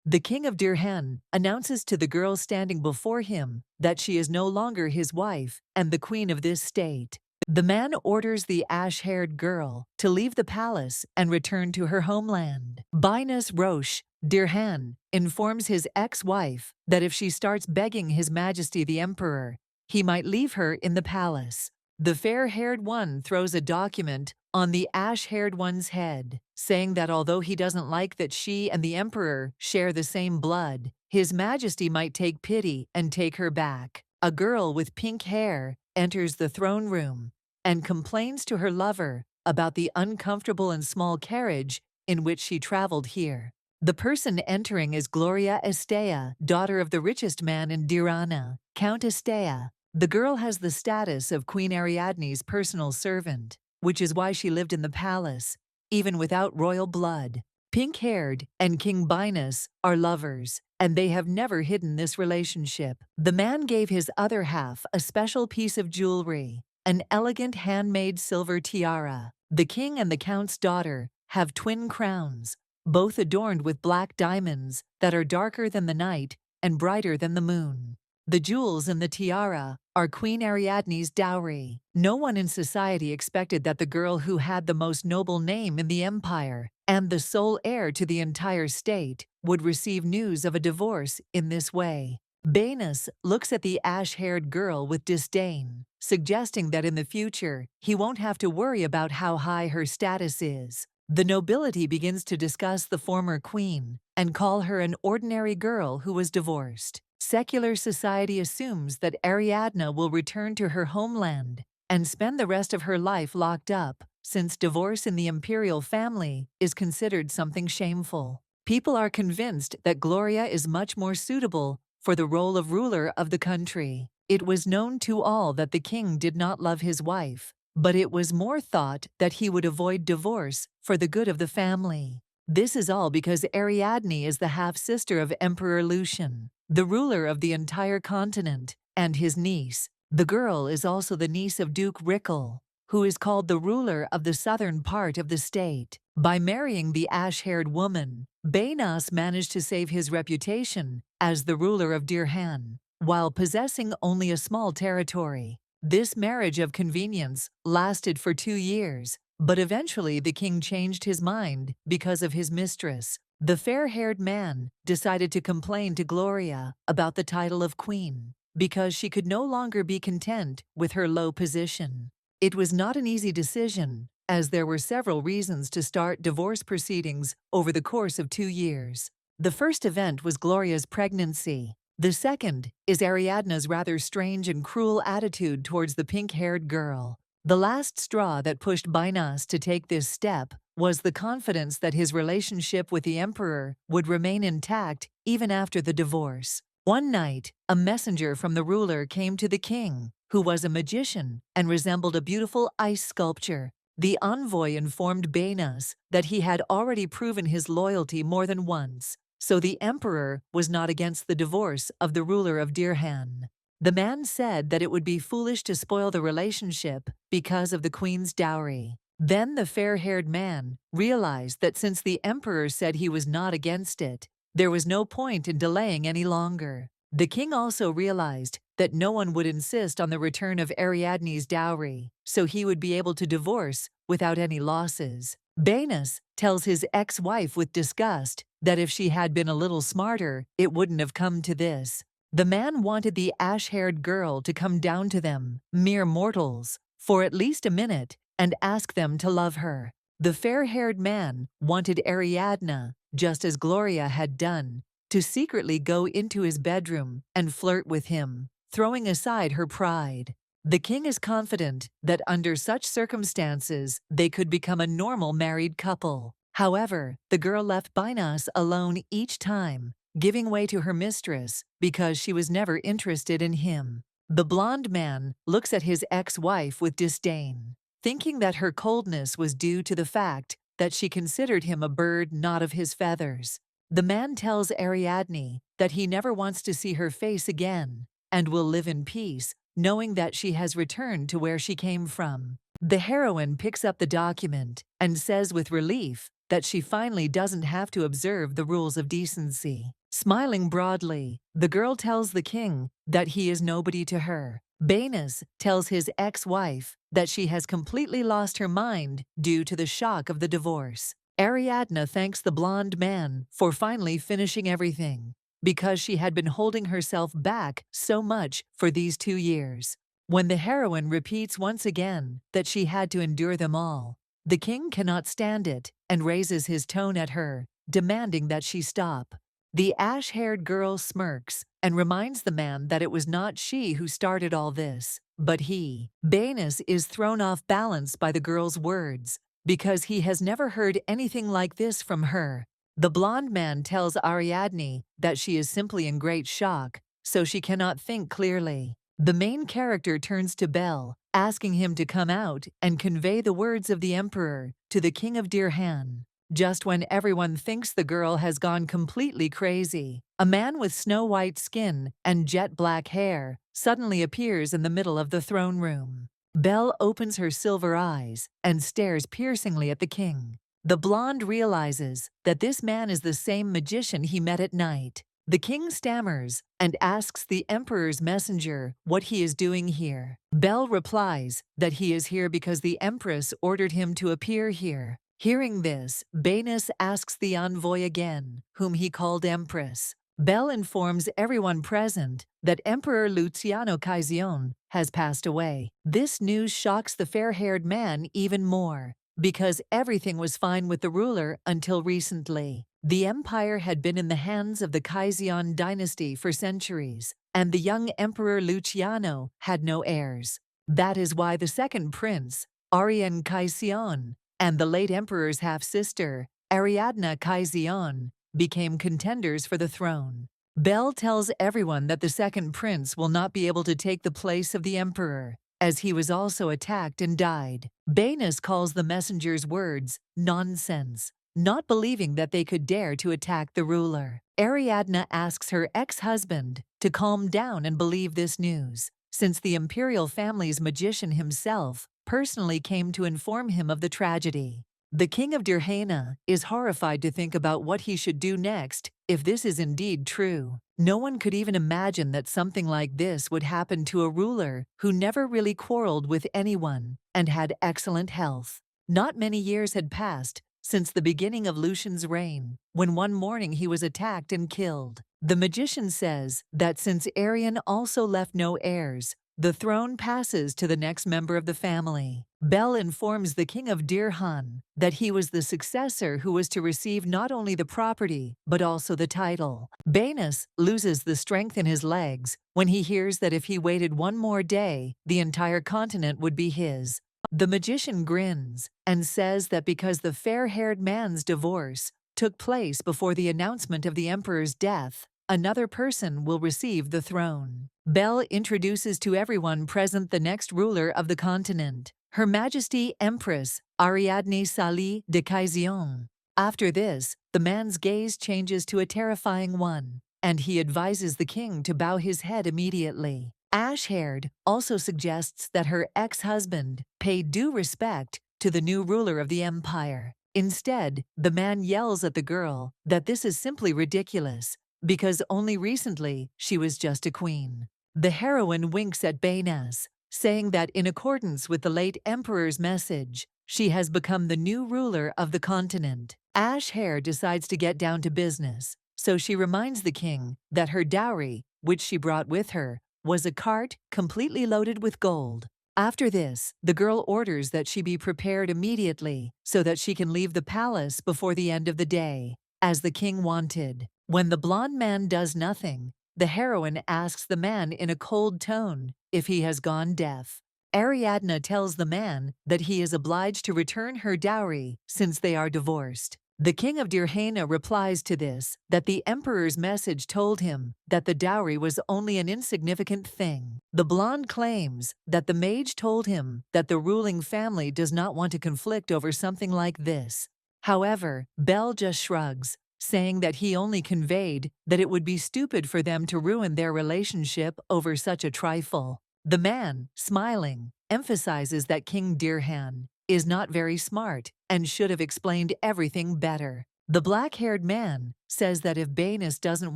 The king of Dirhan announces to the girl standing before him that she is no longer his wife and the queen of this state. The man orders the ash-haired girl to leave the palace and return to her homeland. Binus Rosh, Dirhan, informs his ex-wife that if she starts begging His Majesty the Emperor, he might leave her in the palace. The fair-haired one throws a document on the ash-haired one's head, saying that although he doesn't like that she and the emperor share the same blood, His Majesty might take pity and take her back. A girl with pink hair enters the throne room and complains to her lover about the uncomfortable and small carriage in which she traveled here. The person entering is Gloria Estea, daughter of the richest man in Dirana, Count Estea. The girl has the status of Queen Ariadne's personal servant, which is why she lived in the palace, even without royal blood. Pink-haired and King Binus are lovers, and they have never hidden this relationship. The man gave his other half a special piece of jewelry, an elegant handmade silver tiara. The king and the count's daughter have twin crowns, both adorned with black diamonds that are darker than the night and brighter than the moon. The jewels in the tiara are Queen Ariadne's dowry. No one in society expected that the girl who had the most noble name in the empire and the sole heir to the entire state would receive news of a divorce in this way. Banus looks at the ash-haired girl with disdain, suggesting that in the future he won't have to worry about how high her status is. The nobility begins to discuss the former queen and call her an ordinary girl who was divorced. Secular society assumes that Ariadne will return to her homeland and spend the rest of her life locked up, since divorce in the imperial family is considered something shameful. People are convinced that Gloria is much more suitable for the role of ruler of the country. It was known to all that the king did not love his wife, but it was more thought that he would avoid divorce for the good of the family. This is all because Ariadne is the half-sister of Emperor Lucian, the ruler of the entire continent, and his niece. The girl is also the niece of Duke Rickel, who is called the ruler of the southern part of the state. By marrying the ash-haired woman, Banus managed to save his reputation as the ruler of Dirhan, while possessing only a small territory. This marriage of convenience lasted for 2 years, but eventually the king changed his mind because of his mistress. The fair-haired man decided to complain to Gloria about the title of queen, because she could no longer be content with her low position. It was not an easy decision, as there were several reasons to start divorce proceedings over the course of 2 years. The first event was Gloria's pregnancy. The second is Ariadne's rather strange and cruel attitude towards the pink-haired girl. The last straw that pushed Binus to take this step was the confidence that his relationship with the emperor would remain intact even after the divorce. One night, a messenger from the ruler came to the king, who was a magician and resembled a beautiful ice sculpture. The envoy informed Banus that he had already proven his loyalty more than once, so the emperor was not against the divorce of the ruler of Dirhan. The man said that it would be foolish to spoil the relationship because of the queen's dowry. Then the fair-haired man realized that since the emperor said he was not against it, there was no point in delaying any longer. The king also realized that no one would insist on the return of Ariadne's dowry, so he would be able to divorce without any losses. Banus tells his ex-wife with disgust that if she had been a little smarter, it wouldn't have come to this. The man wanted the ash-haired girl to come down to them, mere mortals, for at least a minute and ask them to love her. The fair-haired man wanted Ariadne, just as Gloria had done, to secretly go into his bedroom and flirt with him, throwing aside her pride. The king is confident that under such circumstances they could become a normal married couple. However, the girl left Binus alone each time, giving way to her mistress because she was never interested in him. The blonde man looks at his ex-wife with disdain, thinking that her coldness was due to the fact that she considered him a bird not of his feathers. The man tells Ariadne that he never wants to see her face again and will live in peace, knowing that she has returned to where she came from. The heroine picks up the document and says with relief that she finally doesn't have to observe the rules of decency. Smiling broadly, the girl tells the king that he is nobody to her. Baines tells his ex-wife that she has completely lost her mind due to the shock of the divorce. Ariadne thanks the blonde man for finally finishing everything, because she had been holding herself back so much for these 2 years. When the heroine repeats once again that she had to endure them all, the king cannot stand it and raises his tone at her, demanding that she stop. The ash-haired girl smirks and reminds the man that it was not she who started all this, but he. Baines is thrown off balance by the girl's words because he has never heard anything like this from her. The blonde man tells Ariadne that she is simply in great shock, so she cannot think clearly. The main character turns to Bel, asking him to come out and convey the words of the emperor to the king of Dirhan. Just when everyone thinks the girl has gone completely crazy, a man with snow-white skin and jet-black hair suddenly appears in the middle of the throne room. Belle opens her silver eyes and stares piercingly at the king. The blonde realizes that this man is the same magician he met at night. The king stammers and asks the emperor's messenger what he is doing here. Belle replies that he is here because the empress ordered him to appear here. Hearing this, Baines asks the envoy again, whom he called Empress. Belle informs everyone present that Emperor Luciano Caizzione has passed away. This news shocks the fair-haired man even more, because everything was fine with the ruler until recently. The empire had been in the hands of the Caizzione dynasty for centuries, and the young Emperor Luciano had no heirs. That is why the second prince, Ariane Caizzione, and the late emperor's half-sister, Ariadne Caizzione, became contenders for the throne. Belle tells everyone that the second prince will not be able to take the place of the emperor, as he was also attacked and died. Baines calls the messenger's words nonsense, not believing that they could dare to attack the ruler. Ariadne asks her ex-husband to calm down and believe this news, since the imperial family's magician himself personally came to inform him of the tragedy. The king of Dirhana is horrified to think about what he should do next if this is indeed true. No one could even imagine that something like this would happen to a ruler who never really quarreled with anyone and had excellent health. Not many years had passed since the beginning of Lucian's reign, when one morning he was attacked and killed. The magician says that since Arian also left no heirs, the throne passes to the next member of the family. Belle informs the king of Dirhan that he was the successor who was to receive not only the property, but also the title. Baines loses the strength in his legs when he hears that if he waited one more day, the entire continent would be his. The magician grins and says that because the fair-haired man's divorce took place before the announcement of the emperor's death, another person will receive the throne. Belle introduces to everyone present the next ruler of the continent, Her Majesty Empress Ariadne Salih de Caizzione. After this, the man's gaze changes to a terrifying one, and he advises the king to bow his head immediately. Ash-haired also suggests that her ex-husband pay due respect to the new ruler of the empire. Instead, the man yells at the girl that this is simply ridiculous, because only recently she was just a queen. The heroine winks at Baines, saying that in accordance with the late emperor's message, she has become the new ruler of the continent. Ash-Hair decides to get down to business, so she reminds the king that her dowry, which she brought with her, was a cart completely loaded with gold. After this, the girl orders that she be prepared immediately so that she can leave the palace before the end of the day, as the king wanted. When the blonde man does nothing, the heroine asks the man in a cold tone if he has gone deaf. Ariadne tells the man that he is obliged to return her dowry since they are divorced. The king of Dirhana replies to this that the emperor's message told him that the dowry was only an insignificant thing. The blonde claims that the mage told him that the ruling family does not want to conflict over something like this. However, Belle just shrugs, saying that he only conveyed that it would be stupid for them to ruin their relationship over such a trifle. The man, smiling, emphasizes that King Dirhan is not very smart and should have explained everything better. The black-haired man says that if Banis doesn't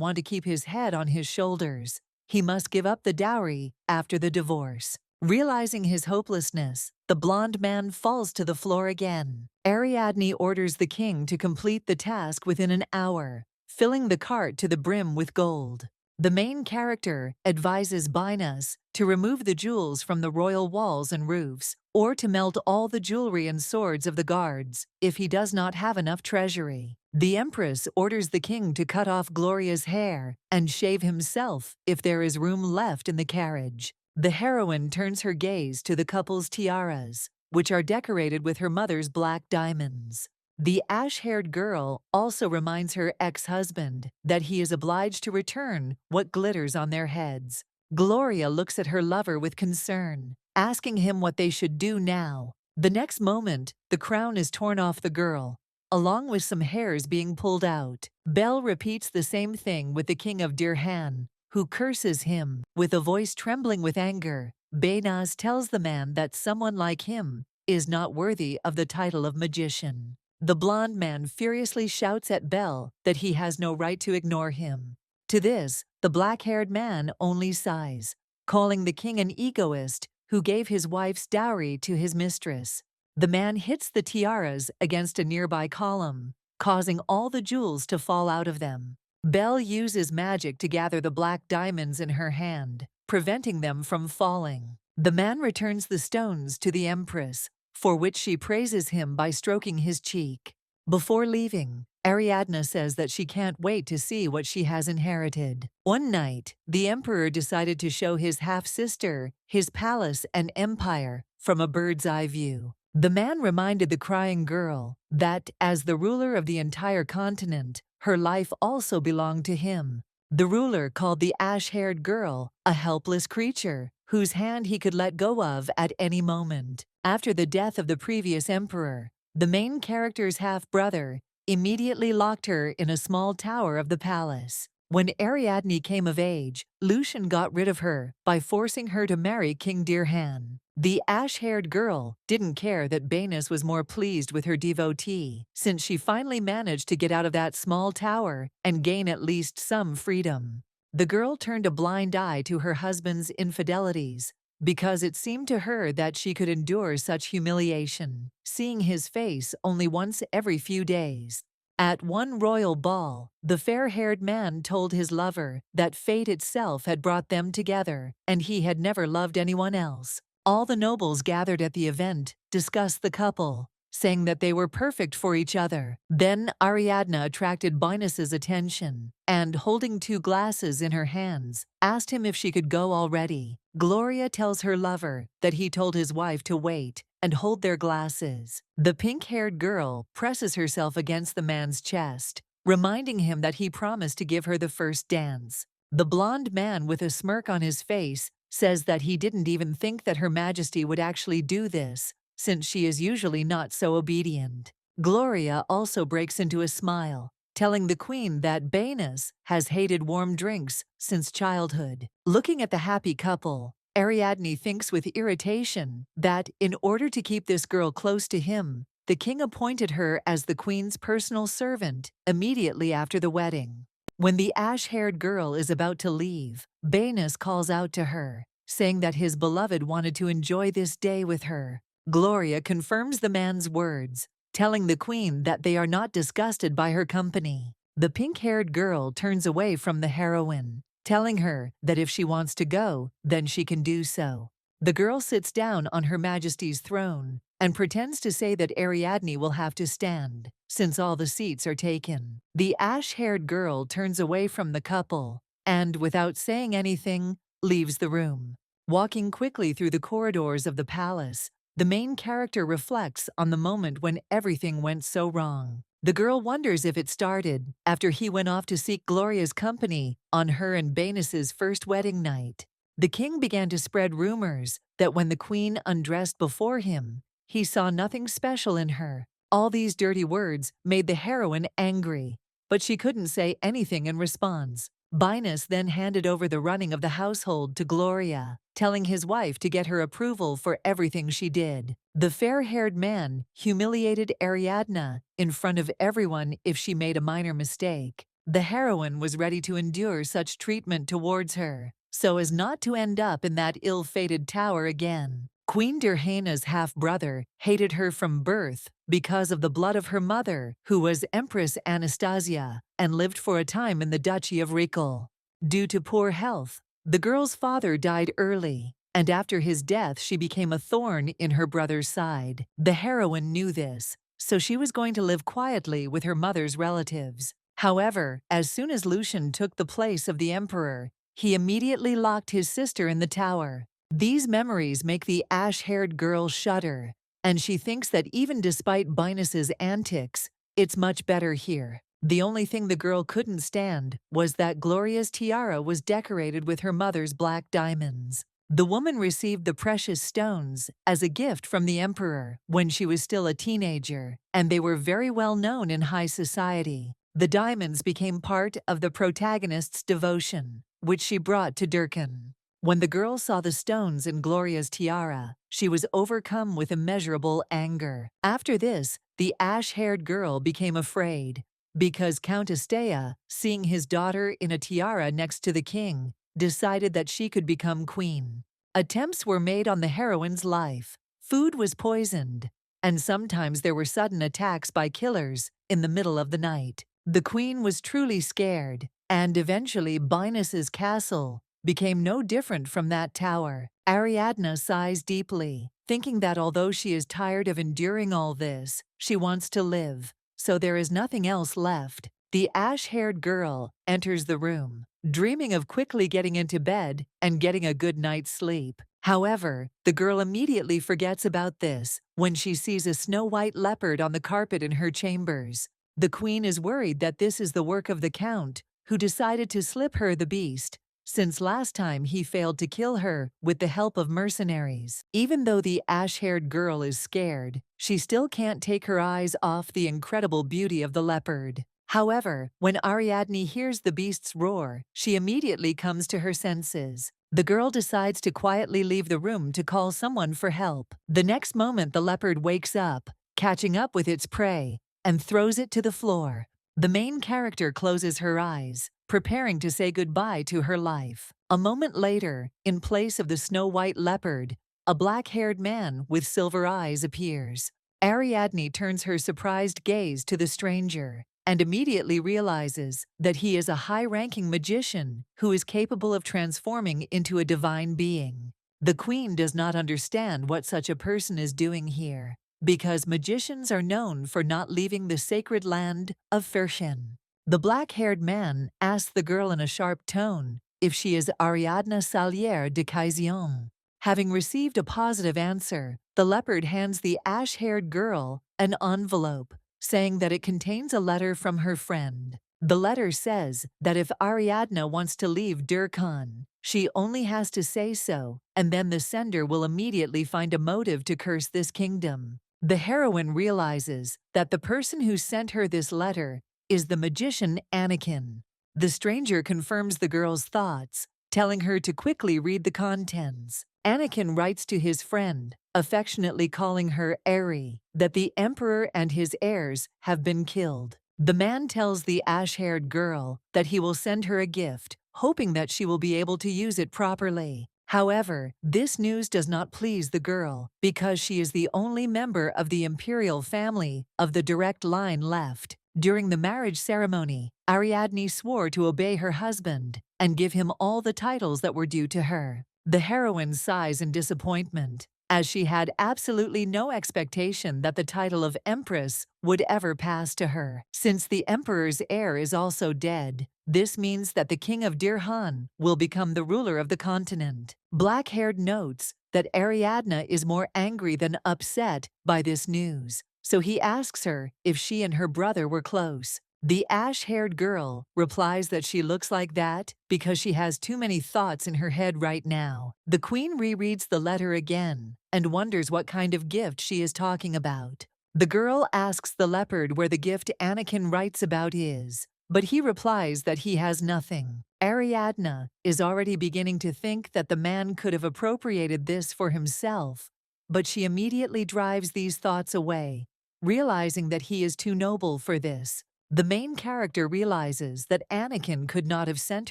want to keep his head on his shoulders, he must give up the dowry after the divorce. Realizing his hopelessness, the blonde man falls to the floor again. Ariadne orders the king to complete the task within an hour, filling the cart to the brim with gold. The main character advises Banis to remove the jewels from the royal walls and roofs, or to melt all the jewelry and swords of the guards if he does not have enough treasury. The empress orders the king to cut off Gloria's hair and shave himself if there is room left in the carriage. The heroine turns her gaze to the couple's tiaras, which are decorated with her mother's black diamonds. The ash-haired girl also reminds her ex-husband that he is obliged to return what glitters on their heads. Gloria looks at her lover with concern, asking him what they should do now. The next moment, the crown is torn off the girl, along with some hairs being pulled out. Belle repeats the same thing with the king of Dirhan, who curses him. With a voice trembling with anger, Banas tells the man that someone like him is not worthy of the title of magician. The blonde man furiously shouts at Belle that he has no right to ignore him. To this, the black-haired man only sighs, calling the king an egoist who gave his wife's dowry to his mistress. The man hits the tiaras against a nearby column, causing all the jewels to fall out of them. Belle uses magic to gather the black diamonds in her hand, preventing them from falling. The man returns the stones to the empress, for which she praises him by stroking his cheek. Before leaving, Ariadne says that she can't wait to see what she has inherited. One night, the emperor decided to show his half-sister his palace and empire from a bird's-eye view. The man reminded the crying girl that, as the ruler of the entire continent, her life also belonged to him. The ruler called the ash-haired girl a helpless creature whose hand he could let go of at any moment. After the death of the previous emperor, the main character's half-brother immediately locked her in a small tower of the palace. When Ariadne came of age, Lucian got rid of her by forcing her to marry King Dirhan. The ash-haired girl didn't care that Banis was more pleased with her devotee, since she finally managed to get out of that small tower and gain at least some freedom. The girl turned a blind eye to her husband's infidelities, because it seemed to her that she could endure such humiliation, seeing his face only once every few days. At one royal ball, the fair-haired man told his lover that fate itself had brought them together, and he had never loved anyone else. All the nobles gathered at the event discussed the couple, saying that they were perfect for each other. Then Ariadne attracted Banis's attention, and holding 2 glasses in her hands, asked him if she could go already. Gloria tells her lover that he told his wife to wait and hold their glasses. The pink-haired girl presses herself against the man's chest, reminding him that he promised to give her the first dance. The blonde man, with a smirk on his face, says that he didn't even think that Her Majesty would actually do this, since she is usually not so obedient. Gloria also breaks into a smile, telling the queen that Banis has hated warm drinks since childhood. Looking at the happy couple, Ariadne thinks with irritation that, in order to keep this girl close to him, the king appointed her as the queen's personal servant immediately after the wedding. When the ash-haired girl is about to leave, Banis calls out to her, saying that his beloved wanted to enjoy this day with her. Gloria confirms the man's words, telling the queen that they are not disgusted by her company. The pink-haired girl turns away from the heroine, telling her that if she wants to go, then she can do so. The girl sits down on Her Majesty's throne and pretends to say that Ariadne will have to stand, since all the seats are taken. The ash-haired girl turns away from the couple and, without saying anything, leaves the room. Walking quickly through the corridors of the palace, the main character reflects on the moment when everything went so wrong. The girl wonders if it started after he went off to seek Gloria's company on her and Banis's first wedding night. The king began to spread rumors that when the queen undressed before him, he saw nothing special in her. All these dirty words made the heroine angry, but she couldn't say anything in response. Binus then handed over the running of the household to Gloria, telling his wife to get her approval for everything she did. The fair-haired man humiliated Ariadne in front of everyone if she made a minor mistake. The heroine was ready to endure such treatment towards her, so as not to end up in that ill-fated tower again. Queen Dirhaena's half-brother hated her from birth because of the blood of her mother, who was Empress Anastasia, and lived for a time in the Duchy of Rikal. Due to poor health, the girl's father died early, and after his death she became a thorn in her brother's side. The heroine knew this, so she was going to live quietly with her mother's relatives. However, as soon as Lucian took the place of the emperor, he immediately locked his sister in the tower. These memories make the ash-haired girl shudder, and she thinks that even despite Binus's antics, it's much better here. The only thing the girl couldn't stand was that Gloria's tiara was decorated with her mother's black diamonds. The woman received the precious stones as a gift from the emperor when she was still a teenager, and they were very well known in high society. The diamonds became part of the protagonist's devotion, which she brought to Durkan. When the girl saw the stones in Gloria's tiara, she was overcome with immeasurable anger. After this, the ash-haired girl became afraid, because Count Astea, seeing his daughter in a tiara next to the king, decided that she could become queen. Attempts were made on the heroine's life. Food was poisoned, and sometimes there were sudden attacks by killers in the middle of the night. The queen was truly scared, and eventually Binus's castle became no different from that tower. Ariadne sighs deeply, thinking that although she is tired of enduring all this, she wants to live, so there is nothing else left. The ash-haired girl enters the room, dreaming of quickly getting into bed and getting a good night's sleep. However, the girl immediately forgets about this when she sees a snow-white leopard on the carpet in her chambers. The queen is worried that this is the work of the count, who decided to slip her the beast, since last time he failed to kill her with the help of mercenaries. Even though the ash-haired girl is scared, she still can't take her eyes off the incredible beauty of the leopard. However, when Ariadne hears the beast's roar, she immediately comes to her senses. The girl decides to quietly leave the room to call someone for help. The next moment the leopard wakes up, catching up with its prey, and throws it to the floor. The main character closes her eyes, preparing to say goodbye to her life. A moment later, in place of the snow-white leopard, a black-haired man with silver eyes appears. Ariadne turns her surprised gaze to the stranger and immediately realizes that he is a high-ranking magician who is capable of transforming into a divine being. The queen does not understand what such a person is doing here, because magicians are known for not leaving the sacred land of Fershen. The black-haired man asks the girl in a sharp tone if she is Ariadne Salière de Caison. Having received a positive answer, the leopard hands the ash-haired girl an envelope, saying that it contains a letter from her friend. The letter says that if Ariadne wants to leave Durkan, she only has to say so, and then the sender will immediately find a motive to curse this kingdom. The heroine realizes that the person who sent her this letter is the magician Anakin. The stranger confirms the girl's thoughts, telling her to quickly read the contents. Anakin writes to his friend, affectionately calling her Eri, that the emperor and his heirs have been killed. The man tells the ash-haired girl that he will send her a gift, hoping that she will be able to use it properly. However, this news does not please the girl, because she is the only member of the imperial family of the direct line left. During the marriage ceremony, Ariadne swore to obey her husband and give him all the titles that were due to her. The heroine sighs in disappointment, as she had absolutely no expectation that the title of Empress would ever pass to her. Since the Emperor's heir is also dead, this means that the King of Dirhan will become the ruler of the continent. Black-haired notes that Ariadne is more angry than upset by this news, so he asks her if she and her brother were close. The ash-haired girl replies that she looks like that because she has too many thoughts in her head right now. The queen rereads the letter again and wonders what kind of gift she is talking about. The girl asks the leopard where the gift Anakin writes about is, but he replies that he has nothing. Ariadne is already beginning to think that the man could have appropriated this for himself, but she immediately drives these thoughts away, realizing that he is too noble for this. The main character realizes that Anakin could not have sent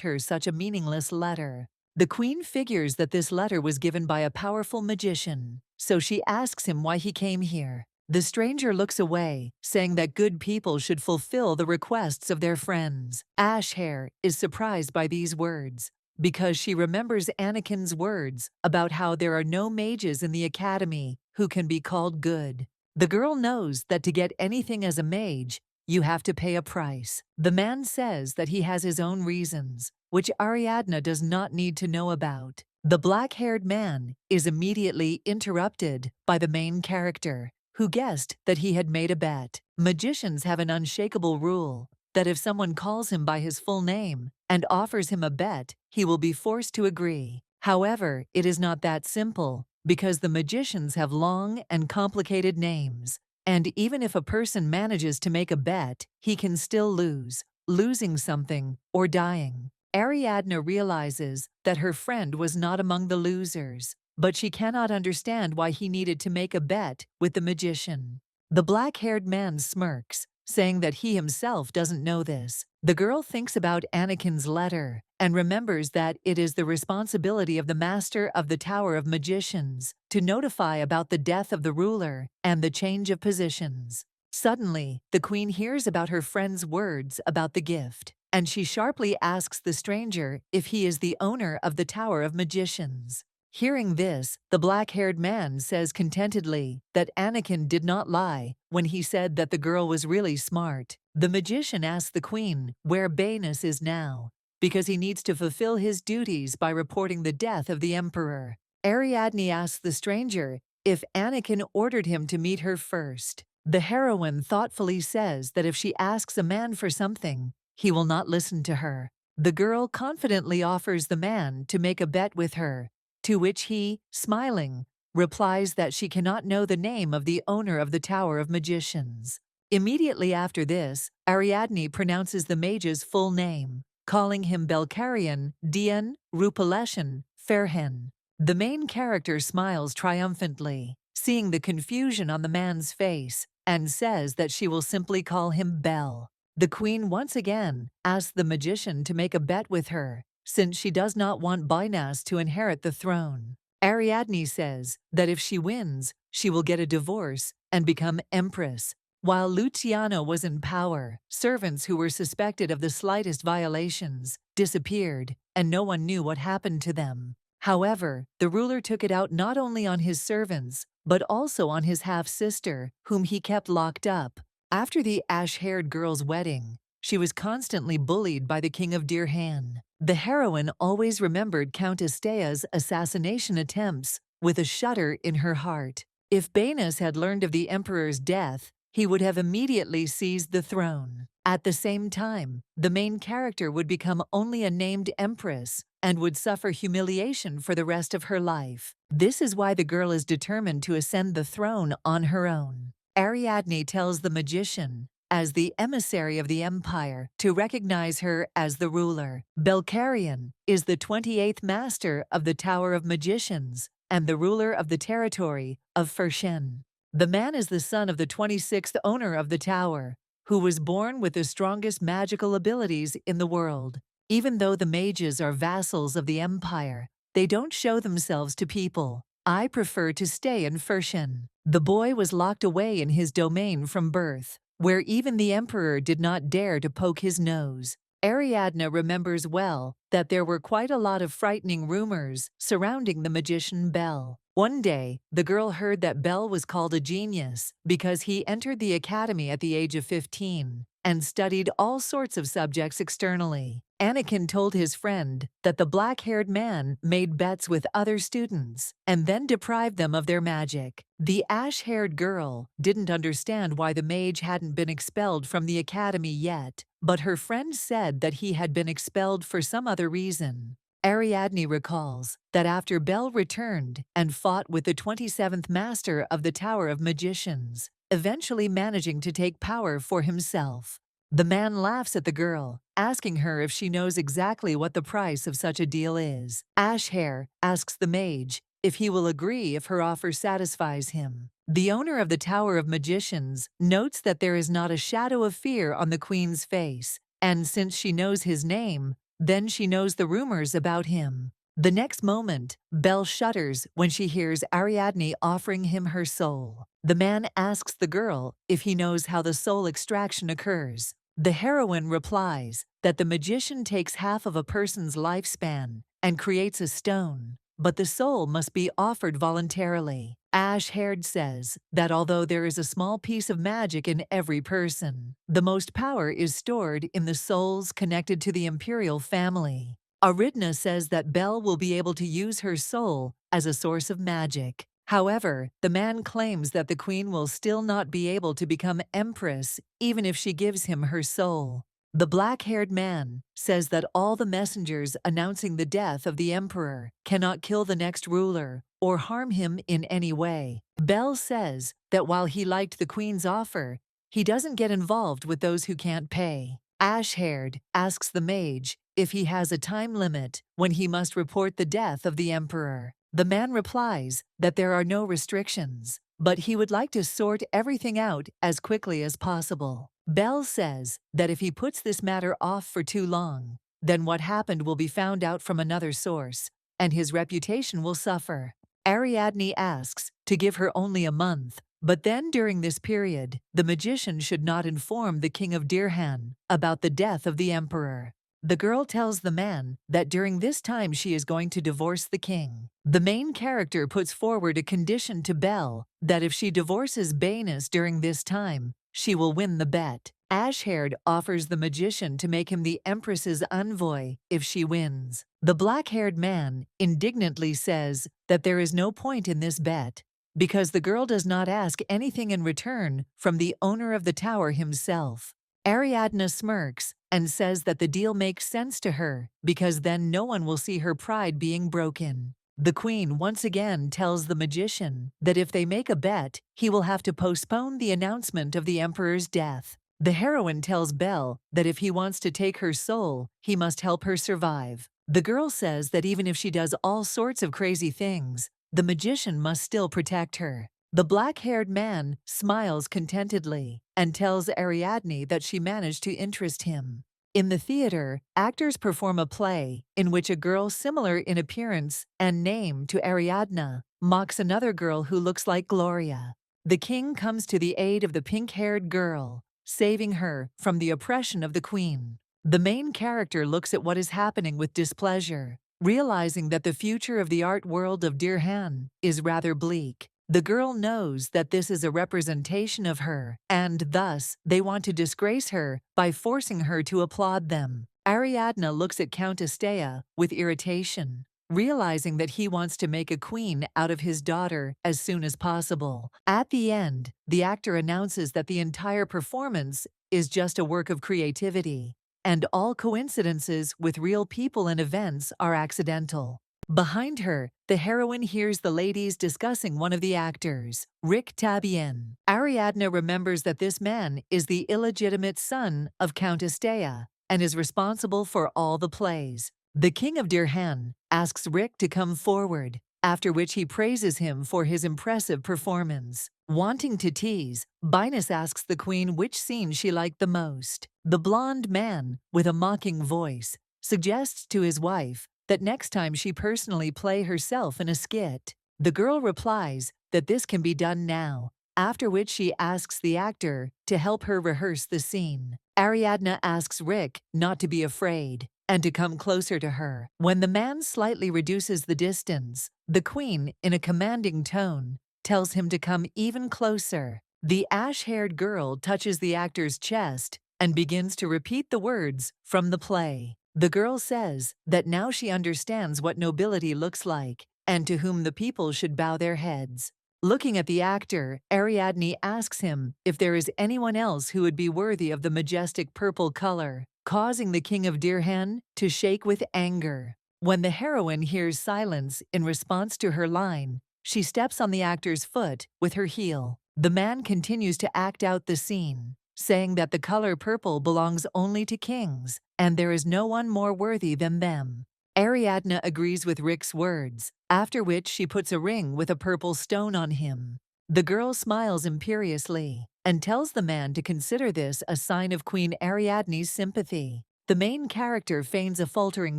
her such a meaningless letter. The queen figures that this letter was given by a powerful magician, so she asks him why he came here. The stranger looks away, saying that good people should fulfill the requests of their friends. Ashhair is surprised by these words, because she remembers Anakin's words about how there are no mages in the academy who can be called good. The girl knows that to get anything as a mage, you have to pay a price. The man says that he has his own reasons, which Ariadne does not need to know about. The black-haired man is immediately interrupted by the main character, who guessed that he had made a bet. Magicians have an unshakable rule that if someone calls him by his full name and offers him a bet, he will be forced to agree. However, it is not that simple, because the magicians have long and complicated names, and even if a person manages to make a bet, he can still lose, losing something or dying. Ariadne realizes that her friend was not among the losers, but she cannot understand why he needed to make a bet with the magician. The black-haired man smirks, saying that he himself doesn't know this. The girl thinks about Anakin's letter and remembers that it is the responsibility of the master of the Tower of Magicians to notify about the death of the ruler and the change of positions. Suddenly, the queen hears about her friend's words about the gift, and she sharply asks the stranger if he is the owner of the Tower of Magicians. Hearing this, the black-haired man says contentedly that Anakin did not lie when he said that the girl was really smart. The magician asks the queen where Banis is now, because he needs to fulfill his duties by reporting the death of the emperor. Ariadne asks the stranger if Anakin ordered him to meet her first. The heroine thoughtfully says that if she asks a man for something, he will not listen to her. The girl confidently offers the man to make a bet with her, to which he, smiling, replies that she cannot know the name of the owner of the Tower of Magicians. Immediately after this, Ariadne pronounces the mage's full name, calling him Belkarian, Dian, Rupaleshan, Fairhen. The main character smiles triumphantly, seeing the confusion on the man's face, and says that she will simply call him Bel. The queen once again asks the magician to make a bet with her, since she does not want Banas to inherit the throne. Ariadne says that if she wins, she will get a divorce and become empress. While Luciano was in power, servants who were suspected of the slightest violations disappeared, and no one knew what happened to them. However, the ruler took it out not only on his servants, but also on his half-sister, whom he kept locked up. After the ash-haired girl's wedding, she was constantly bullied by the king of Dirhan. The heroine always remembered Count Estea's assassination attempts with a shudder in her heart. If Banas had learned of the emperor's death, he would have immediately seized the throne. At the same time, the main character would become only a named empress and would suffer humiliation for the rest of her life. This is why the girl is determined to ascend the throne on her own. Ariadne tells the magician, as the emissary of the empire, to recognize her as the ruler. Belkarian is the 28th master of the Tower of Magicians and the ruler of the territory of Fershen. The man is the son of the 26th owner of the tower, who was born with the strongest magical abilities in the world. Even though the mages are vassals of the empire, they don't show themselves to people. I prefer to stay in Fershen. The boy was locked away in his domain from birth, where even the emperor did not dare to poke his nose. Ariadne remembers well that there were quite a lot of frightening rumors surrounding the magician Bel. One day, the girl heard that Bel was called a genius because he entered the academy at the age of 15 and studied all sorts of subjects externally. Anakin told his friend that the black-haired man made bets with other students and then deprived them of their magic. The ash-haired girl didn't understand why the mage hadn't been expelled from the academy yet, but her friend said that he had been expelled for some other reason. Ariadne recalls that after Bel returned and fought with the 27th master of the Tower of Magicians, eventually managing to take power for himself, The man laughs at the girl, asking her if she knows exactly what the price of such a deal is. Ashhair asks the mage if he will agree if her offer satisfies him. The owner of the Tower of Magicians notes that there is not a shadow of fear on the queen's face, and since she knows his name, then she knows the rumors about him. The next moment, Belle shudders when she hears Ariadne offering him her soul. The man asks the girl if he knows how the soul extraction occurs. The heroine replies that the magician takes half of a person's lifespan and creates a stone, but the soul must be offered voluntarily. Ash-haired says that although there is a small piece of magic in every person, the most power is stored in the souls connected to the imperial family. Aridna says that Belle will be able to use her soul as a source of magic. However, the man claims that the queen will still not be able to become empress even if she gives him her soul. The black-haired man says that all the messengers announcing the death of the emperor cannot kill the next ruler or harm him in any way. Belle says that while he liked the queen's offer, he doesn't get involved with those who can't pay. Ash-haired asks the mage if he has a time limit when he must report the death of the emperor. The man replies that there are no restrictions, but he would like to sort everything out as quickly as possible. Belle says that if he puts this matter off for too long, then what happened will be found out from another source, and his reputation will suffer. Ariadne asks to give her only a month, but then during this period, the magician should not inform the king of Dirhan about the death of the emperor. The girl tells the man that during this time she is going to divorce the king. The main character puts forward a condition to Belle that if she divorces Banis during this time, she will win the bet. Ash-haired offers the magician to make him the empress's envoy if she wins. The black-haired man indignantly says that there is no point in this bet because the girl does not ask anything in return from the owner of the tower himself. Ariadne smirks and says that the deal makes sense to her because then no one will see her pride being broken. The queen once again tells the magician that if they make a bet, he will have to postpone the announcement of the emperor's death. The heroine tells Belle that if he wants to take her soul, he must help her survive. The girl says that even if she does all sorts of crazy things, the magician must still protect her. The black-haired man smiles contentedly and tells Ariadne that she managed to interest him. In the theater, actors perform a play in which a girl similar in appearance and name to Ariadne mocks another girl who looks like Gloria. The king comes to the aid of the pink-haired girl, saving her from the oppression of the queen. The main character looks at what is happening with displeasure, realizing that the future of the art world of Dirhan is rather bleak. The girl knows that this is a representation of her, and thus they want to disgrace her by forcing her to applaud them. Ariadne looks at Count Astea with irritation, realizing that he wants to make a queen out of his daughter as soon as possible. At the end, the actor announces that the entire performance is just a work of creativity, and all coincidences with real people and events are accidental. Behind her, the heroine hears the ladies discussing one of the actors, Rick Tabien. Ariadne remembers that this man is the illegitimate son of Count Astea and is responsible for all the plays. The king of Dirhan asks Rick to come forward, after which he praises him for his impressive performance. Wanting to tease, Banis asks the queen which scene she liked the most. The blonde man, with a mocking voice, suggests to his wife that next time she personally play herself in a skit. The girl replies that this can be done now, after which she asks the actor to help her rehearse the scene. Ariadne asks Rick not to be afraid and to come closer to her. When the man slightly reduces the distance, the queen, in a commanding tone, tells him to come even closer. The ash-haired girl touches the actor's chest and begins to repeat the words from the play. The girl says that now she understands what nobility looks like and to whom the people should bow their heads. Looking at the actor, Ariadne asks him if there is anyone else who would be worthy of the majestic purple color, causing the king of Dirhan to shake with anger. When the heroine hears silence in response to her line, she steps on the actor's foot with her heel. The man continues to act out the scene. saying that the color purple belongs only to kings, and there is no one more worthy than them. Ariadne agrees with Rick's words, after which she puts a ring with a purple stone on him. The girl smiles imperiously and tells the man to consider this a sign of Queen Ariadne's sympathy. The main character feigns a faltering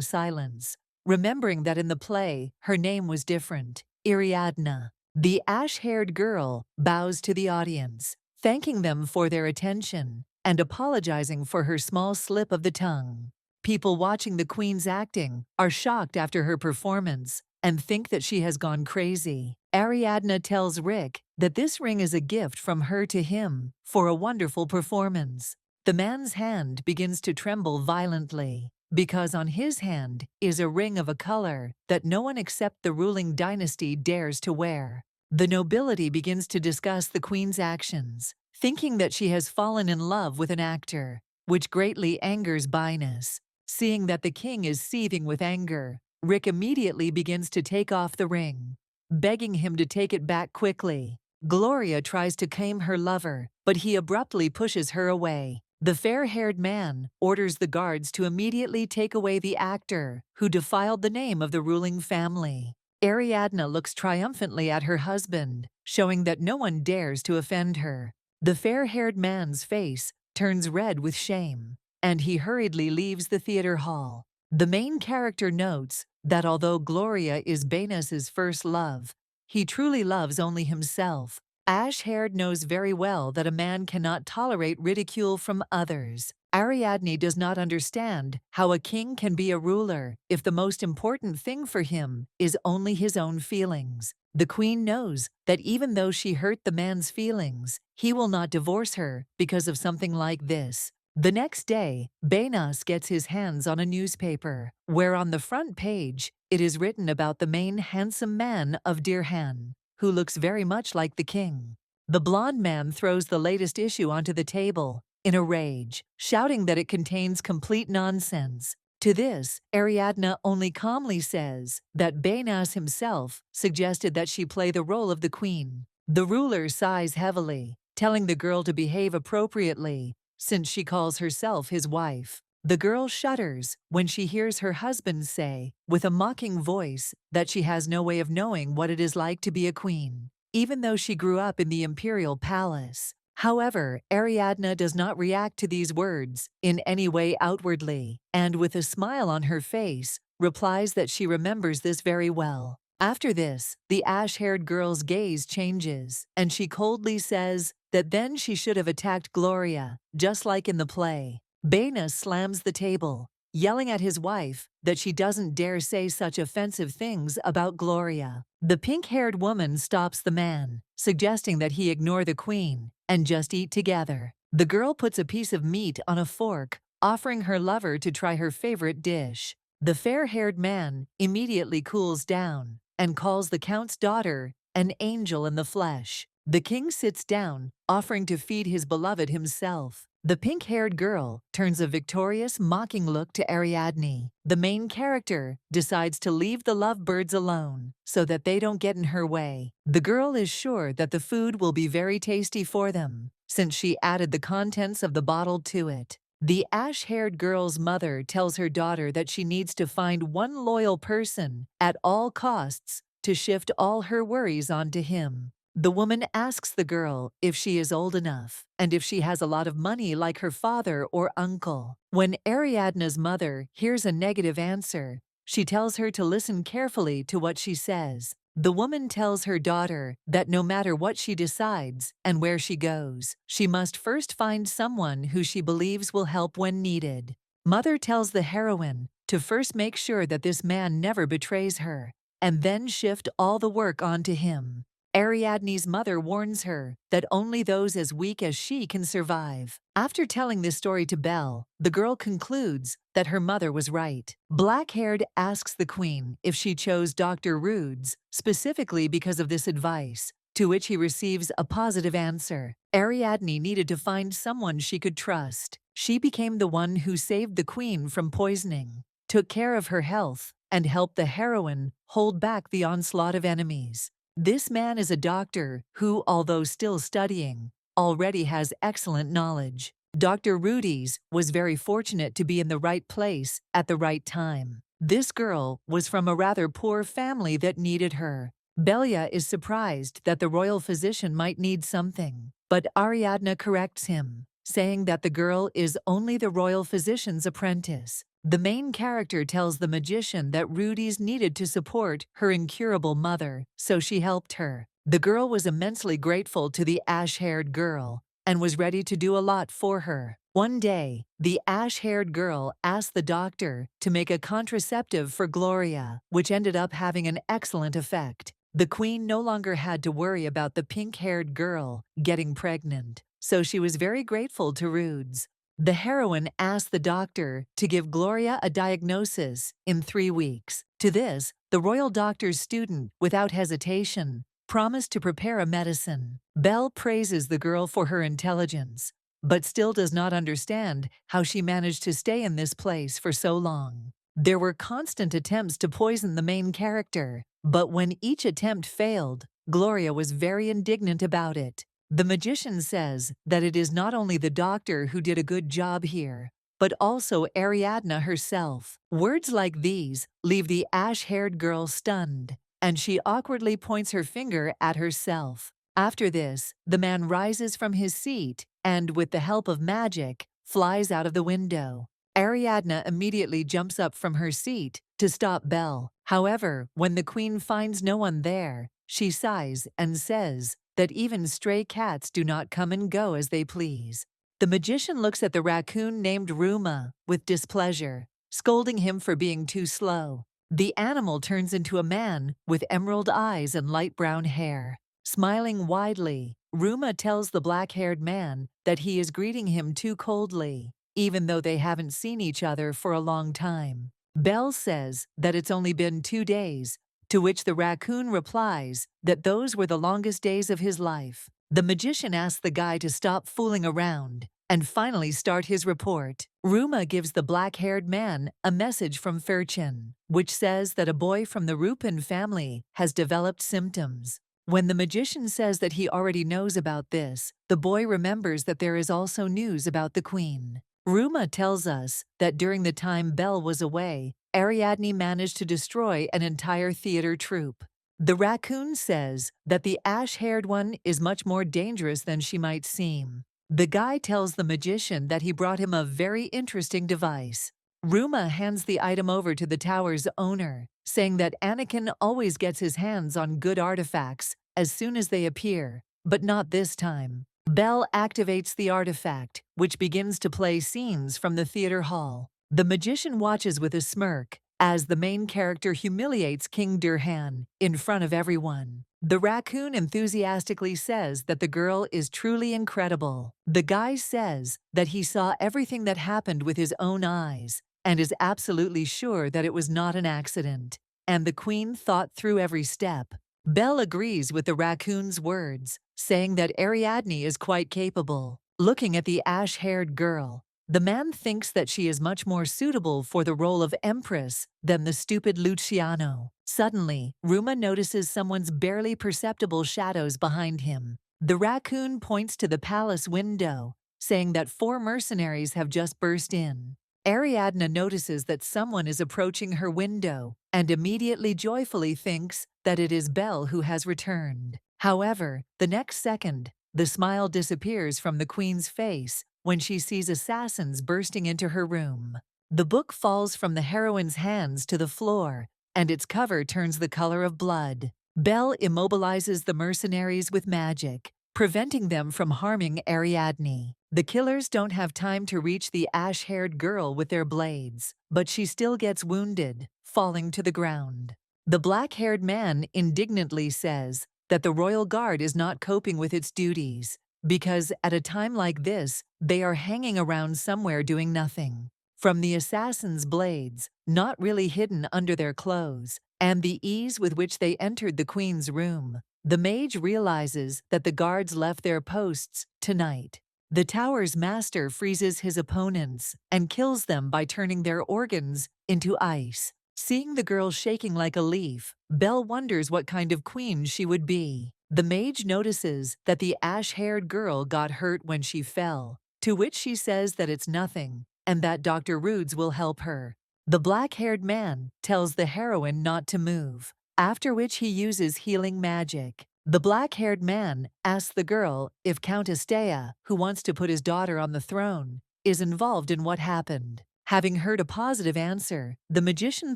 silence, remembering that in the play, her name was different, Ariadne. The ash-haired girl bows to the audience, thanking them for their attention and apologizing for her small slip of the tongue. People watching the queen's acting are shocked after her performance and think that she has gone crazy. Ariadne tells Rick that this ring is a gift from her to him for a wonderful performance. The man's hand begins to tremble violently because on his hand is a ring of a color that no one except the ruling dynasty dares to wear. The nobility begins to discuss the queen's actions, thinking that she has fallen in love with an actor, which greatly angers Binus. Seeing that the king is seething with anger, Rick immediately begins to take off the ring, begging him to take it back quickly. Gloria tries to tame her lover, but he abruptly pushes her away. The fair-haired man orders the guards to immediately take away the actor who defiled the name of the ruling family. Ariadne looks triumphantly at her husband, showing that no one dares to offend her. The fair-haired man's face turns red with shame, and he hurriedly leaves the theater hall. The main character notes that although Gloria is Bainus's first love, he truly loves only himself. Ash-haired knows very well that a man cannot tolerate ridicule from others. Ariadne does not understand how a king can be a ruler if the most important thing for him is only his own feelings. The queen knows that even though she hurt the man's feelings, he will not divorce her because of something like this. The next day, Bainus gets his hands on a newspaper, where on the front page, it is written about the main handsome man of Dirhan, who looks very much like the king. The blonde man throws the latest issue onto the table, in a rage, shouting that it contains complete nonsense. To this, Ariadne only calmly says that Bainus himself suggested that she play the role of the queen. The ruler sighs heavily, telling the girl to behave appropriately, since she calls herself his wife. The girl shudders when she hears her husband say, with a mocking voice, that she has no way of knowing what it is like to be a queen, even though she grew up in the imperial palace. However, Ariadne does not react to these words in any way outwardly, and with a smile on her face, replies that she remembers this very well. After this, the ash-haired girl's gaze changes, and she coldly says that then she should have attacked Gloria, just like in the play. Bainus slams the table, yelling at his wife that she doesn't dare say such offensive things about Gloria. The pink-haired woman stops the man, suggesting that he ignore the queen and just eat together. The girl puts a piece of meat on a fork, offering her lover to try her favorite dish. The fair-haired man immediately cools down and calls the count's daughter an angel in the flesh. The king sits down, offering to feed his beloved himself. The pink-haired girl turns a victorious, mocking look to Ariadne. The main character decides to leave the lovebirds alone so that they don't get in her way. The girl is sure that the food will be very tasty for them, since she added the contents of the bottle to it. The ash-haired girl's mother tells her daughter that she needs to find one loyal person at all costs to shift all her worries onto him. The woman asks the girl if she is old enough and if she has a lot of money like her father or uncle. When Ariadne's mother hears a negative answer, she tells her to listen carefully to what she says. The woman tells her daughter that no matter what she decides and where she goes, she must first find someone who she believes will help when needed. Mother tells the heroine to first make sure that this man never betrays her, and then shift all the work onto him. Ariadne's mother warns her that only those as weak as she can survive. After telling this story to Belle, the girl concludes that her mother was right. Black-haired asks the queen if she chose Dr. Rudes specifically because of this advice, to which he receives a positive answer. Ariadne needed to find someone she could trust. She became the one who saved the queen from poisoning, took care of her health, and helped the heroine hold back the onslaught of enemies. This man is a doctor who, although still studying, already has excellent knowledge. Dr. Rudy's was very fortunate to be in the right place at the right time. This girl was from a rather poor family that needed her. Belia is surprised that the royal physician might need something, but Ariadne corrects him, saying that the girl is only the royal physician's apprentice. The main character tells the magician that Rudy's needed to support her incurable mother, so she helped her. The girl was immensely grateful to the ash-haired girl and was ready to do a lot for her. One day, the ash-haired girl asked the doctor to make a contraceptive for Gloria, which ended up having an excellent effect. The queen no longer had to worry about the pink-haired girl getting pregnant, so she was very grateful to Rudes. The heroine asked the doctor to give Gloria a diagnosis in 3 weeks. To this, the royal doctor's student, without hesitation, promised to prepare a medicine. Belle praises the girl for her intelligence, but still does not understand how she managed to stay in this place for so long. There were constant attempts to poison the main character, but when each attempt failed, Gloria was very indignant about it. The magician says that it is not only the doctor who did a good job here, but also Ariadne herself. Words like these leave the ash-haired girl stunned, and she awkwardly points her finger at herself. After this, the man rises from his seat and, with the help of magic, flies out of the window. Ariadne immediately jumps up from her seat to stop Belle. However, when the queen finds no one there, she sighs and says that even stray cats do not come and go as they please. The magician looks at the raccoon named Ruma with displeasure, scolding him for being too slow. The animal turns into a man with emerald eyes and light brown hair. Smiling widely, Ruma tells the black-haired man that he is greeting him too coldly, even though they haven't seen each other for a long time. Belle says that it's only been 2 days, to which the raccoon replies that those were the longest days of his life. The magician asks the guy to stop fooling around and finally start his report. Ruma gives the black-haired man a message from Furchin, which says that a boy from the Rupin family has developed symptoms. When the magician says that he already knows about this, the boy remembers that there is also news about the queen. Ruma tells us that during the time Belle was away, Ariadne managed to destroy an entire theater troupe. The raccoon says that the ash-haired one is much more dangerous than she might seem. The guy tells the magician that he brought him a very interesting device. Ruma hands the item over to the tower's owner, saying that Anakin always gets his hands on good artifacts as soon as they appear, but not this time. Belle activates the artifact, which begins to play scenes from the theater hall. The magician watches with a smirk as the main character humiliates King Durhan in front of everyone. The raccoon enthusiastically says that the girl is truly incredible. The guy says that he saw everything that happened with his own eyes and is absolutely sure that it was not an accident, and the queen thought through every step. Belle agrees with the raccoon's words, saying that Ariadne is quite capable. Looking at the ash-haired girl, the man thinks that she is much more suitable for the role of Empress than the stupid Luciano. Suddenly, Ruma notices someone's barely perceptible shadows behind him. The raccoon points to the palace window, saying that 4 mercenaries have just burst in. Ariadne notices that someone is approaching her window and immediately joyfully thinks that it is Belle who has returned. However, the next second, the smile disappears from the queen's face when she sees assassins bursting into her room. The book falls from the heroine's hands to the floor, and its cover turns the color of blood. Belle immobilizes the mercenaries with magic, preventing them from harming Ariadne. The killers don't have time to reach the ash-haired girl with their blades, but she still gets wounded, falling to the ground. The black-haired man indignantly says that the royal guard is not coping with its duties, because at a time like this, they are hanging around somewhere doing nothing. From the assassins' blades, not really hidden under their clothes, and the ease with which they entered the queen's room, the mage realizes that the guards left their posts tonight. The tower's master freezes his opponents and kills them by turning their organs into ice. Seeing the girl shaking like a leaf, Belle wonders what kind of queen she would be. The mage notices that the ash-haired girl got hurt when she fell, to which she says that it's nothing, and that Dr. Rudes will help her. The black-haired man tells the heroine not to move, after which he uses healing magic. The black-haired man asks the girl if Count Astea, who wants to put his daughter on the throne, is involved in what happened. Having heard a positive answer, the magician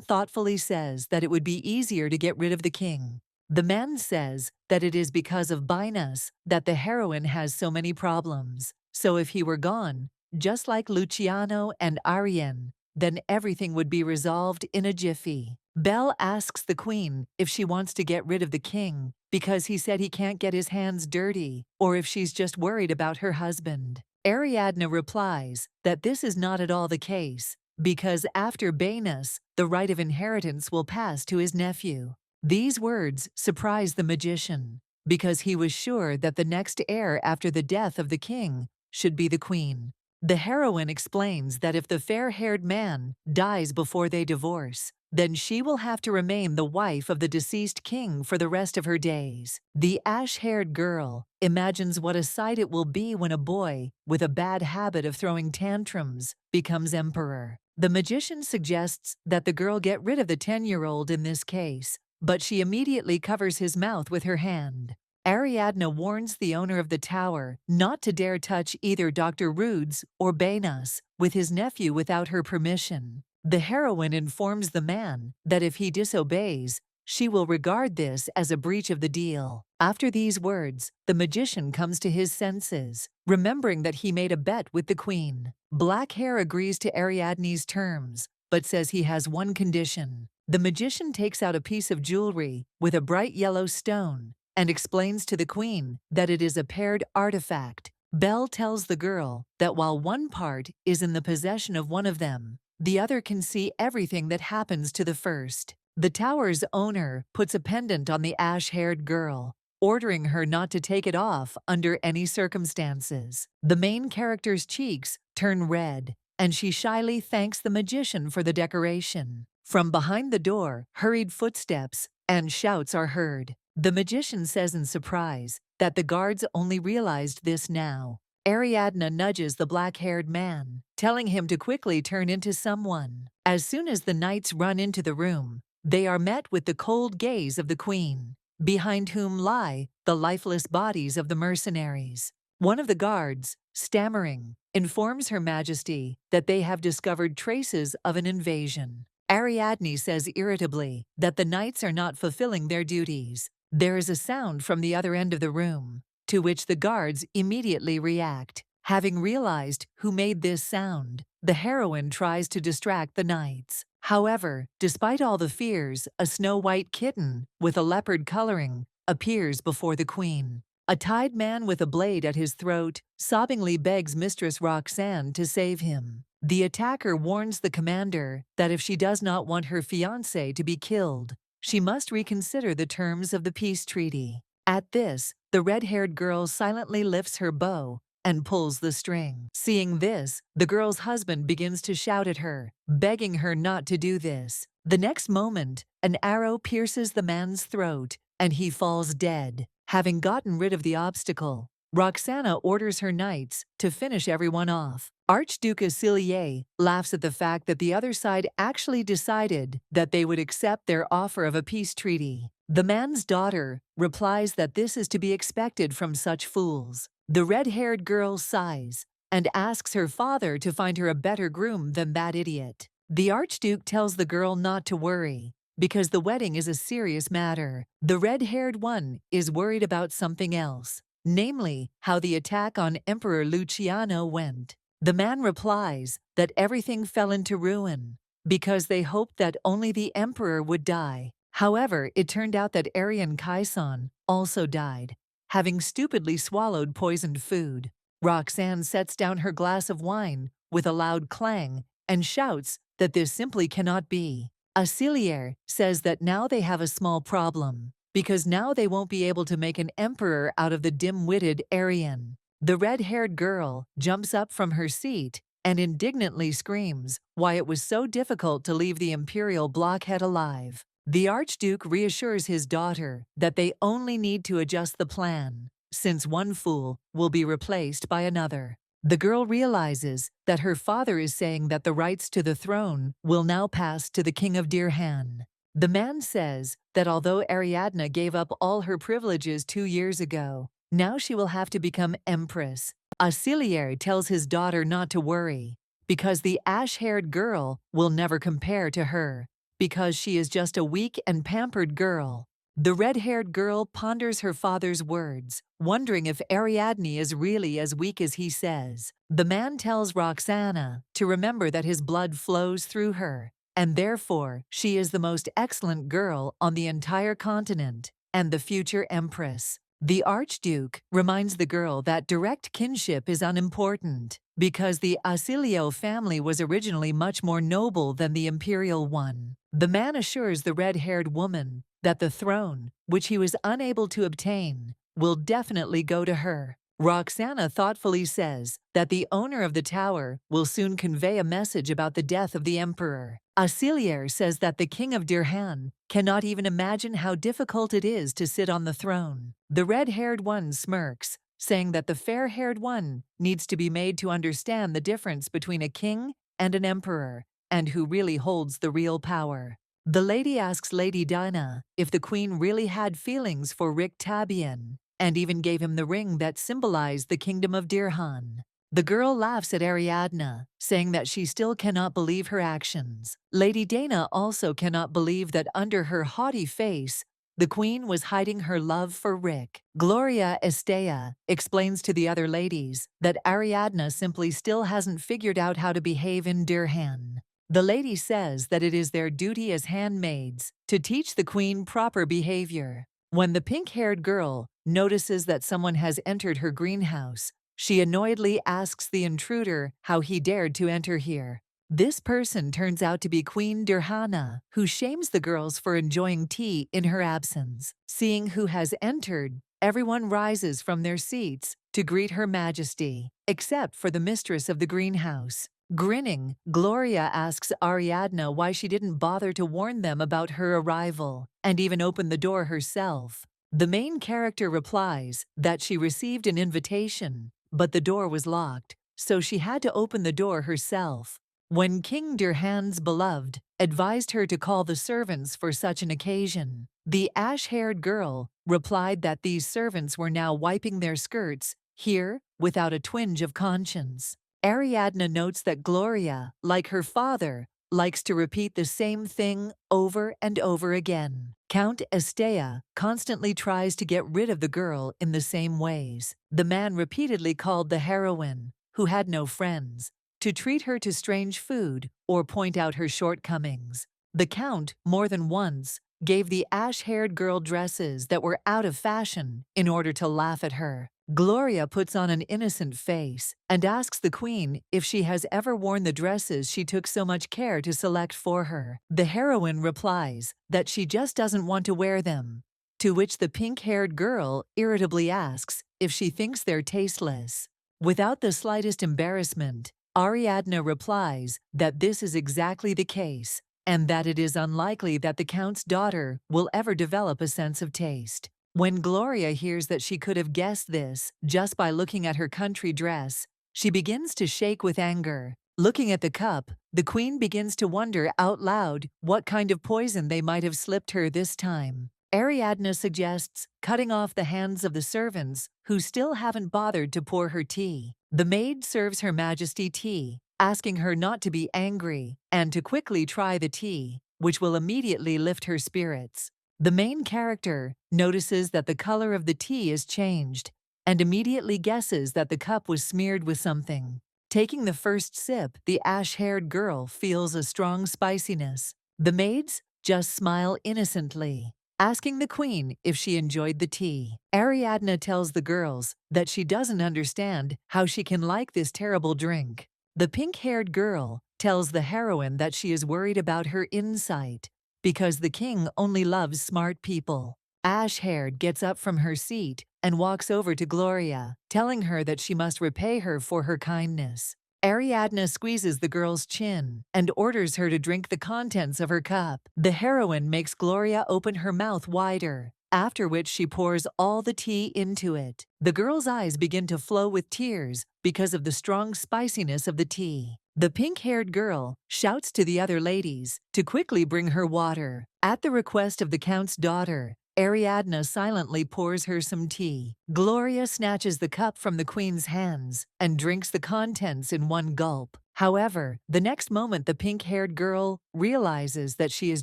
thoughtfully says that it would be easier to get rid of the king. The man says that it is because of Binus that the heroine has so many problems. So if he were gone, just like Luciano and Ariane, then everything would be resolved in a jiffy. Belle asks the queen if she wants to get rid of the king because he said he can't get his hands dirty, or if she's just worried about her husband. Ariadne replies that this is not at all the case, because after Banus, the right of inheritance will pass to his nephew. These words surprise the magician, because he was sure that the next heir after the death of the king should be the queen. The heroine explains that if the fair-haired man dies before they divorce, then she will have to remain the wife of the deceased king for the rest of her days. The ash-haired girl imagines what a sight it will be when a boy with a bad habit of throwing tantrums becomes emperor. The magician suggests that the girl get rid of the 10-year-old in this case, but she immediately covers his mouth with her hand. Ariadne warns the owner of the tower not to dare touch either Dr. Rudes or Banus with his nephew without her permission. The heroine informs the man that if he disobeys, she will regard this as a breach of the deal. After these words, the magician comes to his senses, remembering that he made a bet with the queen. Black Hair agrees to Ariadne's terms, but says he has one condition. The magician takes out a piece of jewelry with a bright yellow stone and explains to the queen that it is a paired artifact. Belle tells the girl that while one part is in the possession of one of them, the other can see everything that happens to the first. The tower's owner puts a pendant on the ash-haired girl, ordering her not to take it off under any circumstances. The main character's cheeks turn red, and she shyly thanks the magician for the decoration. From behind the door, hurried footsteps and shouts are heard. The magician says in surprise that the guards only realized this now. Ariadne nudges the black-haired man, telling him to quickly turn into someone. As soon as the knights run into the room, they are met with the cold gaze of the queen, behind whom lie the lifeless bodies of the mercenaries. One of the guards, stammering, informs Her Majesty that they have discovered traces of an invasion. Ariadne says irritably that the knights are not fulfilling their duties. There is a sound from the other end of the room, to which the guards immediately react. Having realized who made this sound, the heroine tries to distract the knights. However, despite all the fears, a snow-white kitten with a leopard coloring appears before the queen. A tied man with a blade at his throat sobbingly begs Mistress Roxanne to save him. The attacker warns the commander that if she does not want her fiancé to be killed, she must reconsider the terms of the peace treaty. At this, the red-haired girl silently lifts her bow and pulls the string. Seeing this, the girl's husband begins to shout at her, begging her not to do this. The next moment, an arrow pierces the man's throat, and he falls dead. Having gotten rid of the obstacle, Roxana orders her knights to finish everyone off. Archduke Acilier laughs at the fact that the other side actually decided that they would accept their offer of a peace treaty. The man's daughter replies that this is to be expected from such fools. The red-haired girl sighs and asks her father to find her a better groom than that idiot. The Archduke tells the girl not to worry, because the wedding is a serious matter. The red-haired one is worried about something else, namely how the attack on Emperor Luciano went. The man replies that everything fell into ruin because they hoped that only the emperor would die. However, it turned out that Arian Kaison also died, having stupidly swallowed poisoned food. Roxanne sets down her glass of wine with a loud clang and shouts that this simply cannot be. Acilier says that now they have a small problem, because now they won't be able to make an emperor out of the dim-witted Arian. The red-haired girl jumps up from her seat and indignantly screams why it was so difficult to leave the imperial blockhead alive. The Archduke reassures his daughter that they only need to adjust the plan, since one fool will be replaced by another. The girl realizes that her father is saying that the rights to the throne will now pass to the King of Dirhan. The man says that although Ariadne gave up all her privileges 2 years ago, now she will have to become empress. Auxiliary tells his daughter not to worry, because the ash-haired girl will never compare to her, because she is just a weak and pampered girl. The red-haired girl ponders her father's words, wondering if Ariadne is really as weak as he says. The man tells Roxana to remember that his blood flows through her, and therefore she is the most excellent girl on the entire continent and the future empress. The Archduke reminds the girl that direct kinship is unimportant, because the Asilio family was originally much more noble than the imperial one. The man assures the red-haired woman that the throne, which he was unable to obtain, will definitely go to her. Roxana thoughtfully says that the owner of the tower will soon convey a message about the death of the emperor. Auxiliaire says that the King of Dirhan cannot even imagine how difficult it is to sit on the throne. The red-haired one smirks, saying that the fair-haired one needs to be made to understand the difference between a king and an emperor, and who really holds the real power. The lady asks Lady Dinah if the queen really had feelings for Rick Tabian, and even gave him the ring that symbolized the kingdom of Dirhan. The girl laughs at Ariadne, saying that she still cannot believe her actions. Lady Dana also cannot believe that under her haughty face, the queen was hiding her love for Rick. Gloria Estea explains to the other ladies that Ariadne simply still hasn't figured out how to behave in Dirhan. The lady says that it is their duty as handmaids to teach the queen proper behavior. When the pink-haired girl notices that someone has entered her greenhouse, she annoyedly asks the intruder how he dared to enter here. This person turns out to be Queen Dirhana, who shames the girls for enjoying tea in her absence. Seeing who has entered, everyone rises from their seats to greet Her Majesty, except for the mistress of the greenhouse. Grinning, Gloria asks Ariadne why she didn't bother to warn them about her arrival, and even open the door herself. The main character replies that she received an invitation, but the door was locked, so she had to open the door herself. When King Dirhan's beloved advised her to call the servants for such an occasion, the ash-haired girl replied that these servants were now wiping their skirts here without a twinge of conscience. Ariadne notes that Gloria, like her father, likes to repeat the same thing over and over again. Count Estea constantly tries to get rid of the girl in the same ways. The man repeatedly called the heroine, who had no friends, to treat her to strange food or point out her shortcomings. The Count, more than once, gave the ash-haired girl dresses that were out of fashion in order to laugh at her. Gloria puts on an innocent face and asks the queen if she has ever worn the dresses she took so much care to select for her. The heroine replies that she just doesn't want to wear them, to which the pink-haired girl irritably asks if she thinks they're tasteless. Without the slightest embarrassment, Ariadne replies that this is exactly the case, and that it is unlikely that the Count's daughter will ever develop a sense of taste. When Gloria hears that she could have guessed this just by looking at her country dress, she begins to shake with anger. Looking at the cup, the queen begins to wonder out loud what kind of poison they might have slipped her this time. Ariadne suggests cutting off the hands of the servants who still haven't bothered to pour her tea. The maid serves Her Majesty tea, asking her not to be angry and to quickly try the tea, which will immediately lift her spirits. The main character notices that the color of the tea is changed and immediately guesses that the cup was smeared with something. Taking the first sip, the ash-haired girl feels a strong spiciness. The maids just smile innocently, asking the queen if she enjoyed the tea. Ariadne tells the girls that she doesn't understand how she can like this terrible drink. The pink-haired girl tells the heroine that she is worried about her insight, because the king only loves smart people. Ash-haired gets up from her seat and walks over to Gloria, telling her that she must repay her for her kindness. Ariadne squeezes the girl's chin and orders her to drink the contents of her cup. The heroine makes Gloria open her mouth wider, after which she pours all the tea into it. The girl's eyes begin to flow with tears because of the strong spiciness of the tea. The pink-haired girl shouts to the other ladies to quickly bring her water. At the request of the count's daughter, Ariadne silently pours her some tea. Gloria snatches the cup from the queen's hands and drinks the contents in one gulp. However, the next moment the pink-haired girl realizes that she is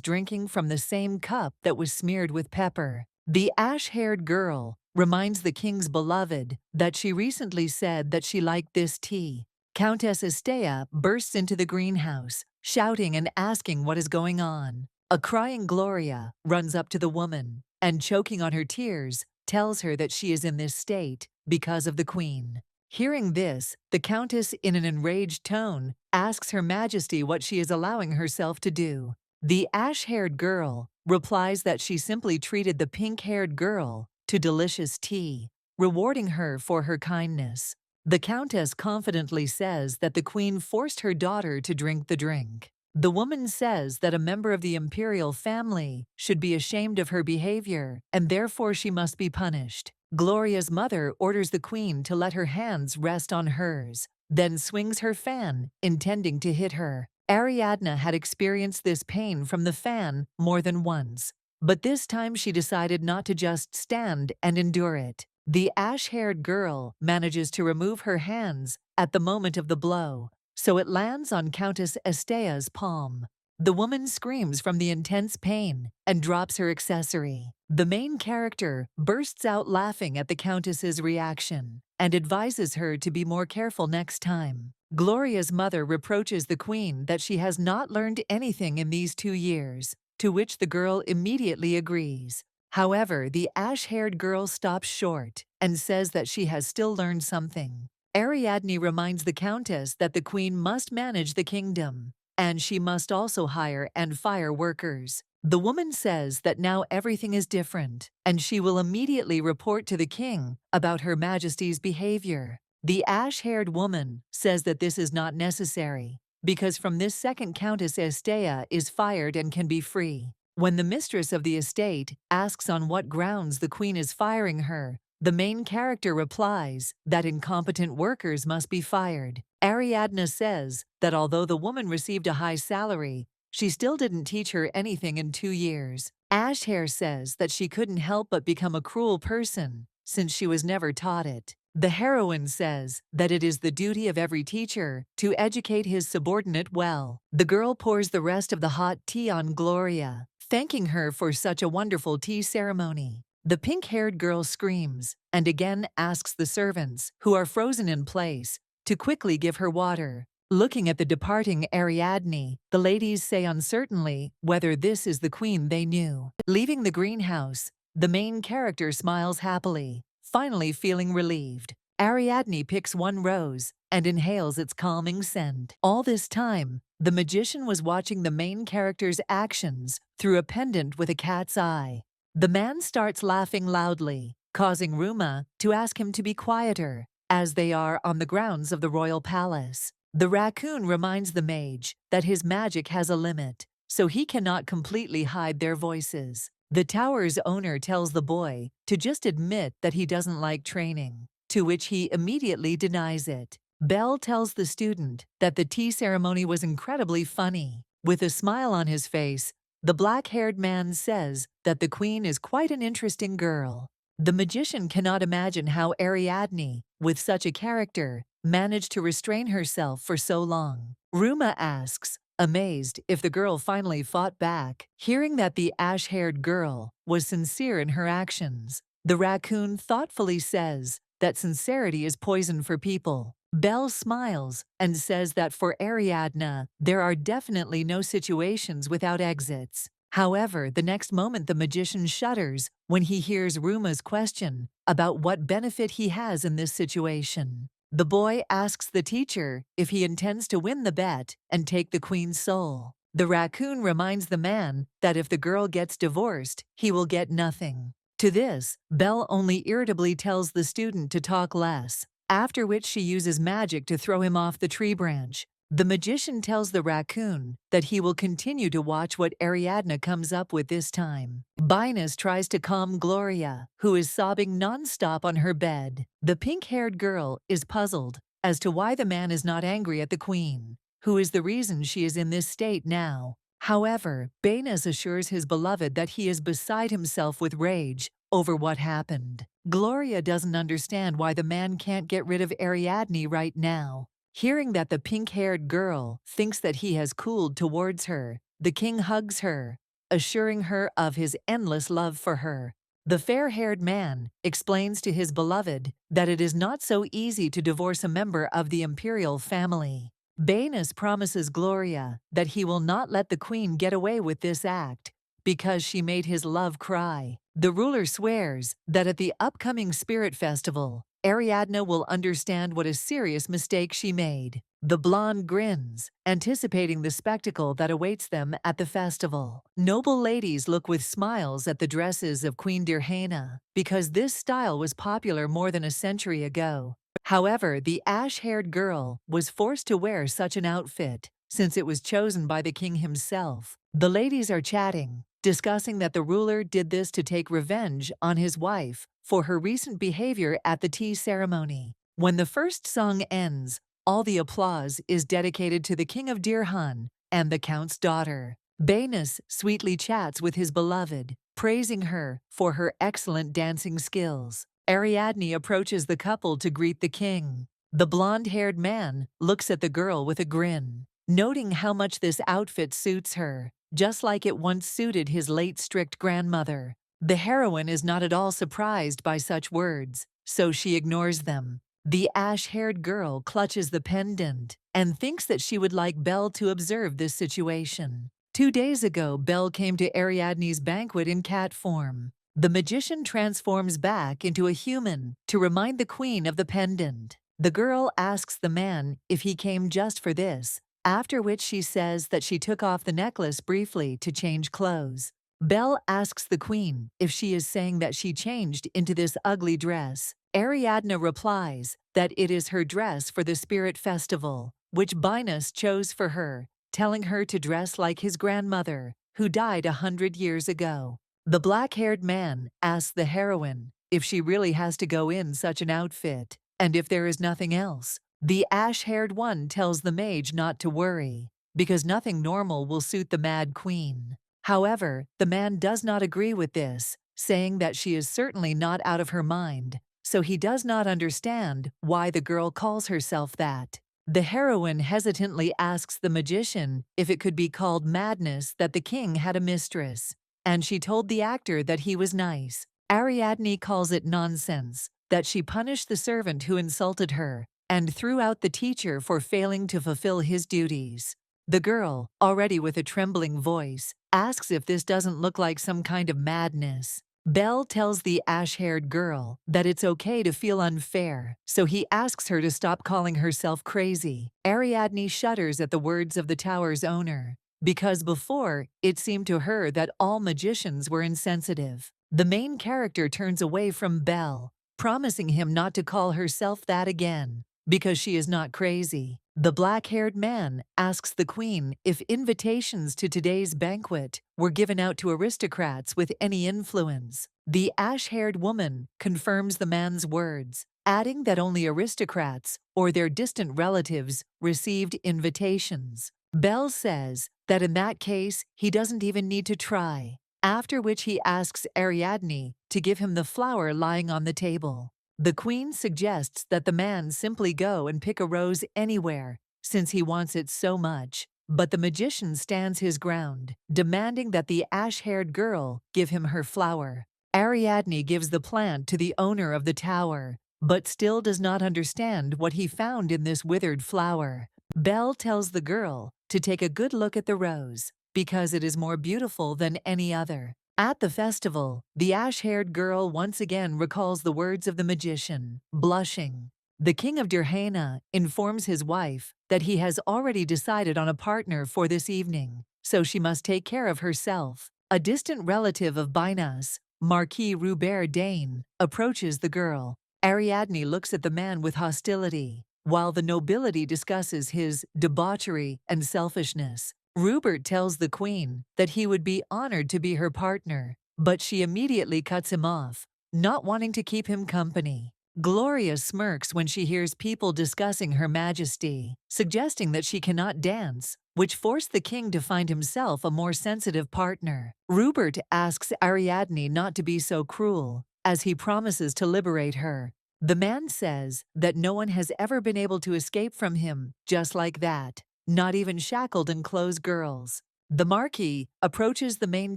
drinking from the same cup that was smeared with pepper. The ash-haired girl reminds the king's beloved that she recently said that she liked this tea. Countess Estea bursts into the greenhouse, shouting and asking what is going on. A crying Gloria runs up to the woman and, choking on her tears, tells her that she is in this state because of the queen. Hearing this, the countess, in an enraged tone, asks Her Majesty what she is allowing herself to do. The ash-haired girl replies that she simply treated the pink-haired girl to delicious tea, rewarding her for her kindness. The countess confidently says that the queen forced her daughter to drink the drink. The woman says that a member of the imperial family should be ashamed of her behavior, and therefore she must be punished. Gloria's mother orders the queen to let her hands rest on hers, then swings her fan, intending to hit her. Ariadne had experienced this pain from the fan more than once, but this time she decided not to just stand and endure it. The ash-haired girl manages to remove her hands at the moment of the blow, so it lands on Countess Estea's palm. The woman screams from the intense pain and drops her accessory. The main character bursts out laughing at the countess's reaction and advises her to be more careful next time. Gloria's mother reproaches the queen that she has not learned anything in these 2 years, to which the girl immediately agrees. However, the ash-haired girl stops short and says that she has still learned something. Ariadne reminds the countess that the queen must manage the kingdom, and she must also hire and fire workers. The woman says that now everything is different, and she will immediately report to the king about Her Majesty's behavior. The ash-haired woman says that this is not necessary, because from this second Countess Estea is fired and can be free. When the mistress of the estate asks on what grounds the queen is firing her, the main character replies that incompetent workers must be fired. Ariadne says that although the woman received a high salary, she still didn't teach her anything in 2 years. Ashhair says that she couldn't help but become a cruel person since she was never taught it. The heroine says that it is the duty of every teacher to educate his subordinate well. The girl pours the rest of the hot tea on Gloria, thanking her for such a wonderful tea ceremony. The pink-haired girl screams and again asks the servants, who are frozen in place, to quickly give her water. Looking at the departing Ariadne, the ladies say uncertainly whether this is the queen they knew. Leaving the greenhouse, the main character smiles happily, finally feeling relieved. Ariadne picks one rose and inhales its calming scent. All this time, the magician was watching the main character's actions through a pendant with a cat's eye. The man starts laughing loudly, causing Ruma to ask him to be quieter, as they are on the grounds of the royal palace. The raccoon reminds the mage that his magic has a limit, so he cannot completely hide their voices. The tower's owner tells the boy to just admit that he doesn't like training, to which he immediately denies it. Bell tells the student that the tea ceremony was incredibly funny. With a smile on his face, the black-haired man says that the queen is quite an interesting girl. The magician cannot imagine how Ariadne, with such a character, managed to restrain herself for so long. Ruma asks, amazed, if the girl finally fought back. Hearing that the ash-haired girl was sincere in her actions, the raccoon thoughtfully says that sincerity is poison for people. Belle smiles and says that for Ariadne, there are definitely no situations without exits. However, the next moment the magician shudders when he hears Ruma's question about what benefit he has in this situation. The boy asks the teacher if he intends to win the bet and take the queen's soul. The raccoon reminds the man that if the girl gets divorced, he will get nothing. To this, Belle only irritably tells the student to talk less after which she uses magic to throw him off the tree branch. The magician tells the raccoon that he will continue to watch what Ariadne comes up with this time. Binus tries to calm Gloria, who is sobbing nonstop on her bed. The pink-haired girl is puzzled as to why the man is not angry at the queen, who is the reason she is in this state now. However, Binus assures his beloved that he is beside himself with rage over what happened. Gloria doesn't understand why the man can't get rid of Ariadne right now. Hearing that the pink-haired girl thinks that he has cooled towards her, the king hugs her, assuring her of his endless love for her. The fair-haired man explains to his beloved that it is not so easy to divorce a member of the imperial family. Binus promises Gloria that he will not let the queen get away with this act because she made his love cry. The ruler swears that at the upcoming Spirit Festival, Ariadne will understand what a serious mistake she made. The blonde grins, anticipating the spectacle that awaits them at the festival. Noble ladies look with smiles at the dresses of Queen Dirhana because this style was popular more than a century ago. However, the ash-haired girl was forced to wear such an outfit since it was chosen by the king himself. The ladies are chatting, discussing that the ruler did this to take revenge on his wife for her recent behavior at the tea ceremony. When the first song ends, all the applause is dedicated to the king of Dirhan and the count's daughter. Binus sweetly chats with his beloved, praising her for her excellent dancing skills. Ariadne approaches the couple to greet the king. The blonde-haired man looks at the girl with a grin, noting how much this outfit suits her, just like it once suited his late strict grandmother. The heroine is not at all surprised by such words, so she ignores them. The ash-haired girl clutches the pendant and thinks that she would like Belle to observe this situation. 2 days ago, Belle came to Ariadne's banquet in cat form. The magician transforms back into a human to remind the queen of the pendant. The girl asks the man if he came just for this, after which she says that she took off the necklace briefly to change clothes. Belle asks the queen if she is saying that she changed into this ugly dress. Ariadne replies that it is her dress for the Spirit Festival, which Binus chose for her, telling her to dress like his grandmother, who died 100 years ago. The black-haired man asks the heroine if she really has to go in such an outfit, and if there is nothing else. The ash-haired one tells the mage not to worry, because nothing normal will suit the Mad Queen. However, the man does not agree with this, saying that she is certainly not out of her mind, so he does not understand why the girl calls herself that. The heroine hesitantly asks the magician if it could be called madness that the king had a mistress, and she told the actor that he was nice. Ariadne calls it nonsense that she punished the servant who insulted her and threw out the teacher for failing to fulfill his duties. The girl, already with a trembling voice, asks if this doesn't look like some kind of madness. Belle tells the ash-haired girl that it's okay to feel unfair, so he asks her to stop calling herself crazy. Ariadne shudders at the words of the tower's owner, because before, it seemed to her that all magicians were insensitive. The main character turns away from Belle, promising him not to call herself that again, because she is not crazy. The black-haired man asks the queen if invitations to today's banquet were given out to aristocrats with any influence. The ash-haired woman confirms the man's words, adding that only aristocrats or their distant relatives received invitations. Belle says that in that case, he doesn't even need to try, after which he asks Ariadne to give him the flower lying on the table. The queen suggests that the man simply go and pick a rose anywhere, since he wants it so much, but the magician stands his ground, demanding that the ash-haired girl give him her flower. Ariadne gives the plant to the owner of the tower, but still does not understand what he found in this withered flower. Belle tells the girl to take a good look at the rose, because it is more beautiful than any other. At the festival, the ash-haired girl once again recalls the words of the magician, blushing. The king of Dirhana informs his wife that he has already decided on a partner for this evening, so she must take care of herself. A distant relative of Binus, Marquis Robert Dane, approaches the girl. Ariadne looks at the man with hostility, while the nobility discusses his debauchery and selfishness. Rupert tells the queen that he would be honored to be her partner, but she immediately cuts him off, not wanting to keep him company. Gloria smirks when she hears people discussing Her Majesty, suggesting that she cannot dance, which forced the king to find himself a more sensitive partner. Rupert asks Ariadne not to be so cruel, as he promises to liberate her. The man says that no one has ever been able to escape from him just like that, not even shackled and closed girls. The Marquis approaches the main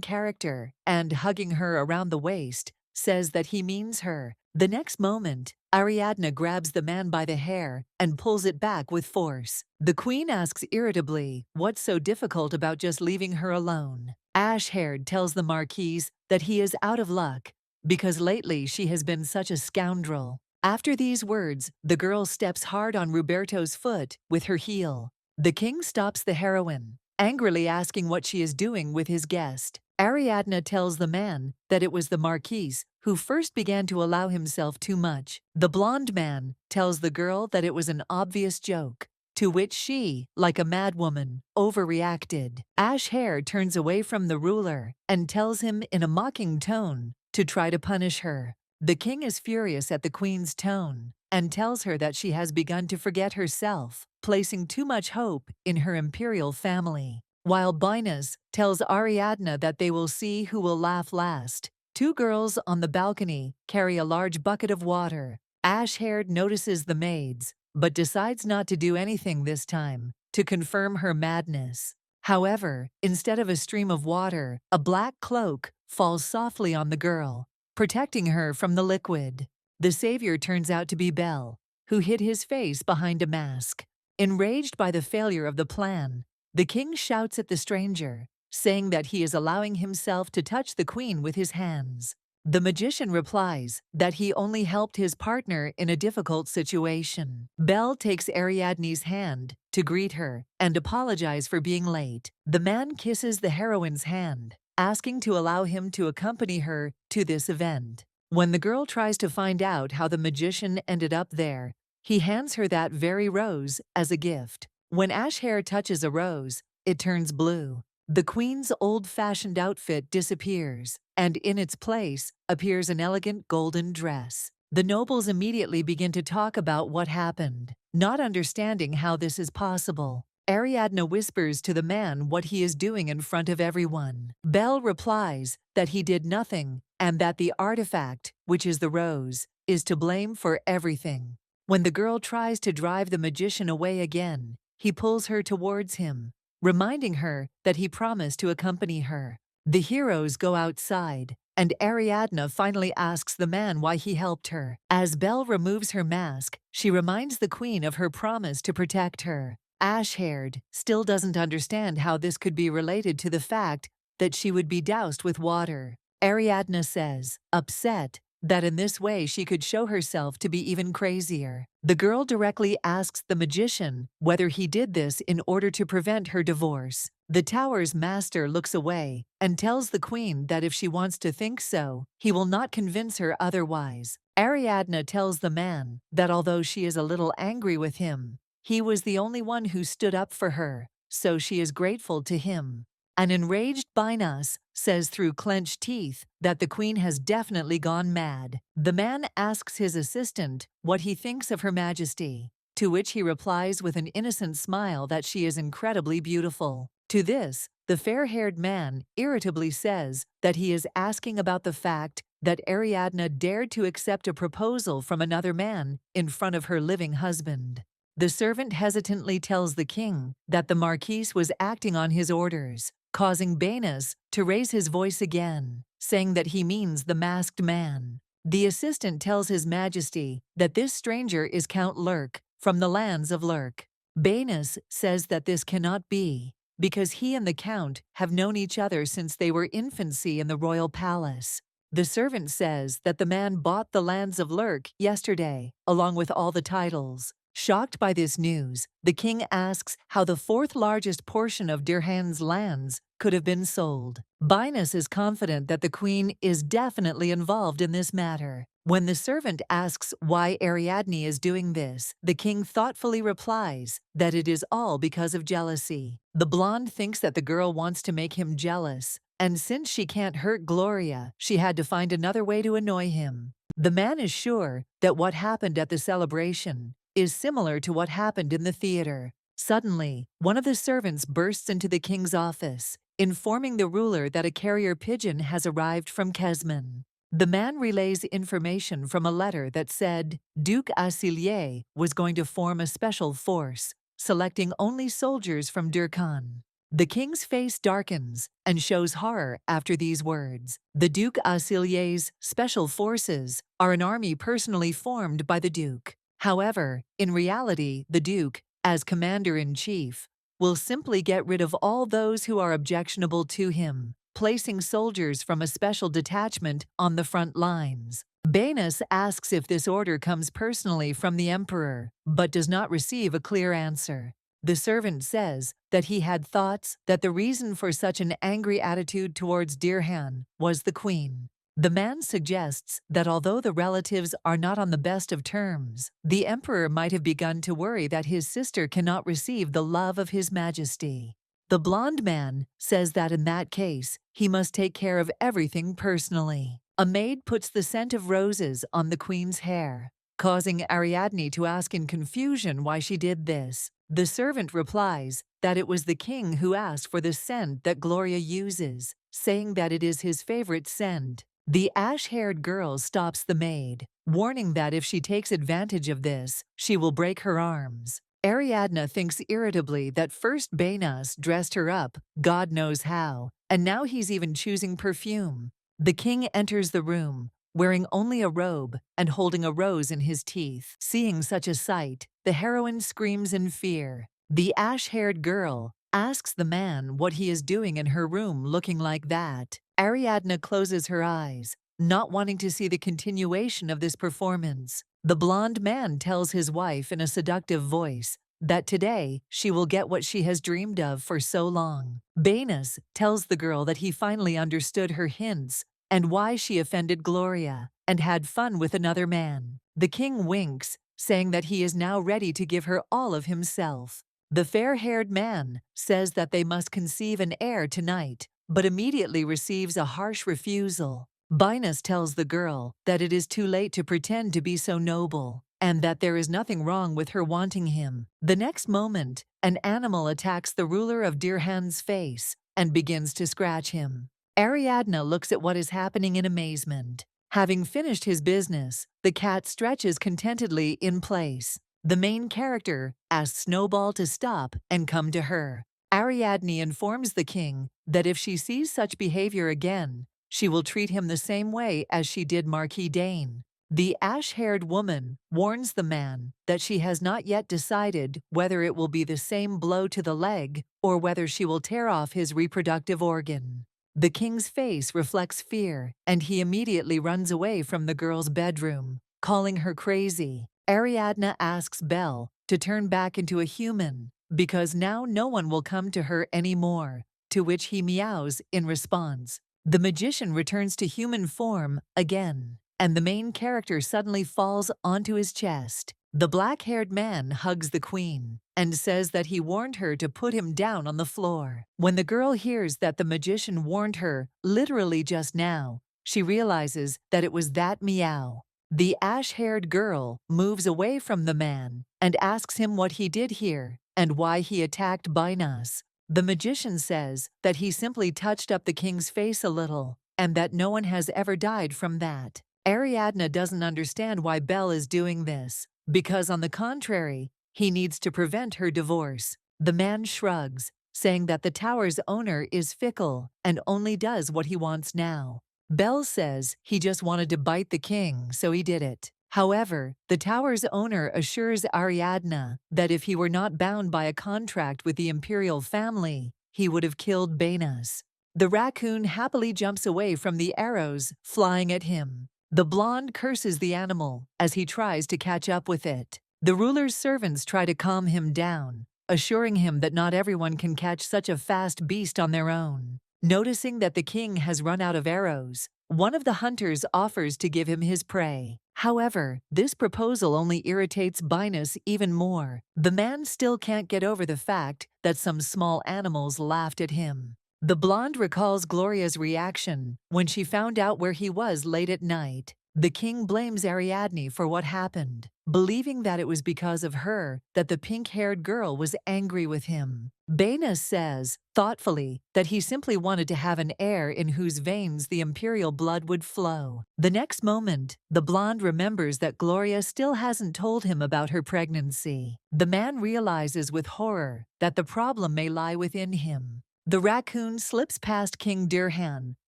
character and, hugging her around the waist, says that he means her. The next moment, Ariadne grabs the man by the hair and pulls it back with force. The queen asks irritably what's so difficult about just leaving her alone. Ash-haired tells the Marquise that he is out of luck because lately she has been such a scoundrel. After these words, the girl steps hard on Roberto's foot with her heel. The king stops the heroine, angrily asking what she is doing with his guest. Ariadne tells the man that it was the Marquise who first began to allow himself too much. The blonde man tells the girl that it was an obvious joke, to which she, like a madwoman, overreacted. Ash-hair turns away from the ruler and tells him in a mocking tone to try to punish her. The king is furious at the queen's tone and tells her that she has begun to forget herself, placing too much hope in her imperial family. While Binas tells Ariadne that they will see who will laugh last. Two girls on the balcony carry a large bucket of water. Ash-haired notices the maids, but decides not to do anything this time to confirm her madness. However, instead of a stream of water, a black cloak falls softly on the girl, protecting her from the liquid. The savior turns out to be Belle, who hid his face behind a mask. Enraged by the failure of the plan, the king shouts at the stranger, saying that he is allowing himself to touch the queen with his hands. The magician replies that he only helped his partner in a difficult situation. Belle takes Ariadne's hand to greet her and apologize for being late. The man kisses the heroine's hand, asking to allow him to accompany her to this event. When the girl tries to find out how the magician ended up there, he hands her that very rose as a gift. When Ash-hair touches a rose, it turns blue. The queen's old-fashioned outfit disappears, and in its place appears an elegant golden dress. The nobles immediately begin to talk about what happened, not understanding how this is possible. Ariadne whispers to the man what he is doing in front of everyone. Belle replies that he did nothing and that the artifact, which is the rose, is to blame for everything. When the girl tries to drive the magician away again, he pulls her towards him, reminding her that he promised to accompany her. The heroes go outside, and Ariadne finally asks the man why he helped her. As Belle removes her mask, she reminds the queen of her promise to protect her. Ash-haired still doesn't understand how this could be related to the fact that she would be doused with water. Ariadne says, upset, that in this way she could show herself to be even crazier. The girl directly asks the magician whether he did this in order to prevent her divorce. The tower's master looks away and tells the queen that if she wants to think so, he will not convince her otherwise. Ariadne tells the man that although she is a little angry with him, he was the only one who stood up for her, so she is grateful to him. An enraged Binas says through clenched teeth that the queen has definitely gone mad. The man asks his assistant what he thinks of Her Majesty, to which he replies with an innocent smile that she is incredibly beautiful. To this, the fair-haired man irritably says that he is asking about the fact that Ariadne dared to accept a proposal from another man in front of her living husband. The servant hesitantly tells the king that the Marquise was acting on his orders, causing Binas to raise his voice again, saying that he means the masked man. The assistant tells His Majesty that this stranger is Count Lurk from the lands of Lurk. Binas says that this cannot be, because he and the Count have known each other since they were infancy in the royal palace. The servant says that the man bought the lands of Lurk yesterday, along with all the titles. Shocked by this news, the king asks how the fourth largest portion of Dirhan's lands could have been sold. Binas is confident that the queen is definitely involved in this matter. When the servant asks why Ariadne is doing this, the king thoughtfully replies that it is all because of jealousy. The blonde thinks that the girl wants to make him jealous, and since she can't hurt Gloria, she had to find another way to annoy him. The man is sure that what happened at the celebration is similar to what happened in the theater. Suddenly, one of the servants bursts into the king's office, informing the ruler that a carrier pigeon has arrived from Kesman. The man relays information from a letter that said Duke Asilier was going to form a special force, selecting only soldiers from Durkan. The king's face darkens and shows horror after these words. The Duke Asilier's special forces are an army personally formed by the Duke. However, in reality, the Duke, as commander-in-chief, will simply get rid of all those who are objectionable to him, placing soldiers from a special detachment on the front lines. Banas asks if this order comes personally from the emperor, but does not receive a clear answer. The servant says that he had thoughts that the reason for such an angry attitude towards Dirhan was the queen. The man suggests that although the relatives are not on the best of terms, the emperor might have begun to worry that his sister cannot receive the love of his majesty. The blonde man says that in that case, he must take care of everything personally. A maid puts the scent of roses on the queen's hair, causing Ariadne to ask in confusion why she did this. The servant replies that it was the king who asked for the scent that Gloria uses, saying that it is his favorite scent. The ash-haired girl stops the maid, warning that if she takes advantage of this, she will break her arms. Ariadne thinks irritably that first Banas dressed her up, God knows how, and now he's even choosing perfume. The king enters the room, wearing only a robe and holding a rose in his teeth. Seeing such a sight, the heroine screams in fear. The ash-haired girl asks the man what he is doing in her room looking like that. Ariadne closes her eyes, not wanting to see the continuation of this performance. The blonde man tells his wife in a seductive voice that today she will get what she has dreamed of for so long. Banas tells the girl that he finally understood her hints and why she offended Gloria and had fun with another man. The king winks, saying that he is now ready to give her all of himself. The fair-haired man says that they must conceive an heir tonight, but immediately receives a harsh refusal. Banas tells the girl that it is too late to pretend to be so noble, and that there is nothing wrong with her wanting him. The next moment, an animal attacks the ruler of Dirhan's face and begins to scratch him. Ariadne looks at what is happening in amazement. Having finished his business, the cat stretches contentedly in place. The main character asks Snowball to stop and come to her. Ariadne informs the king that if she sees such behavior again, she will treat him the same way as she did Marquis Dane. The ash-haired woman warns the man that she has not yet decided whether it will be the same blow to the leg or whether she will tear off his reproductive organ. The king's face reflects fear, and he immediately runs away from the girl's bedroom, calling her crazy. Ariadne asks Belle to turn back into a human, because now no one will come to her anymore, to which he meows in response. The magician returns to human form again, and the main character suddenly falls onto his chest. The black-haired man hugs the queen and says that he warned her to put him down on the floor. When the girl hears that the magician warned her literally just now, she realizes that it was that meow. The ash-haired girl moves away from the man and asks him what he did here and why he attacked Banas. The magician says that he simply touched up the king's face a little and that no one has ever died from that. Ariadne doesn't understand why Belle is doing this, because on the contrary, he needs to prevent her divorce. The man shrugs, saying that the tower's owner is fickle and only does what he wants now. Belle says he just wanted to bite the king, so he did it. However, the tower's owner assures Ariadne that if he were not bound by a contract with the imperial family, he would have killed Banas. The raccoon happily jumps away from the arrows flying at him. The blonde curses the animal as he tries to catch up with it. The ruler's servants try to calm him down, assuring him that not everyone can catch such a fast beast on their own. Noticing that the king has run out of arrows, one of the hunters offers to give him his prey. However, this proposal only irritates Binus even more. The man still can't get over the fact that some small animals laughed at him. The blonde recalls Gloria's reaction when she found out where he was late at night. The king blames Ariadne for what happened, believing that it was because of her that the pink-haired girl was angry with him. Baena says, thoughtfully, that he simply wanted to have an heir in whose veins the imperial blood would flow. The next moment, the blonde remembers that Gloria still hasn't told him about her pregnancy. The man realizes with horror that the problem may lie within him. The raccoon slips past King Dirhan,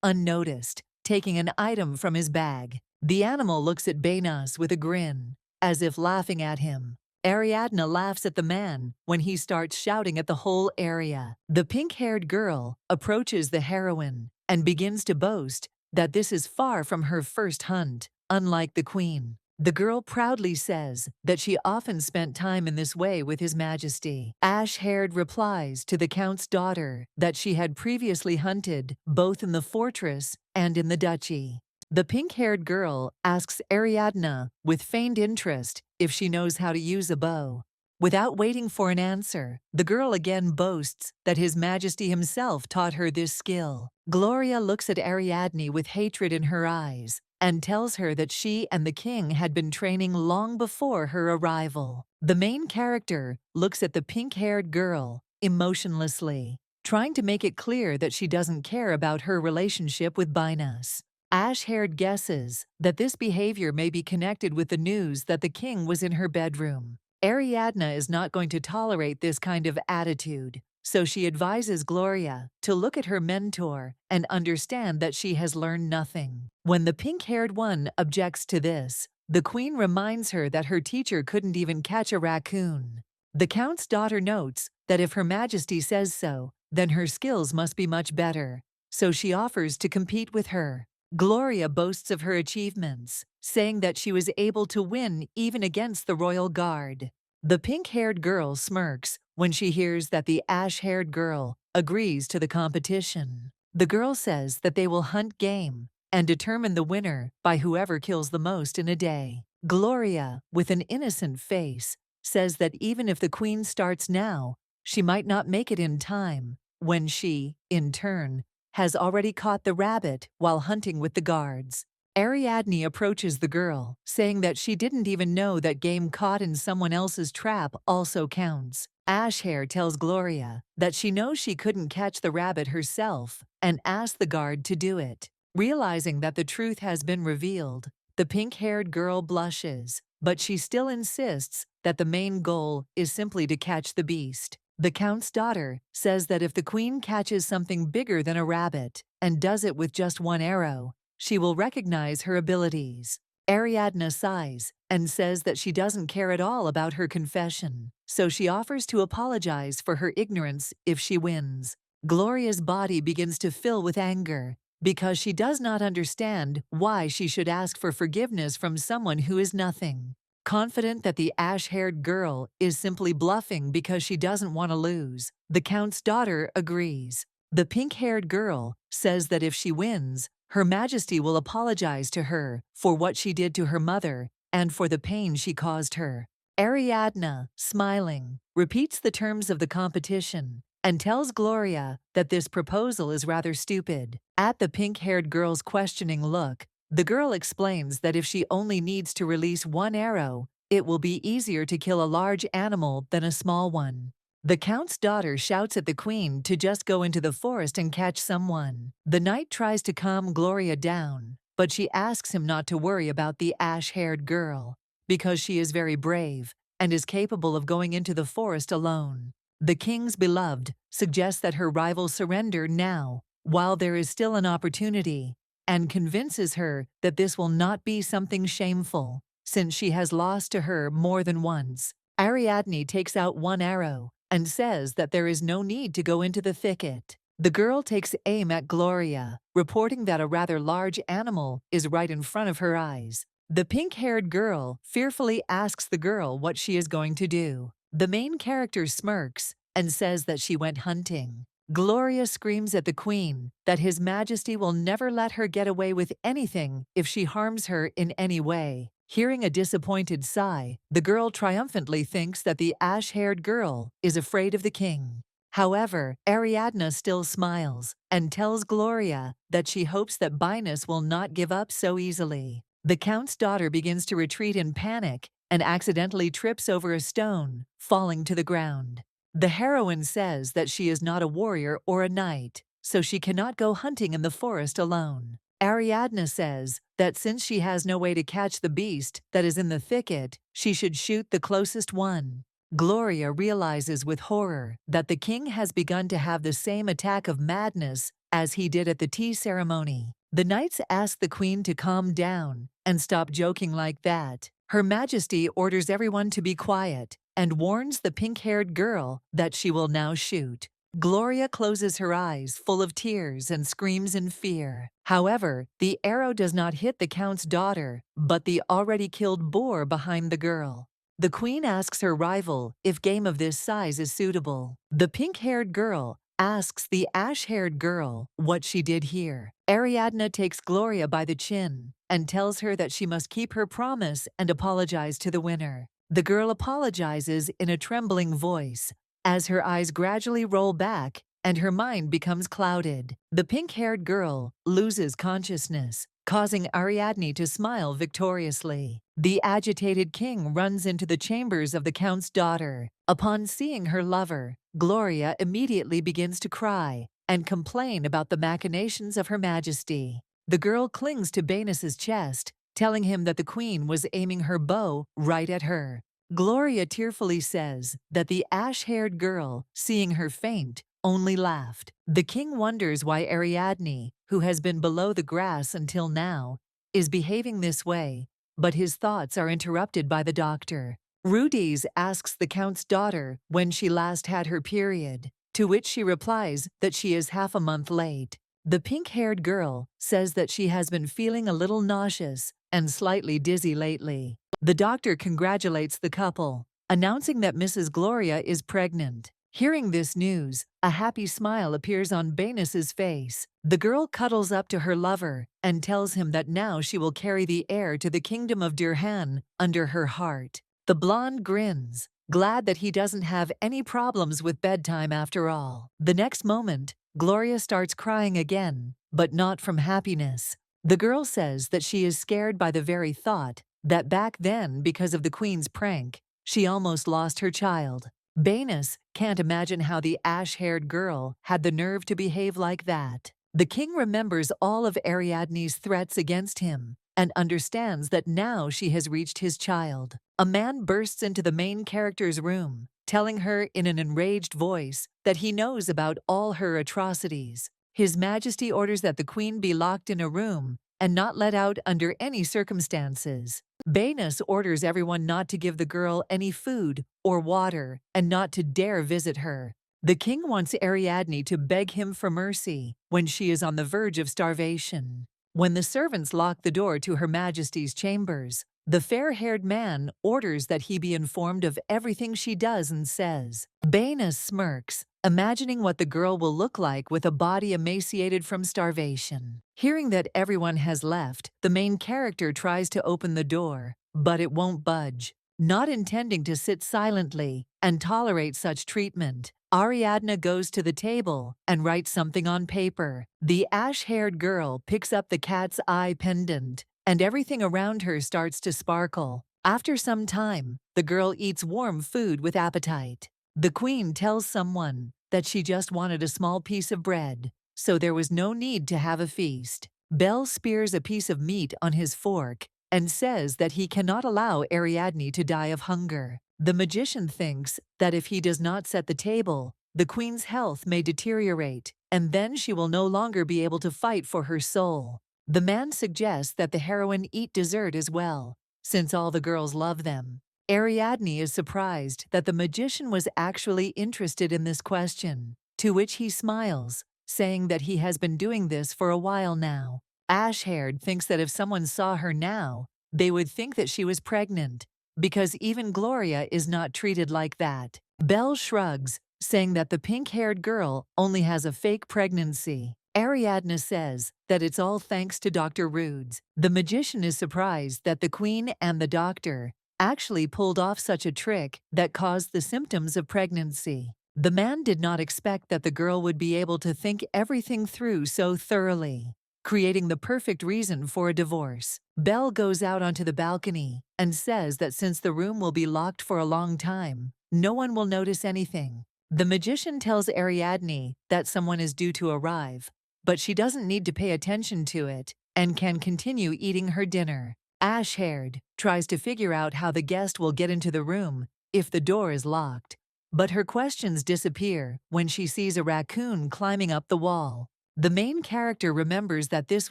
unnoticed, taking an item from his bag. The animal looks at Banas with a grin, as if laughing at him. Ariadne laughs at the man when he starts shouting at the whole area. The pink-haired girl approaches the heroine and begins to boast that this is far from her first hunt, unlike the queen. The girl proudly says that she often spent time in this way with His Majesty. Ash-haired replies to the count's daughter that she had previously hunted both in the fortress and in the duchy. The pink-haired girl asks Ariadne with feigned interest if she knows how to use a bow. Without waiting for an answer, the girl again boasts that His Majesty himself taught her this skill. Gloria looks at Ariadne with hatred in her eyes and tells her that she and the king had been training long before her arrival. The main character looks at the pink-haired girl emotionlessly, trying to make it clear that she doesn't care about her relationship with Binus. Ash-haired guesses that this behavior may be connected with the news that the king was in her bedroom. Ariadne is not going to tolerate this kind of attitude, so she advises Gloria to look at her mentor and understand that she has learned nothing. When the pink-haired one objects to this, the queen reminds her that her teacher couldn't even catch a raccoon. The count's daughter notes that if Her Majesty says so, then her skills must be much better, so she offers to compete with her. Gloria boasts of her achievements, saying that she was able to win even against the royal guard. The pink-haired girl smirks when she hears that the ash-haired girl agrees to the competition. The girl says that they will hunt game and determine the winner by whoever kills the most in a day. Gloria, with an innocent face, says that even if the queen starts now, she might not make it in time, when she, in turn, has already caught the rabbit while hunting with the guards. Ariadne approaches the girl, saying that she didn't even know that game caught in someone else's trap also counts. Ashhair tells Gloria that she knows she couldn't catch the rabbit herself and asks the guard to do it. Realizing that the truth has been revealed, the pink-haired girl blushes, but she still insists that the main goal is simply to catch the beast. The count's daughter says that if the queen catches something bigger than a rabbit and does it with just one arrow, she will recognize her abilities. Ariadne sighs and says that she doesn't care at all about her confession, so she offers to apologize for her ignorance if she wins. Gloria's body begins to fill with anger because she does not understand why she should ask for forgiveness from someone who is nothing. Confident that the ash-haired girl is simply bluffing because she doesn't want to lose, the count's daughter agrees. The pink-haired girl says that if she wins, Her Majesty will apologize to her for what she did to her mother and for the pain she caused her. Ariadne, smiling, repeats the terms of the competition and tells Gloria that this proposal is rather stupid. At the pink-haired girl's questioning look, the girl explains that if she only needs to release one arrow, it will be easier to kill a large animal than a small one. The count's daughter shouts at the queen to just go into the forest and catch someone. The knight tries to calm Gloria down, but she asks him not to worry about the ash-haired girl, because she is very brave and is capable of going into the forest alone. The king's beloved suggests that her rival surrender now, while there is still an opportunity, and convinces her that this will not be something shameful, since she has lost to her more than once. Ariadne takes out one arrow and says that there is no need to go into the thicket. The girl takes aim at Gloria, reporting that a rather large animal is right in front of her eyes. The pink-haired girl fearfully asks the girl what she is going to do. The main character smirks and says that she went hunting. Gloria screams at the queen that His Majesty will never let her get away with anything if she harms her in any way. Hearing a disappointed sigh, the girl triumphantly thinks that the ash-haired girl is afraid of the king. However, Ariadne still smiles and tells Gloria that she hopes that Binus will not give up so easily. The count's daughter begins to retreat in panic and accidentally trips over a stone, falling to the ground. The heroine says that she is not a warrior or a knight, so she cannot go hunting in the forest alone. Ariadne says that since she has no way to catch the beast that is in the thicket, she should shoot the closest one. Gloria realizes with horror that the king has begun to have the same attack of madness as he did at the tea ceremony. The knights ask the queen to calm down and stop joking like that. Her Majesty orders everyone to be quiet and warns the pink-haired girl that she will now shoot. Gloria closes her eyes full of tears and screams in fear. However, the arrow does not hit the count's daughter, but the already killed boar behind the girl. The queen asks her rival if game of this size is suitable. The pink-haired girl asks the ash-haired girl what she did here. Ariadne takes Gloria by the chin and tells her that she must keep her promise and apologize to the winner. The girl apologizes in a trembling voice as her eyes gradually roll back and her mind becomes clouded. The pink-haired girl loses consciousness, causing Ariadne to smile victoriously. The agitated king runs into the chambers of the count's daughter. Upon seeing her lover, Gloria immediately begins to cry and complain about the machinations of Her Majesty. The girl clings to Banus's chest, telling him that the queen was aiming her bow right at her. Gloria tearfully says that the ash-haired girl, seeing her faint, only laughed. The king wonders why Ariadne, who has been below the grass until now, is behaving this way, but his thoughts are interrupted by the doctor. Rudis asks the count's daughter when she last had her period, to which she replies that she is half a month late. The pink-haired girl says that she has been feeling a little nauseous and slightly dizzy lately. The doctor congratulates the couple, announcing that Mrs. Gloria is pregnant. Hearing this news, a happy smile appears on Banus's face. The girl cuddles up to her lover and tells him that now she will carry the heir to the kingdom of Dirhan under her heart. The blonde grins, glad that he doesn't have any problems with bedtime after all. The next moment, Gloria starts crying again, but not from happiness. The girl says that she is scared by the very thought that back then, because of the queen's prank, she almost lost her child. Banus can't imagine how the ash-haired girl had the nerve to behave like that. The king remembers all of Ariadne's threats against him and understands that now she has reached his child. A man bursts into the main character's room, telling her in an enraged voice that he knows about all her atrocities. His Majesty orders that the queen be locked in a room and not let out under any circumstances. Banus orders everyone not to give the girl any food or water and not to dare visit her. The king wants Ariadne to beg him for mercy when she is on the verge of starvation. When the servants lock the door to Her Majesty's chambers, the fair-haired man orders that he be informed of everything she does and says. Banus smirks, imagining what the girl will look like with a body emaciated from starvation. Hearing that everyone has left, the main character tries to open the door, but it won't budge. Not intending to sit silently and tolerate such treatment, Ariadne goes to the table and writes something on paper. The ash-haired girl picks up the cat's eye pendant, and everything around her starts to sparkle. After some time, the girl eats warm food with appetite. The queen tells someone that she just wanted a small piece of bread, so there was no need to have a feast. Bel spears a piece of meat on his fork and says that he cannot allow Ariadne to die of hunger. The magician thinks that if he does not set the table, the queen's health may deteriorate, and then she will no longer be able to fight for her soul. The man suggests that the heroine eat dessert as well, since all the girls love them. Ariadne is surprised that the magician was actually interested in this question, to which he smiles, saying that he has been doing this for a while now. Ash-haired thinks that if someone saw her now, they would think that she was pregnant, because even Gloria is not treated like that. Bel shrugs, saying that the pink-haired girl only has a fake pregnancy. Ariadne says that it's all thanks to Dr. Rudes. The magician is surprised that the queen and the doctor actually pulled off such a trick that caused the symptoms of pregnancy. The man did not expect that the girl would be able to think everything through so thoroughly, creating the perfect reason for a divorce. Belle goes out onto the balcony and says that since the room will be locked for a long time, no one will notice anything. The magician tells Ariadne that someone is due to arrive, but she doesn't need to pay attention to it and can continue eating her dinner. Ash-haired tries to figure out how the guest will get into the room if the door is locked, but her questions disappear when she sees a raccoon climbing up the wall. The main character remembers that this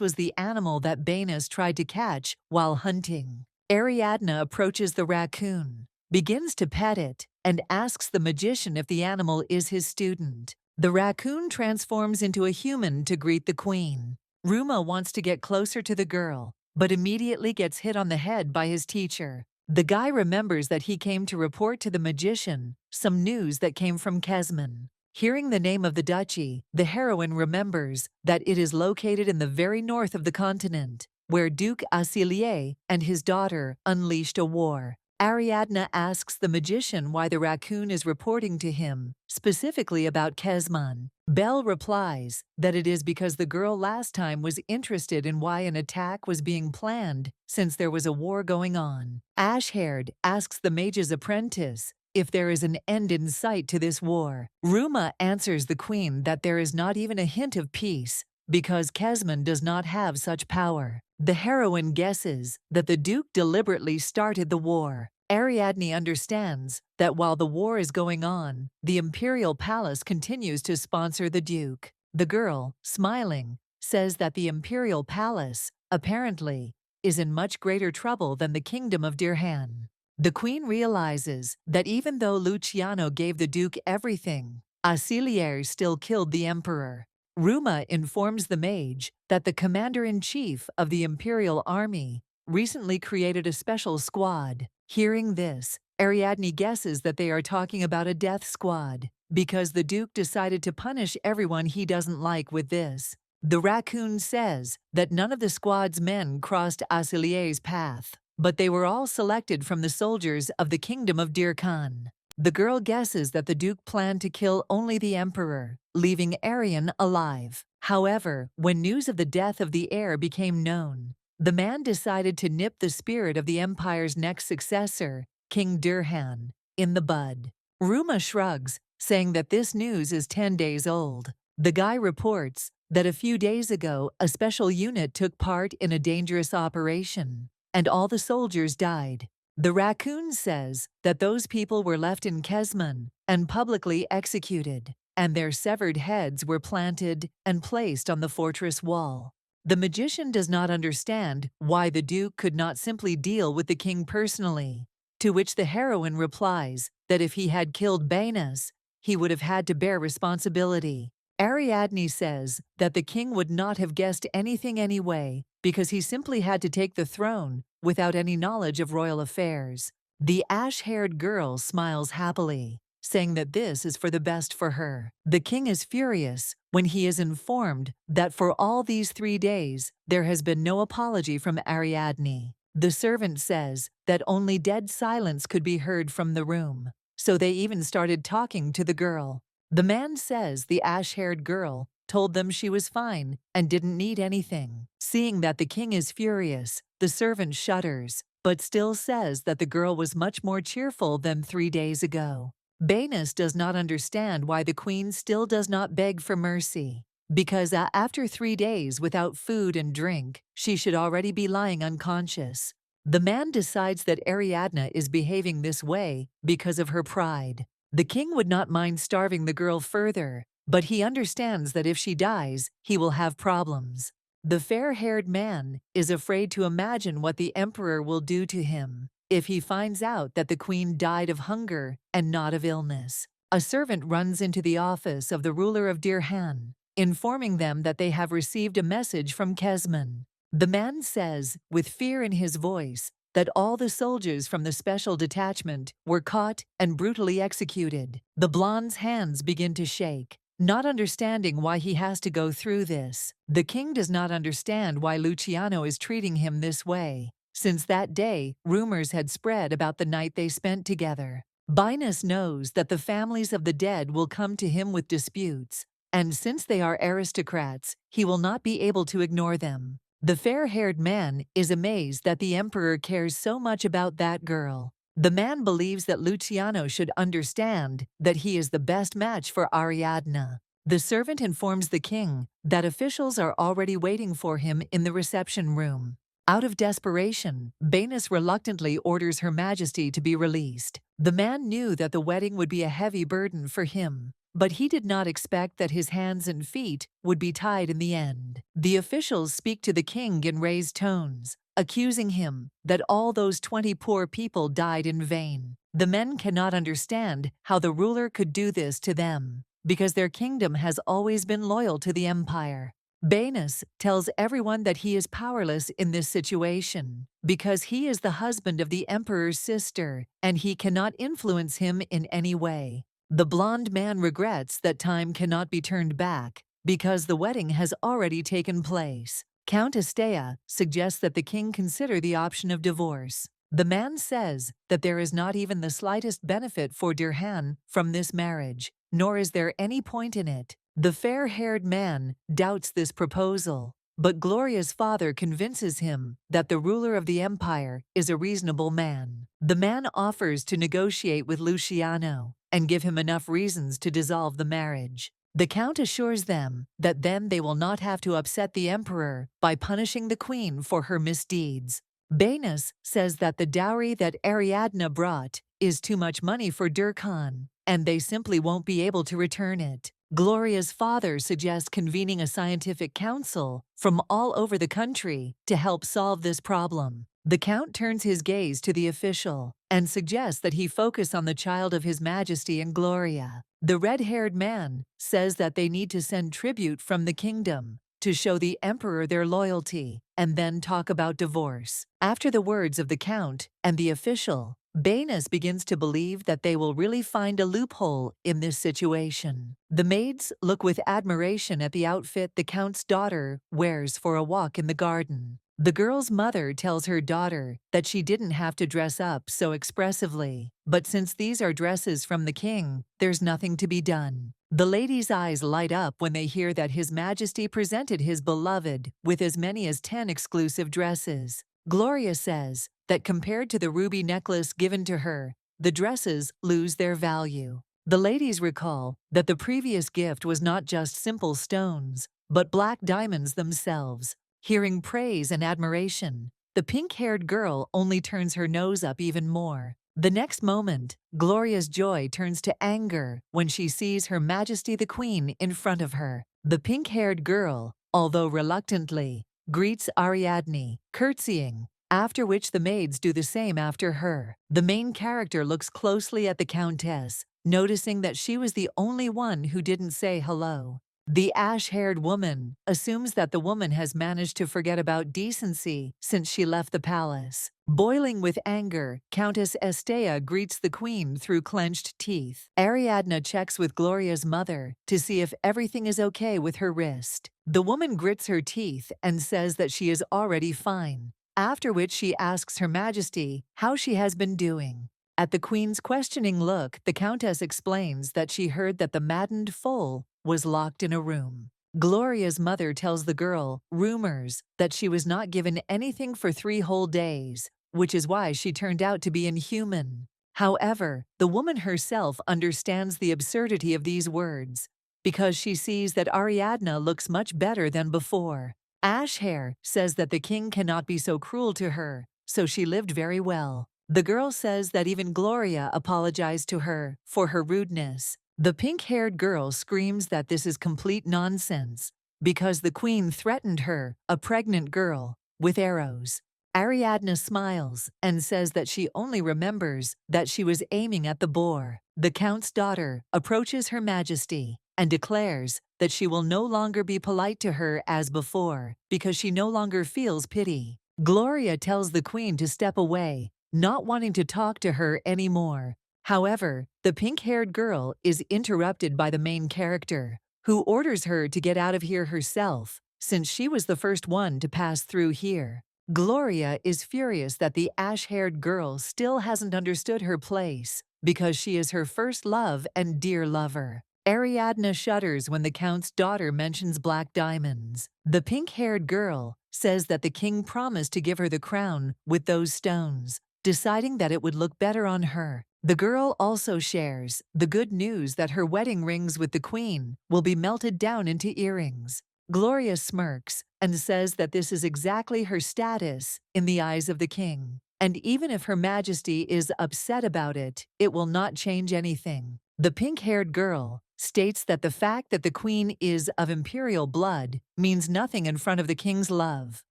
was the animal that Banus tried to catch while hunting. Ariadne approaches the raccoon, begins to pet it, and asks the magician if the animal is his student. The raccoon transforms into a human to greet the queen. Ruma wants to get closer to the girl, but immediately gets hit on the head by his teacher. The guy remembers that he came to report to the magician some news that came from Kesman. Hearing the name of the duchy, the heroine remembers that it is located in the very north of the continent, where Duke Asilier and his daughter unleashed a war. Ariadne asks the magician why the raccoon is reporting to him, specifically about Kesman. Belle replies that it is because the girl last time was interested in why an attack was being planned since there was a war going on. Ash-haired asks the mage's apprentice if there is an end in sight to this war. Ruma answers the queen that there is not even a hint of peace because Kesman does not have such power. The heroine guesses that the Duke deliberately started the war. Ariadne understands that while the war is going on, the imperial palace continues to sponsor the Duke. The girl, smiling, says that the imperial palace, apparently, is in much greater trouble than the kingdom of Dirhan. The queen realizes that even though Luciano gave the Duke everything, Asilier still killed the emperor. Ruma informs the mage that the commander-in-chief of the imperial army recently created a special squad. Hearing this, Ariadne guesses that they are talking about a death squad, because the Duke decided to punish everyone he doesn't like with this. The raccoon says that none of the squad's men crossed Asilier's path, but they were all selected from the soldiers of the kingdom of Dirkhan. The girl guesses that the Duke planned to kill only the emperor, leaving Arian alive. However, when news of the death of the heir became known, the man decided to nip the spirit of the empire's next successor, King Dirhan, in the bud. Ruma shrugs, saying that this news is 10 days old. The guy reports that a few days ago a special unit took part in a dangerous operation, and all the soldiers died. The raccoon says that those people were left in Kesman and publicly executed, and their severed heads were planted and placed on the fortress wall. The magician does not understand why the Duke could not simply deal with the king personally, to which the heroine replies that if he had killed Banus, he would have had to bear responsibility. Ariadne says that the king would not have guessed anything anyway because he simply had to take the throne without any knowledge of royal affairs. The ash-haired girl smiles happily, saying that this is for the best for her. The king is furious when he is informed that for all these 3 days there has been no apology from Ariadne. The servant says that only dead silence could be heard from the room, so they even started talking to the girl. The man says the ash-haired girl told them she was fine and didn't need anything. Seeing that the king is furious, the servant shudders, but still says that the girl was much more cheerful than 3 days ago. Banus does not understand why the queen still does not beg for mercy, because after 3 days without food and drink, she should already be lying unconscious. The man decides that Ariadne is behaving this way because of her pride. The king would not mind starving the girl further, but he understands that if she dies, he will have problems. The fair-haired man is afraid to imagine what the emperor will do to him if he finds out that the queen died of hunger and not of illness. A servant runs into the office of the ruler of Dirhan, informing them that they have received a message from Kesman. The man says, with fear in his voice, that all the soldiers from the special detachment were caught and brutally executed. The blonde's hands begin to shake, not understanding why he has to go through this. The king does not understand why Luciano is treating him this way. Since that day, rumors had spread about the night they spent together. Binus knows that the families of the dead will come to him with disputes, and since they are aristocrats, he will not be able to ignore them. The fair-haired man is amazed that the emperor cares so much about that girl. The man believes that Luciano should understand that he is the best match for Ariadne. The servant informs the king that officials are already waiting for him in the reception room. Out of desperation, Banus reluctantly orders Her Majesty to be released. The man knew that the wedding would be a heavy burden for him, but he did not expect that his hands and feet would be tied in the end. The officials speak to the king in raised tones, accusing him that all those 20 poor people died in vain. The men cannot understand how the ruler could do this to them, because their kingdom has always been loyal to the empire. Banus tells everyone that he is powerless in this situation, because he is the husband of the emperor's sister, and he cannot influence him in any way. The blonde man regrets that time cannot be turned back, because the wedding has already taken place. Count Astea suggests that the king consider the option of divorce. The man says that there is not even the slightest benefit for Dirhan from this marriage, nor is there any point in it. The fair-haired man doubts this proposal, but Gloria's father convinces him that the ruler of the empire is a reasonable man. The man offers to negotiate with Luciano and give him enough reasons to dissolve the marriage. The count assures them that then they will not have to upset the emperor by punishing the queen for her misdeeds. Banus says that the dowry that Ariadne brought is too much money for Durkhan, and they simply won't be able to return it. Gloria's father suggests convening a scientific council from all over the country to help solve this problem. The count turns his gaze to the official and suggests that he focus on the child of His Majesty and Gloria. The red-haired man says that they need to send tribute from the kingdom to show the emperor their loyalty, and then talk about divorce. After the words of the count and the official, Banus begins to believe that they will really find a loophole in this situation. The maids look with admiration at the outfit the count's daughter wears for a walk in the garden. The girl's mother tells her daughter that she didn't have to dress up so expressively, but since these are dresses from the king, there's nothing to be done. The lady's eyes light up when they hear that His Majesty presented his beloved with as many as 10 exclusive dresses. Gloria says that compared to the ruby necklace given to her, the dresses lose their value. The ladies recall that the previous gift was not just simple stones, but black diamonds themselves. Hearing praise and admiration, the pink-haired girl only turns her nose up even more. The next moment, Gloria's joy turns to anger when she sees Her Majesty the Queen in front of her. The pink-haired girl, although reluctantly, greets Ariadne, curtsying, after which the maids do the same after her. The main character looks closely at the countess, noticing that she was the only one who didn't say hello. The ash-haired woman assumes that the woman has managed to forget about decency since she left the palace. Boiling with anger, Countess Estea greets the queen through clenched teeth. Ariadne checks with Gloria's mother to see if everything is okay with her wrist. The woman grits her teeth and says that she is already fine, after which she asks Her Majesty how she has been doing. At the queen's questioning look, the countess explains that she heard that the maddened foal was locked in a room. Gloria's mother tells the girl rumors that she was not given anything for 3 whole days, which is why she turned out to be inhuman. However, the woman herself understands the absurdity of these words, because she sees that Ariadne looks much better than before. Ashhair says that the king cannot be so cruel to her, so she lived very well. The girl says that even Gloria apologized to her for her rudeness. The pink-haired girl screams that this is complete nonsense, because the queen threatened her, a pregnant girl, with arrows. Ariadne smiles and says that she only remembers that she was aiming at the boar. The count's daughter approaches Her Majesty and declares that she will no longer be polite to her as before, because she no longer feels pity. Gloria tells the queen to step away, not wanting to talk to her anymore. However, the pink-haired girl is interrupted by the main character, who orders her to get out of here herself, since she was the first one to pass through here. Gloria is furious that the ash-haired girl still hasn't understood her place, because she is her first love and dear lover. Ariadne shudders when the Count's daughter mentions black diamonds. The pink-haired girl says that the king promised to give her the crown with those stones, deciding that it would look better on her. The girl also shares the good news that her wedding rings with the queen will be melted down into earrings. Gloria smirks and says that this is exactly her status in the eyes of the king. And even if Her Majesty is upset about it, it will not change anything. The pink-haired girl states that the fact that the queen is of imperial blood means nothing in front of the king's love.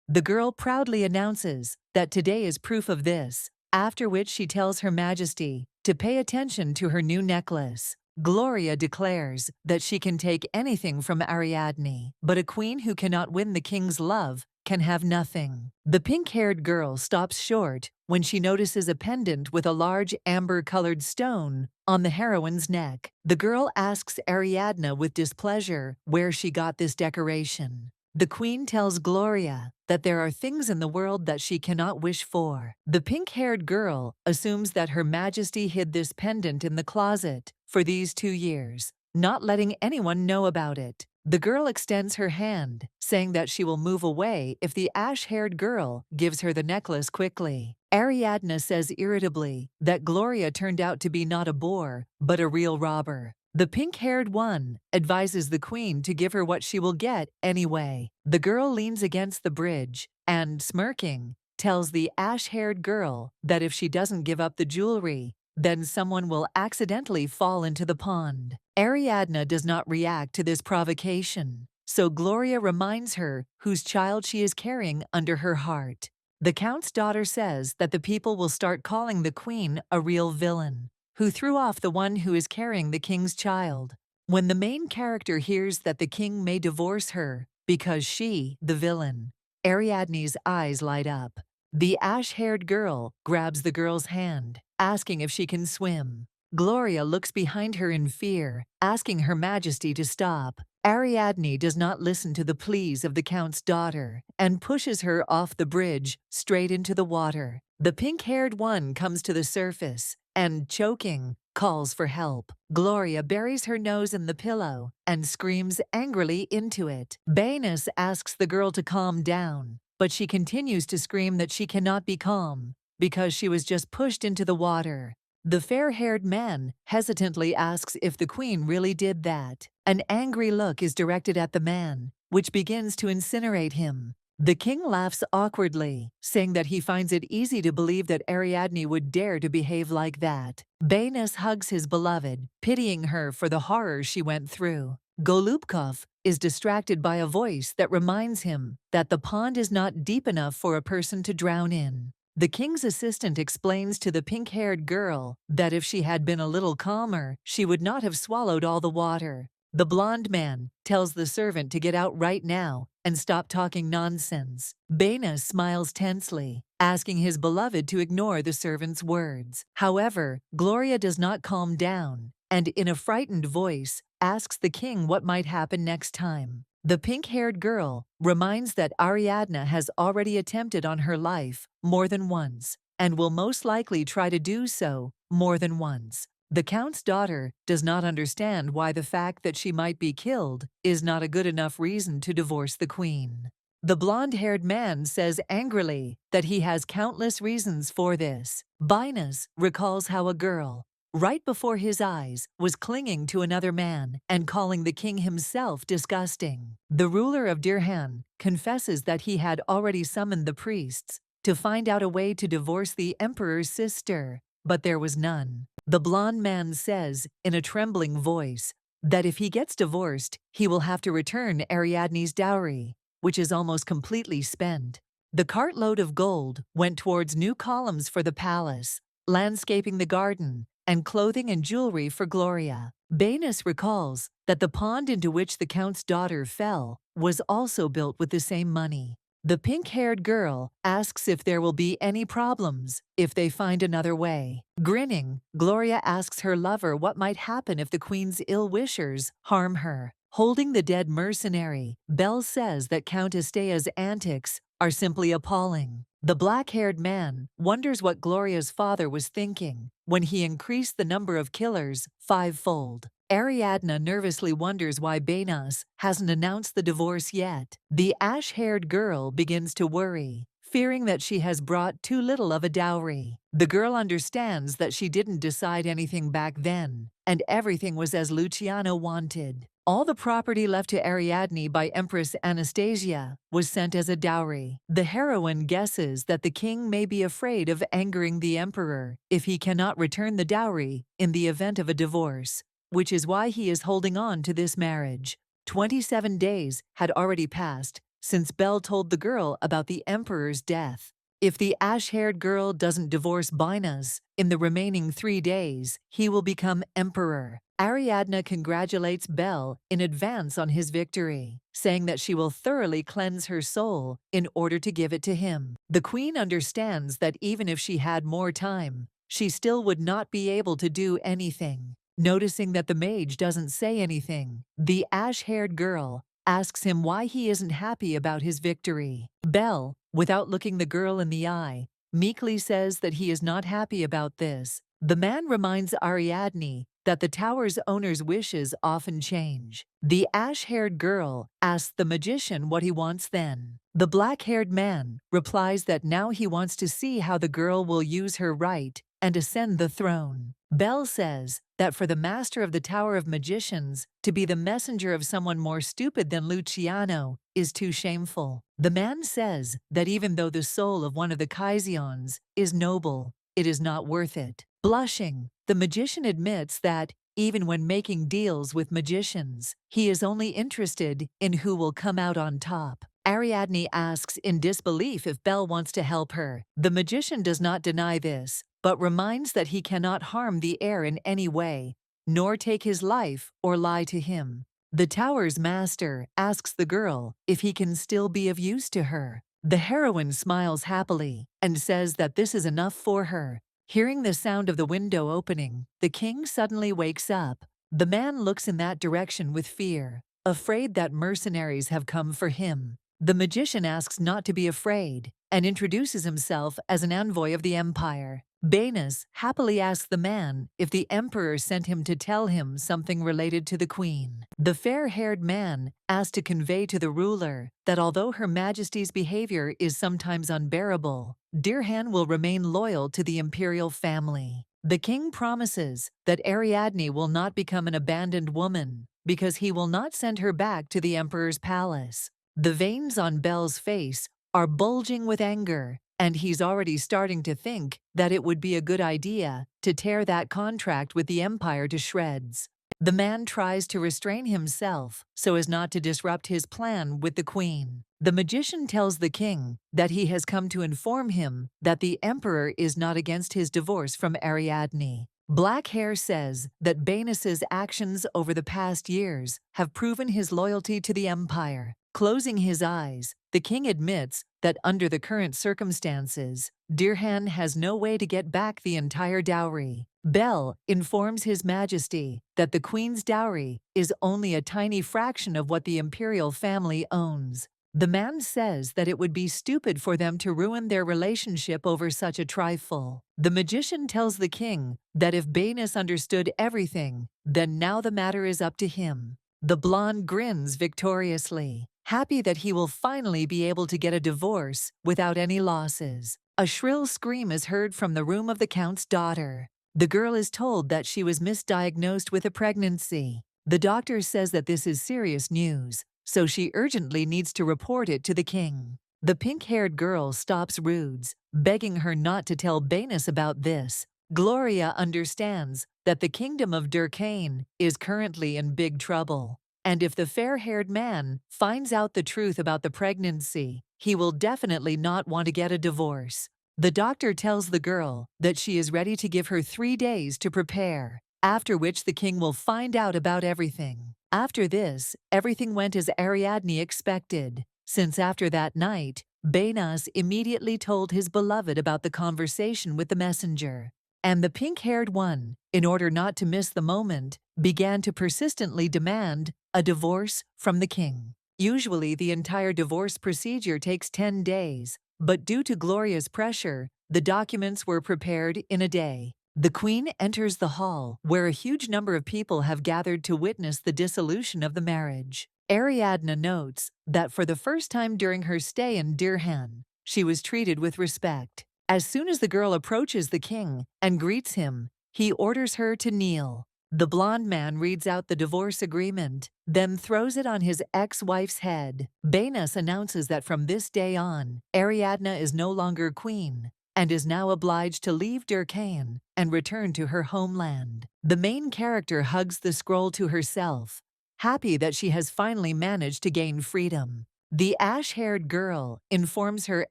The girl proudly announces that today is proof of this, after which she tells Her Majesty to pay attention to her new necklace. Gloria declares that she can take anything from Ariadne, but a queen who cannot win the king's love can have nothing. The pink-haired girl stops short when she notices a pendant with a large amber-colored stone on the heroine's neck. The girl asks Ariadne with displeasure where she got this decoration. The queen tells Gloria that there are things in the world that she cannot wish for. The pink-haired girl assumes that Her Majesty hid this pendant in the closet for these 2 years, not letting anyone know about it. The girl extends her hand, saying that she will move away if the ash-haired girl gives her the necklace quickly. Ariadne says irritably that Gloria turned out to be not a boar, but a real robber. The pink-haired one advises the queen to give her what she will get anyway. The girl leans against the bridge and, smirking, tells the ash-haired girl that if she doesn't give up the jewelry, then someone will accidentally fall into the pond. Ariadne does not react to this provocation, so Gloria reminds her whose child she is carrying under her heart. The Count's daughter says that the people will start calling the queen a real villain, who threw off the one who is carrying the king's child. When the main character hears that the king may divorce her because she, the villain, Ariadne's eyes light up. The ash-haired girl grabs the girl's hand, asking if she can swim. Gloria looks behind her in fear, asking Her Majesty to stop. Ariadne does not listen to the pleas of the Count's daughter and pushes her off the bridge straight into the water. The pink-haired one comes to the surface and, choking, calls for help. Gloria buries her nose in the pillow and screams angrily into it. Baenus asks the girl to calm down, but she continues to scream that she cannot be calm because she was just pushed into the water. The fair-haired man hesitantly asks if the queen really did that. An angry look is directed at the man, which begins to incinerate him. The king laughs awkwardly, saying that he finds it easy to believe that Ariadne would dare to behave like that. Baenus hugs his beloved, pitying her for the horror she went through. Golubkov is distracted by a voice that reminds him that the pond is not deep enough for a person to drown in. The king's assistant explains to the pink-haired girl that if she had been a little calmer, she would not have swallowed all the water. The blonde man tells the servant to get out right now and stop talking nonsense. Baenus smiles tensely, asking his beloved to ignore the servant's words. However, Gloria does not calm down, and in a frightened voice, asks the king what might happen next time. The pink-haired girl reminds that Ariadne has already attempted on her life more than once, and will most likely try to do so more than once. The Count's daughter does not understand why the fact that she might be killed is not a good enough reason to divorce the queen. The blonde-haired man says angrily that he has countless reasons for this. Baenus recalls how a girl, right before his eyes, was clinging to another man and calling the king himself disgusting. The ruler of Dirhan confesses that he had already summoned the priests to find out a way to divorce the emperor's sister, but there was none. The blonde man says, in a trembling voice, that if he gets divorced, he will have to return Ariadne's dowry, which is almost completely spent. The cartload of gold went towards new columns for the palace, landscaping the garden, and clothing and jewelry for Gloria. Baenus recalls that the pond into which the Count's daughter fell was also built with the same money. The pink-haired girl asks if there will be any problems if they find another way. Grinning, Gloria asks her lover what might happen if the queen's ill-wishers harm her. Holding the dead mercenary, Belle says that Countess Dea's antics are simply appalling. The black-haired man wonders what Gloria's father was thinking when he increased the number of killers fivefold. Ariadne nervously wonders why Benas hasn't announced the divorce yet. The ash-haired girl begins to worry, fearing that she has brought too little of a dowry. The girl understands that she didn't decide anything back then, and everything was as Luciano wanted. All the property left to Ariadne by Empress Anastasia was sent as a dowry. The heroine guesses that the king may be afraid of angering the emperor if he cannot return the dowry in the event of a divorce, which is why he is holding on to this marriage. 27 days had already passed since Belle told the girl about the emperor's death. If the ash-haired girl doesn't divorce Benas in the remaining 3 days, he will become emperor. Ariadne congratulates Belle in advance on his victory, saying that she will thoroughly cleanse her soul in order to give it to him. The queen understands that even if she had more time, she still would not be able to do anything. Noticing that the mage doesn't say anything, the ash-haired girl asks him why he isn't happy about his victory. Belle, without looking the girl in the eye, meekly says that he is not happy about this. The man reminds Ariadne that the tower's owner's wishes often change. The ash-haired girl asks the magician what he wants then. The black-haired man replies that now he wants to see how the girl will use her right and ascend the throne. Belle says that for the master of the Tower of Magicians to be the messenger of someone more stupid than Luciano is too shameful. The man says that even though the soul of one of the Kaisions is noble, it is not worth it. Blushing, the magician admits that, even when making deals with magicians, he is only interested in who will come out on top. Ariadne asks in disbelief if Belle wants to help her. The magician does not deny this, but reminds that he cannot harm the heir in any way, nor take his life or lie to him. The tower's master asks the girl if he can still be of use to her. The heroine smiles happily and says that this is enough for her. Hearing the sound of the window opening, the king suddenly wakes up. The man looks in that direction with fear, afraid that mercenaries have come for him. The magician asks not to be afraid and introduces himself as an envoy of the empire. Benas happily asks the man if the emperor sent him to tell him something related to the queen. The fair-haired man asks to convey to the ruler that although Her Majesty's behavior is sometimes unbearable, Dirhan will remain loyal to the imperial family. The king promises that Ariadne will not become an abandoned woman because he will not send her back to the emperor's palace. The veins on Belle's face are bulging with anger, and he's already starting to think that it would be a good idea to tear that contract with the empire to shreds. The man tries to restrain himself so as not to disrupt his plan with the queen. The magician tells the king that he has come to inform him that the emperor is not against his divorce from Ariadne. Black Hair says that Benas's actions over the past years have proven his loyalty to the empire. Closing his eyes, the king admits that under the current circumstances, Dirhan has no way to get back the entire dowry. Belle informs His Majesty that the queen's dowry is only a tiny fraction of what the imperial family owns. The man says that it would be stupid for them to ruin their relationship over such a trifle. The magician tells the king that if Benas understood everything, then now the matter is up to him. The blonde grins victoriously, happy that he will finally be able to get a divorce without any losses. A shrill scream is heard from the room of the count's daughter. The girl is told that she was misdiagnosed with a pregnancy. The doctor says that this is serious news, so she urgently needs to report it to the king. The pink-haired girl stops Rudes, begging her not to tell Benas about this. Gloria understands that the kingdom of Durkane is currently in big trouble, and if the fair-haired man finds out the truth about the pregnancy, he will definitely not want to get a divorce. The doctor tells the girl that she is ready to give her 3 days to prepare, after which the king will find out about everything. After this, everything went as Ariadne expected, since after that night, Benas immediately told his beloved about the conversation with the messenger. And the pink-haired one, in order not to miss the moment, began to persistently demand a divorce from the king. Usually, the entire divorce procedure takes 10 days, but due to Gloria's pressure, the documents were prepared in a day. The queen enters the hall, where a huge number of people have gathered to witness the dissolution of the marriage. Ariadne notes that for the first time during her stay in Dirhan, she was treated with respect. As soon as the girl approaches the king and greets him, he orders her to kneel. The blond man reads out the divorce agreement, then throws it on his ex-wife's head. Benas announces that from this day on, Ariadne is no longer queen and is now obliged to leave Dirkane and return to her homeland. The main character hugs the scroll to herself, happy that she has finally managed to gain freedom. The ash-haired girl informs her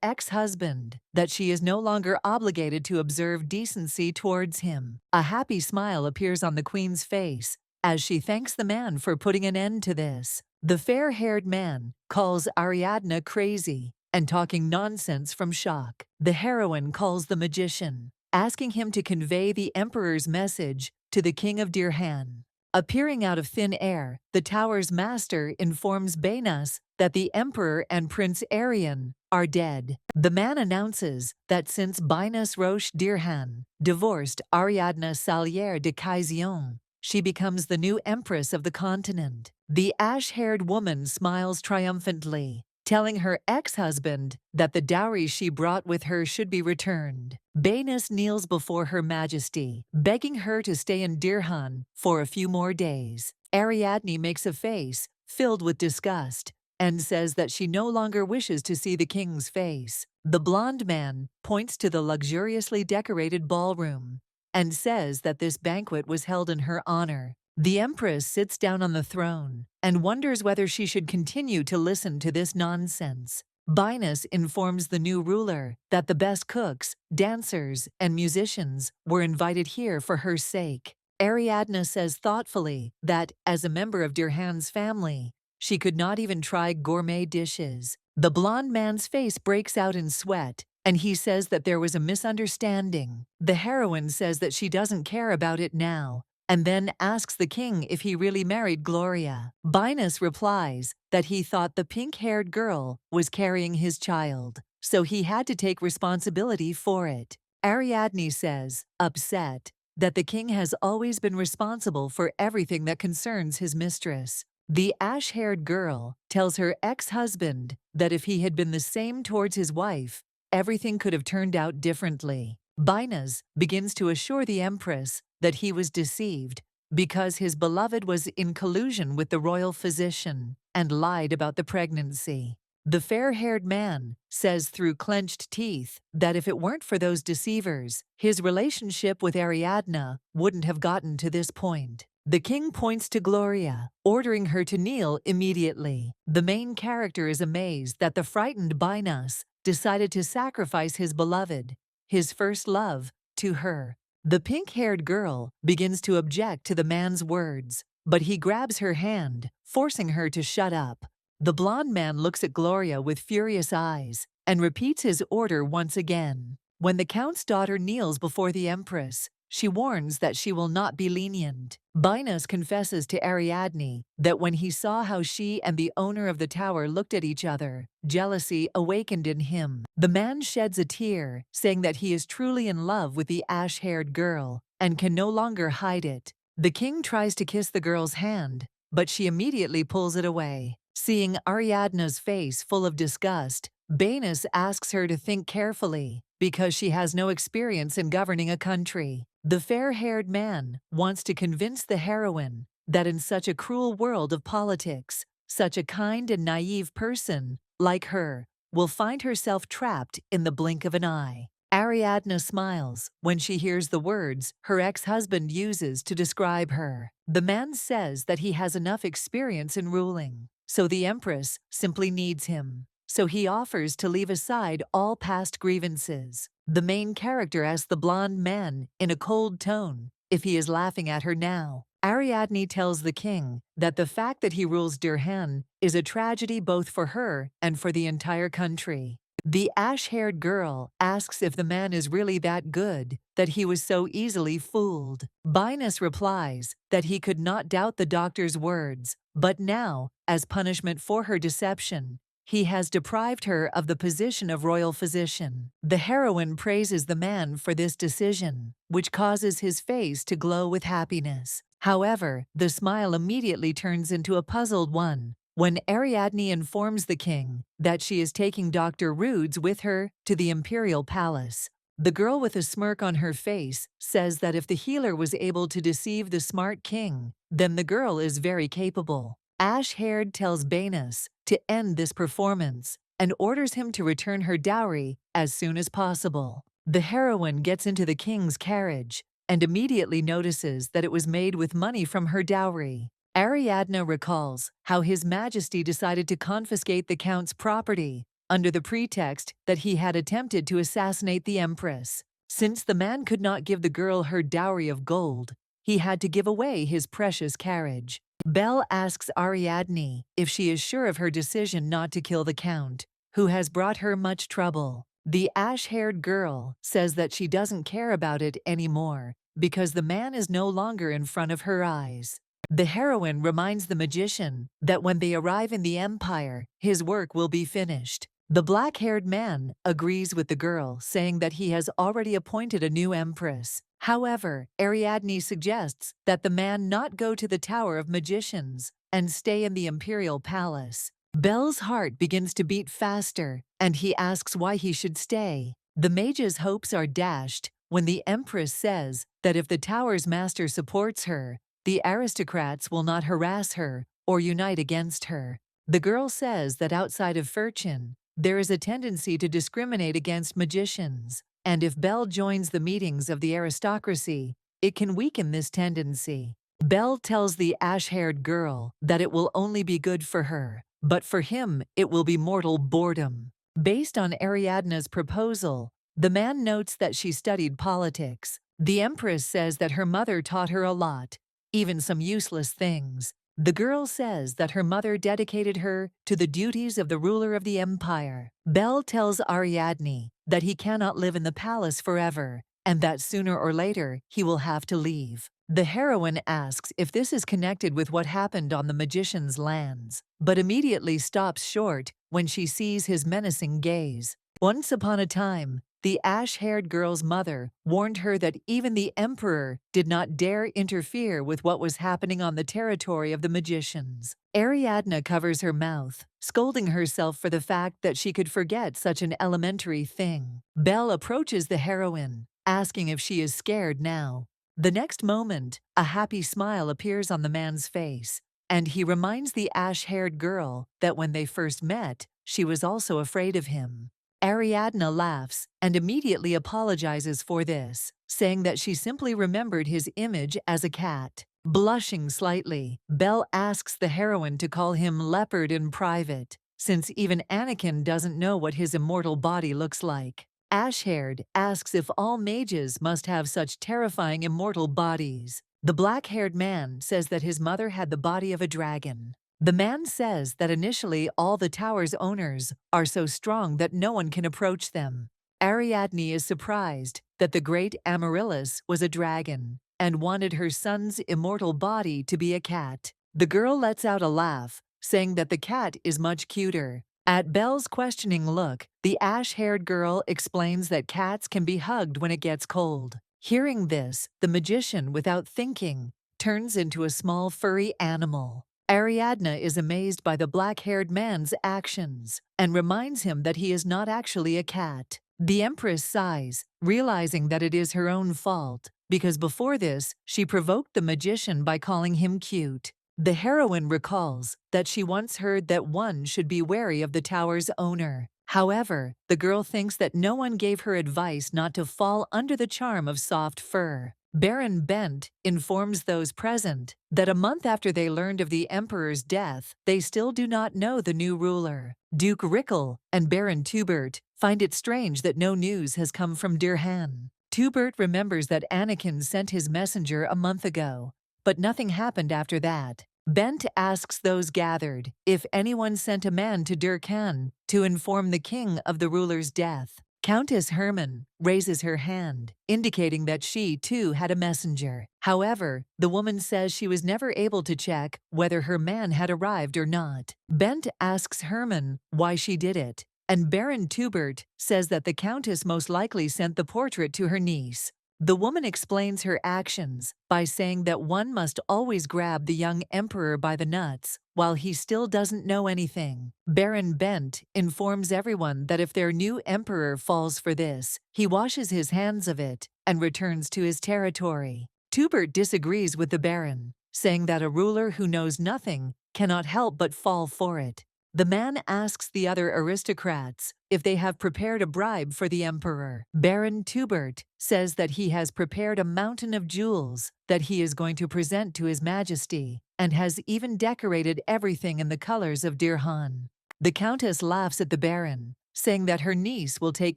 ex-husband that she is no longer obligated to observe decency towards him. A happy smile appears on the queen's face as she thanks the man for putting an end to this. The fair-haired man calls Ariadne crazy and talking nonsense from shock. The heroine calls the magician, asking him to convey the emperor's message to the king of Dirhan. Appearing out of thin air, the tower's master informs Benas that the emperor and Prince Arian are dead. The man announces that since Benas Roche Dirhan divorced Ariadne Salière de Caison, she becomes the new empress of the continent. The ash-haired woman smiles triumphantly, telling her ex-husband that the dowry she brought with her should be returned. Benas kneels before Her Majesty, begging her to stay in Dirhan for a few more days. Ariadne makes a face filled with disgust and says that she no longer wishes to see the king's face. The blond man points to the luxuriously decorated ballroom and says that this banquet was held in her honor. The empress sits down on the throne and wonders whether she should continue to listen to this nonsense. Benas informs the new ruler that the best cooks, dancers, and musicians were invited here for her sake. Ariadne says thoughtfully that, as a member of Dirhan's family, she could not even try gourmet dishes. The blond man's face breaks out in sweat, and he says that there was a misunderstanding. The heroine says that she doesn't care about it now, and then asks the king if he really married Gloria. Benas replies that he thought the pink-haired girl was carrying his child, so he had to take responsibility for it. Ariadne says, upset, that the king has always been responsible for everything that concerns his mistress. The ash-haired girl tells her ex-husband that if he had been the same towards his wife, everything could have turned out differently. Benas begins to assure the empress that he was deceived because his beloved was in collusion with the royal physician and lied about the pregnancy. The fair-haired man says through clenched teeth that if it weren't for those deceivers, his relationship with Ariadne wouldn't have gotten to this point. The king points to Gloria, ordering her to kneel immediately. The main character is amazed that the frightened Benas decided to sacrifice his beloved, his first love, to her. The pink-haired girl begins to object to the man's words, but he grabs her hand, forcing her to shut up. The blond man looks at Gloria with furious eyes and repeats his order once again. When the count's daughter kneels before the empress, she warns that she will not be lenient. Benas confesses to Ariadne that when he saw how she and the owner of the tower looked at each other, jealousy awakened in him. The man sheds a tear, saying that he is truly in love with the ash-haired girl and can no longer hide it. The king tries to kiss the girl's hand, but she immediately pulls it away. Seeing Ariadne's face full of disgust, Benas asks her to think carefully because she has no experience in governing a country. The fair-haired man wants to convince the heroine that in such a cruel world of politics, such a kind and naive person, like her, will find herself trapped in the blink of an eye. Ariadne smiles when she hears the words her ex-husband uses to describe her. The man says that he has enough experience in ruling, so the empress simply needs him. So he offers to leave aside all past grievances. The main character asks the blond man, in a cold tone, if he is laughing at her now. Ariadne tells the king that the fact that he rules Dirhan is a tragedy both for her and for the entire country. The ash-haired girl asks if the man is really that good, that he was so easily fooled. Binus replies that he could not doubt the doctor's words, but now, as punishment for her deception, he has deprived her of the position of royal physician. The heroine praises the man for this decision, which causes his face to glow with happiness. However, the smile immediately turns into a puzzled one when Ariadne informs the king that she is taking Dr. Rudes with her to the imperial palace. The girl with a smirk on her face says that if the healer was able to deceive the smart king, then the girl is very capable. Ash-haired tells Banus to end this performance and orders him to return her dowry as soon as possible. The heroine gets into the king's carriage and immediately notices that it was made with money from her dowry. Ariadne recalls how His Majesty decided to confiscate the count's property under the pretext that he had attempted to assassinate the empress. Since the man could not give the girl her dowry of gold, he had to give away his precious carriage. Belle asks Ariadne if she is sure of her decision not to kill the count, who has brought her much trouble. The ash-haired girl says that she doesn't care about it anymore because the man is no longer in front of her eyes. The heroine reminds the magician that when they arrive in the empire, his work will be finished. The black-haired man agrees with the girl, saying that he has already appointed a new empress. However, Ariadne suggests that the man not go to the Tower of Magicians and stay in the imperial palace. Belle's heart begins to beat faster, and he asks why he should stay. The mage's hopes are dashed when the empress says that if the tower's master supports her, the aristocrats will not harass her or unite against her. The girl says that outside of Furchin, there is a tendency to discriminate against magicians, and if Belle joins the meetings of the aristocracy, it can weaken this tendency. Belle tells the ash-haired girl that it will only be good for her, but for him it will be mortal boredom. Based on Ariadne's proposal, the man notes that she studied politics. The empress says that her mother taught her a lot, even some useless things. The girl says that her mother dedicated her to the duties of the ruler of the empire. Belle tells Ariadne that he cannot live in the palace forever, and that sooner or later he will have to leave. The heroine asks if this is connected with what happened on the magician's lands, but immediately stops short when she sees his menacing gaze. Once upon a time, the ash-haired girl's mother warned her that even the emperor did not dare interfere with what was happening on the territory of the magicians. Ariadne covers her mouth, scolding herself for the fact that she could forget such an elementary thing. Belle approaches the heroine, asking if she is scared now. The next moment, a happy smile appears on the man's face, and he reminds the ash-haired girl that when they first met, she was also afraid of him. Ariadne laughs and immediately apologizes for this, saying that she simply remembered his image as a cat. Blushing slightly, Belle asks the heroine to call him Leopard in private, since even Anakin doesn't know what his immortal body looks like. Ash-haired asks if all mages must have such terrifying immortal bodies. The black-haired man says that his mother had the body of a dragon. The man says that initially all the tower's owners are so strong that no one can approach them. Ariadne is surprised that the great Amaryllis was a dragon and wanted her son's immortal body to be a cat. The girl lets out a laugh, saying that the cat is much cuter. At Belle's questioning look, the ash-haired girl explains that cats can be hugged when it gets cold. Hearing this, the magician, without thinking, turns into a small furry animal. Ariadne is amazed by the black-haired man's actions and reminds him that he is not actually a cat. The empress sighs, realizing that it is her own fault, because before this, she provoked the magician by calling him cute. The heroine recalls that she once heard that one should be wary of the tower's owner. However, the girl thinks that no one gave her advice not to fall under the charm of soft fur. Baron Bent informs those present that a month after they learned of the emperor's death, they still do not know the new ruler. Duke Rickle and Baron Tubert find it strange that no news has come from Dirhan. Tubert remembers that Anakin sent his messenger a month ago, but nothing happened after that. Bent asks those gathered if anyone sent a man to Durkan to inform the king of the ruler's death. Countess Hermann raises her hand, indicating that she, too, had a messenger. However, the woman says she was never able to check whether her man had arrived or not. Bent asks Hermann why she did it, and Baron Tubert says that the countess most likely sent the portrait to her niece. The woman explains her actions by saying that one must always grab the young emperor by the nuts while he still doesn't know anything. Baron Bent informs everyone that if their new emperor falls for this, he washes his hands of it and returns to his territory. Tubert disagrees with the Baron, saying that a ruler who knows nothing cannot help but fall for it. The man asks the other aristocrats if they have prepared a bribe for the emperor. Baron Tubert says that he has prepared a mountain of jewels that he is going to present to His Majesty, and has even decorated everything in the colors of Dirhan. The countess laughs at the baron, saying that her niece will take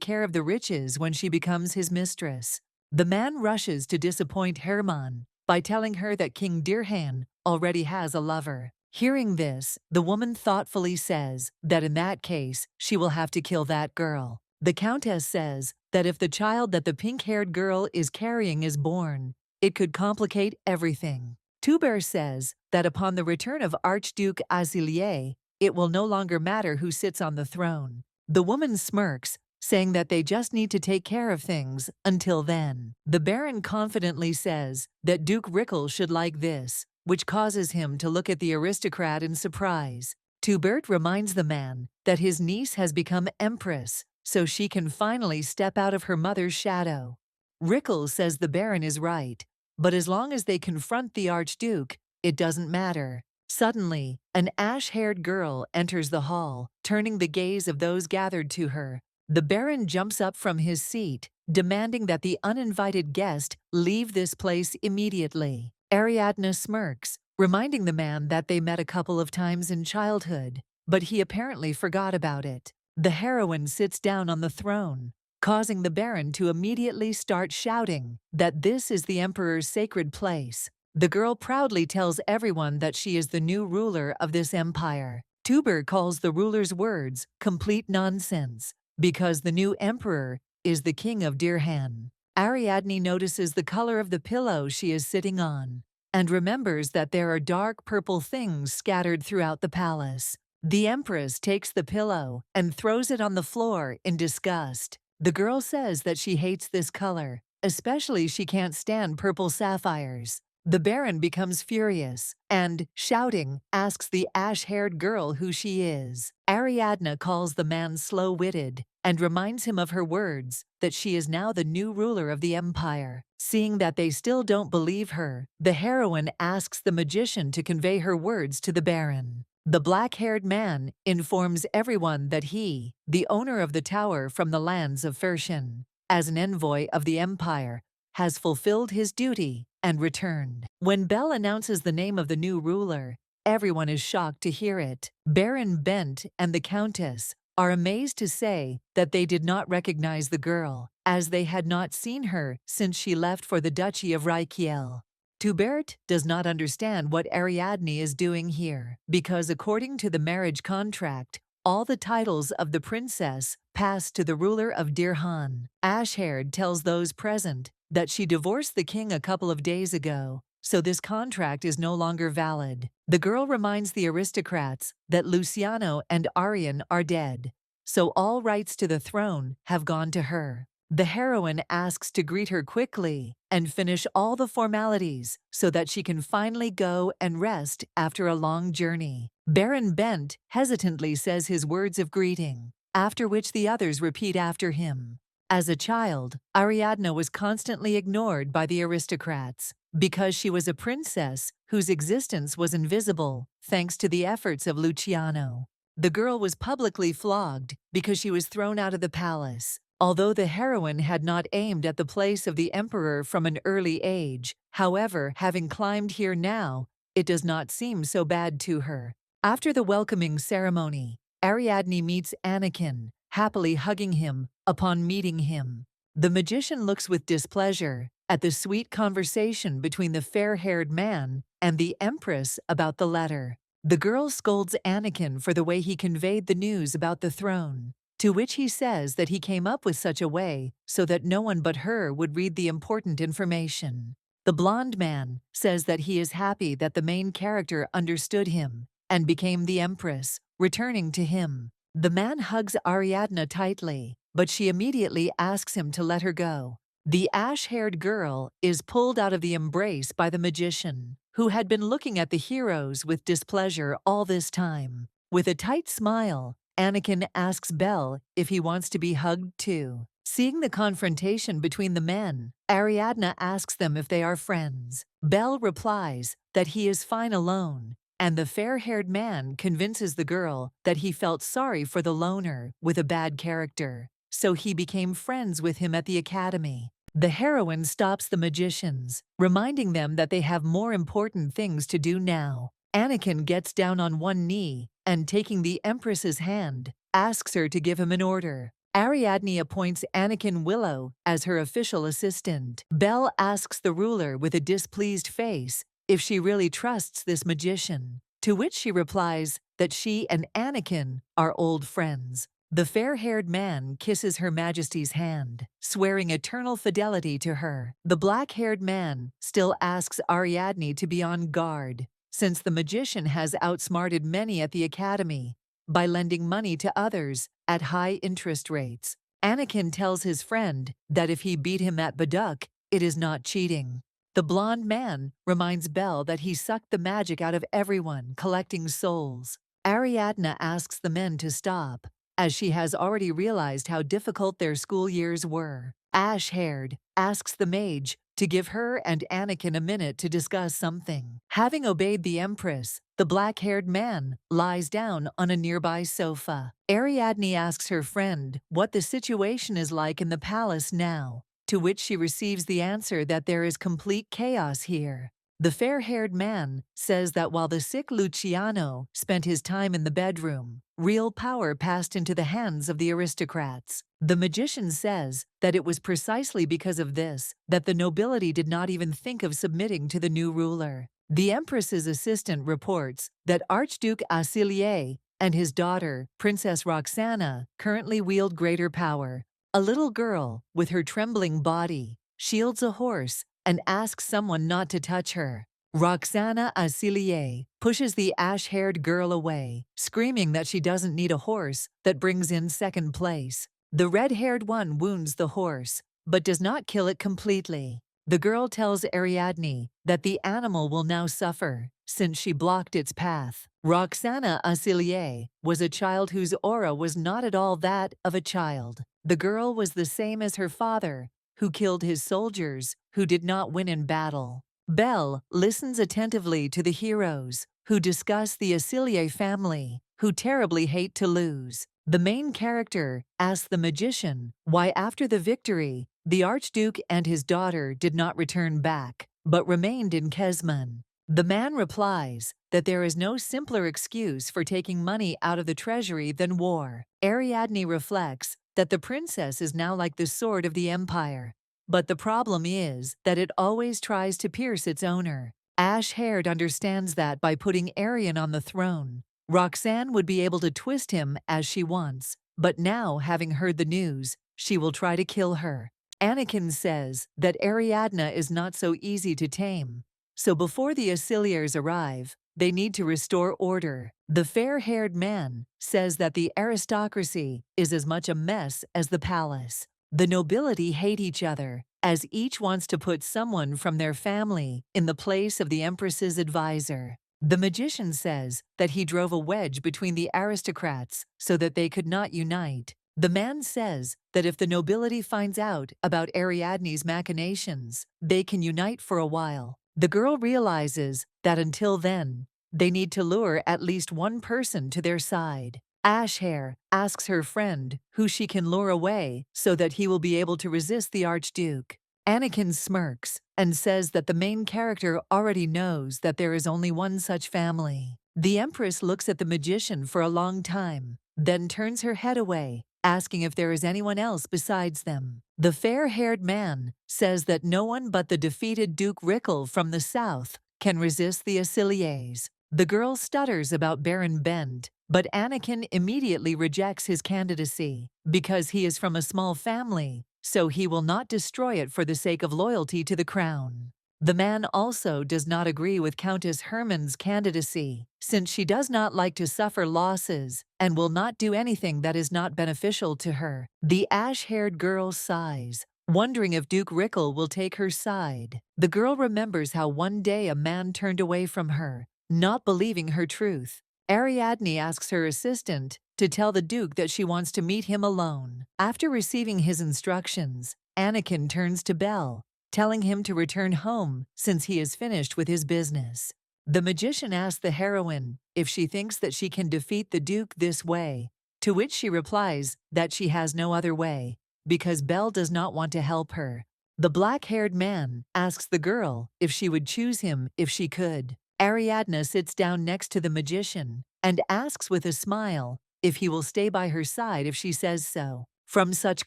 care of the riches when she becomes his mistress. The man rushes to disappoint Hermann by telling her that King Dirhan already has a lover. Hearing this, the woman thoughtfully says that in that case, she will have to kill that girl. The countess says that if the child that the pink-haired girl is carrying is born, it could complicate everything. Tubert says that upon the return of Archduke Azilier, it will no longer matter who sits on the throne. The woman smirks, saying that they just need to take care of things until then. The Baron confidently says that Duke Rickel should like this, which causes him to look at the aristocrat in surprise. Tubert reminds the man that his niece has become empress, so she can finally step out of her mother's shadow. Rickel says the Baron is right, but as long as they confront the Archduke, it doesn't matter. Suddenly, an ash-haired girl enters the hall, turning the gaze of those gathered to her. The Baron jumps up from his seat, demanding that the uninvited guest leave this place immediately. Ariadne smirks, reminding the man that they met a couple of times in childhood, but he apparently forgot about it. The heroine sits down on the throne, causing the Baron to immediately start shouting that this is the Emperor's sacred place. The girl proudly tells everyone that she is the new ruler of this empire. Tubert calls the ruler's words complete nonsense, because the new emperor is the king of Dirhan. Ariadne notices the color of the pillow she is sitting on, and remembers that there are dark purple things scattered throughout the palace. The Empress takes the pillow and throws it on the floor in disgust. The girl says that she hates this color, especially she can't stand purple sapphires. The Baron becomes furious and, shouting, asks the ash-haired girl who she is. Ariadne calls the man slow-witted and reminds him of her words that she is now the new ruler of the empire. Seeing that they still don't believe her, the heroine asks the magician to convey her words to the Baron. The black-haired man informs everyone that he, the owner of the tower from the lands of Fershin, as an envoy of the empire, has fulfilled his duty and returned. When Belle announces the name of the new ruler, everyone is shocked to hear it. Baron Bent and the Countess are amazed to say that they did not recognize the girl, as they had not seen her since she left for the Duchy of Reikiel. Tubert does not understand what Ariadne is doing here, because according to the marriage contract, all the titles of the princess pass to the ruler of Dirhan. Ashhaired tells those present that she divorced the king a couple of days ago, so this contract is no longer valid. The girl reminds the aristocrats that Luciano and Arian are dead, so all rights to the throne have gone to her. The heroine asks to greet her quickly and finish all the formalities so that she can finally go and rest after a long journey. Baron Bent hesitantly says his words of greeting, after which the others repeat after him. As a child, Ariadne was constantly ignored by the aristocrats because she was a princess whose existence was invisible thanks to the efforts of Luciano. The girl was publicly flogged because she was thrown out of the palace. Although the heroine had not aimed at the place of the emperor from an early age, however, having climbed here now, it does not seem so bad to her. After the welcoming ceremony, Ariadne meets Anakin, happily hugging him upon meeting him. The magician looks with displeasure at the sweet conversation between the fair-haired man and the Empress about the letter. The girl scolds Anakin for the way he conveyed the news about the throne, to which he says that he came up with such a way so that no one but her would read the important information. The blonde man says that he is happy that the main character understood him and became the Empress, returning to him. The man hugs Ariadne tightly, but she immediately asks him to let her go. The ash-haired girl is pulled out of the embrace by the magician, who had been looking at the heroes with displeasure all this time. With a tight smile, Anakin asks Belle if he wants to be hugged too. Seeing the confrontation between the men, Ariadne asks them if they are friends. Belle replies that he is fine alone, and the fair-haired man convinces the girl that he felt sorry for the loner with a bad character, so he became friends with him at the academy. The heroine stops the magicians, reminding them that they have more important things to do now. Anakin gets down on one knee and, taking the Empress's hand, asks her to give him an order. Ariadne appoints Anakin Willow as her official assistant. Belle asks the ruler with a displeased face if she really trusts this magician, to which she replies that she and Anakin are old friends. The fair-haired man kisses Her Majesty's hand, swearing eternal fidelity to her. The black-haired man still asks Ariadne to be on guard, since the magician has outsmarted many at the academy by lending money to others at high interest rates. Anakin tells his friend that if he beat him at Baduk, it is not cheating. The blonde man reminds Belle that he sucked the magic out of everyone, collecting souls. Ariadne asks the men to stop, as she has already realized how difficult their school years were. Ash-haired asks the mage to give her and Anakin a minute to discuss something. Having obeyed the Empress, the black-haired man lies down on a nearby sofa. Ariadne asks her friend what the situation is like in the palace now, to which she receives the answer that there is complete chaos here. The fair-haired man says that while the sick Luciano spent his time in the bedroom, real power passed into the hands of the aristocrats. The magician says that it was precisely because of this that the nobility did not even think of submitting to the new ruler. The Empress's assistant reports that Archduke Asilier and his daughter, Princess Roxana, currently wield greater power. A little girl, with her trembling body, shields a horse and asks someone not to touch her. Roxana Asilier pushes the ash-haired girl away, screaming that she doesn't need a horse that brings in second place. The red-haired one wounds the horse, but does not kill it completely. The girl tells Ariadne that the animal will now suffer, since she blocked its path. Roxana Asilier was a child whose aura was not at all that of a child. The girl was the same as her father, who killed his soldiers, who did not win in battle. Belle listens attentively to the heroes, who discuss the Asilier family, who terribly hate to lose. The main character asks the magician why after the victory, the Archduke and his daughter did not return back, but remained in Kesman. The man replies that there is no simpler excuse for taking money out of the treasury than war. Ariadne reflects that the princess is now like the sword of the empire, but the problem is that it always tries to pierce its owner. Ash-haired understands that by putting Arian on the throne, Roxanne would be able to twist him as she wants, but now, having heard the news, she will try to kill her. Anakin says that Ariadne is not so easy to tame, so before the Asiliers arrive, they need to restore order. The fair-haired man says that the aristocracy is as much a mess as the palace. The nobility hate each other, as each wants to put someone from their family in the place of the Empress's advisor. The magician says that he drove a wedge between the aristocrats so that they could not unite. The man says that if the nobility finds out about Ariadne's machinations, they can unite for a while. The girl realizes that until then, they need to lure at least one person to their side. Ashhair asks her friend who she can lure away so that he will be able to resist the Archduke. Anakin smirks and says that the main character already knows that there is only one such family. The Empress looks at the magician for a long time, then turns her head away, asking if there is anyone else besides them. The fair-haired man says that no one but the defeated Duke Rickle from the south can resist the Asiliers. The girl stutters about Baron Bent, but Anakin immediately rejects his candidacy because he is from a small family, so he will not destroy it for the sake of loyalty to the crown. The man also does not agree with Countess Hermann's candidacy, since she does not like to suffer losses and will not do anything that is not beneficial to her. The ash-haired girl sighs, wondering if Duke Rickle will take her side. The girl remembers how one day a man turned away from her, not believing her truth. Ariadne asks her assistant to tell the Duke that she wants to meet him alone. After receiving his instructions, Anakin turns to Bell, telling him to return home since he is finished with his business. The magician asks the heroine if she thinks that she can defeat the Duke this way, to which she replies that she has no other way, because Belle does not want to help her. The black-haired man asks the girl if she would choose him if she could. Ariadne sits down next to the magician and asks with a smile if he will stay by her side if she says so. From such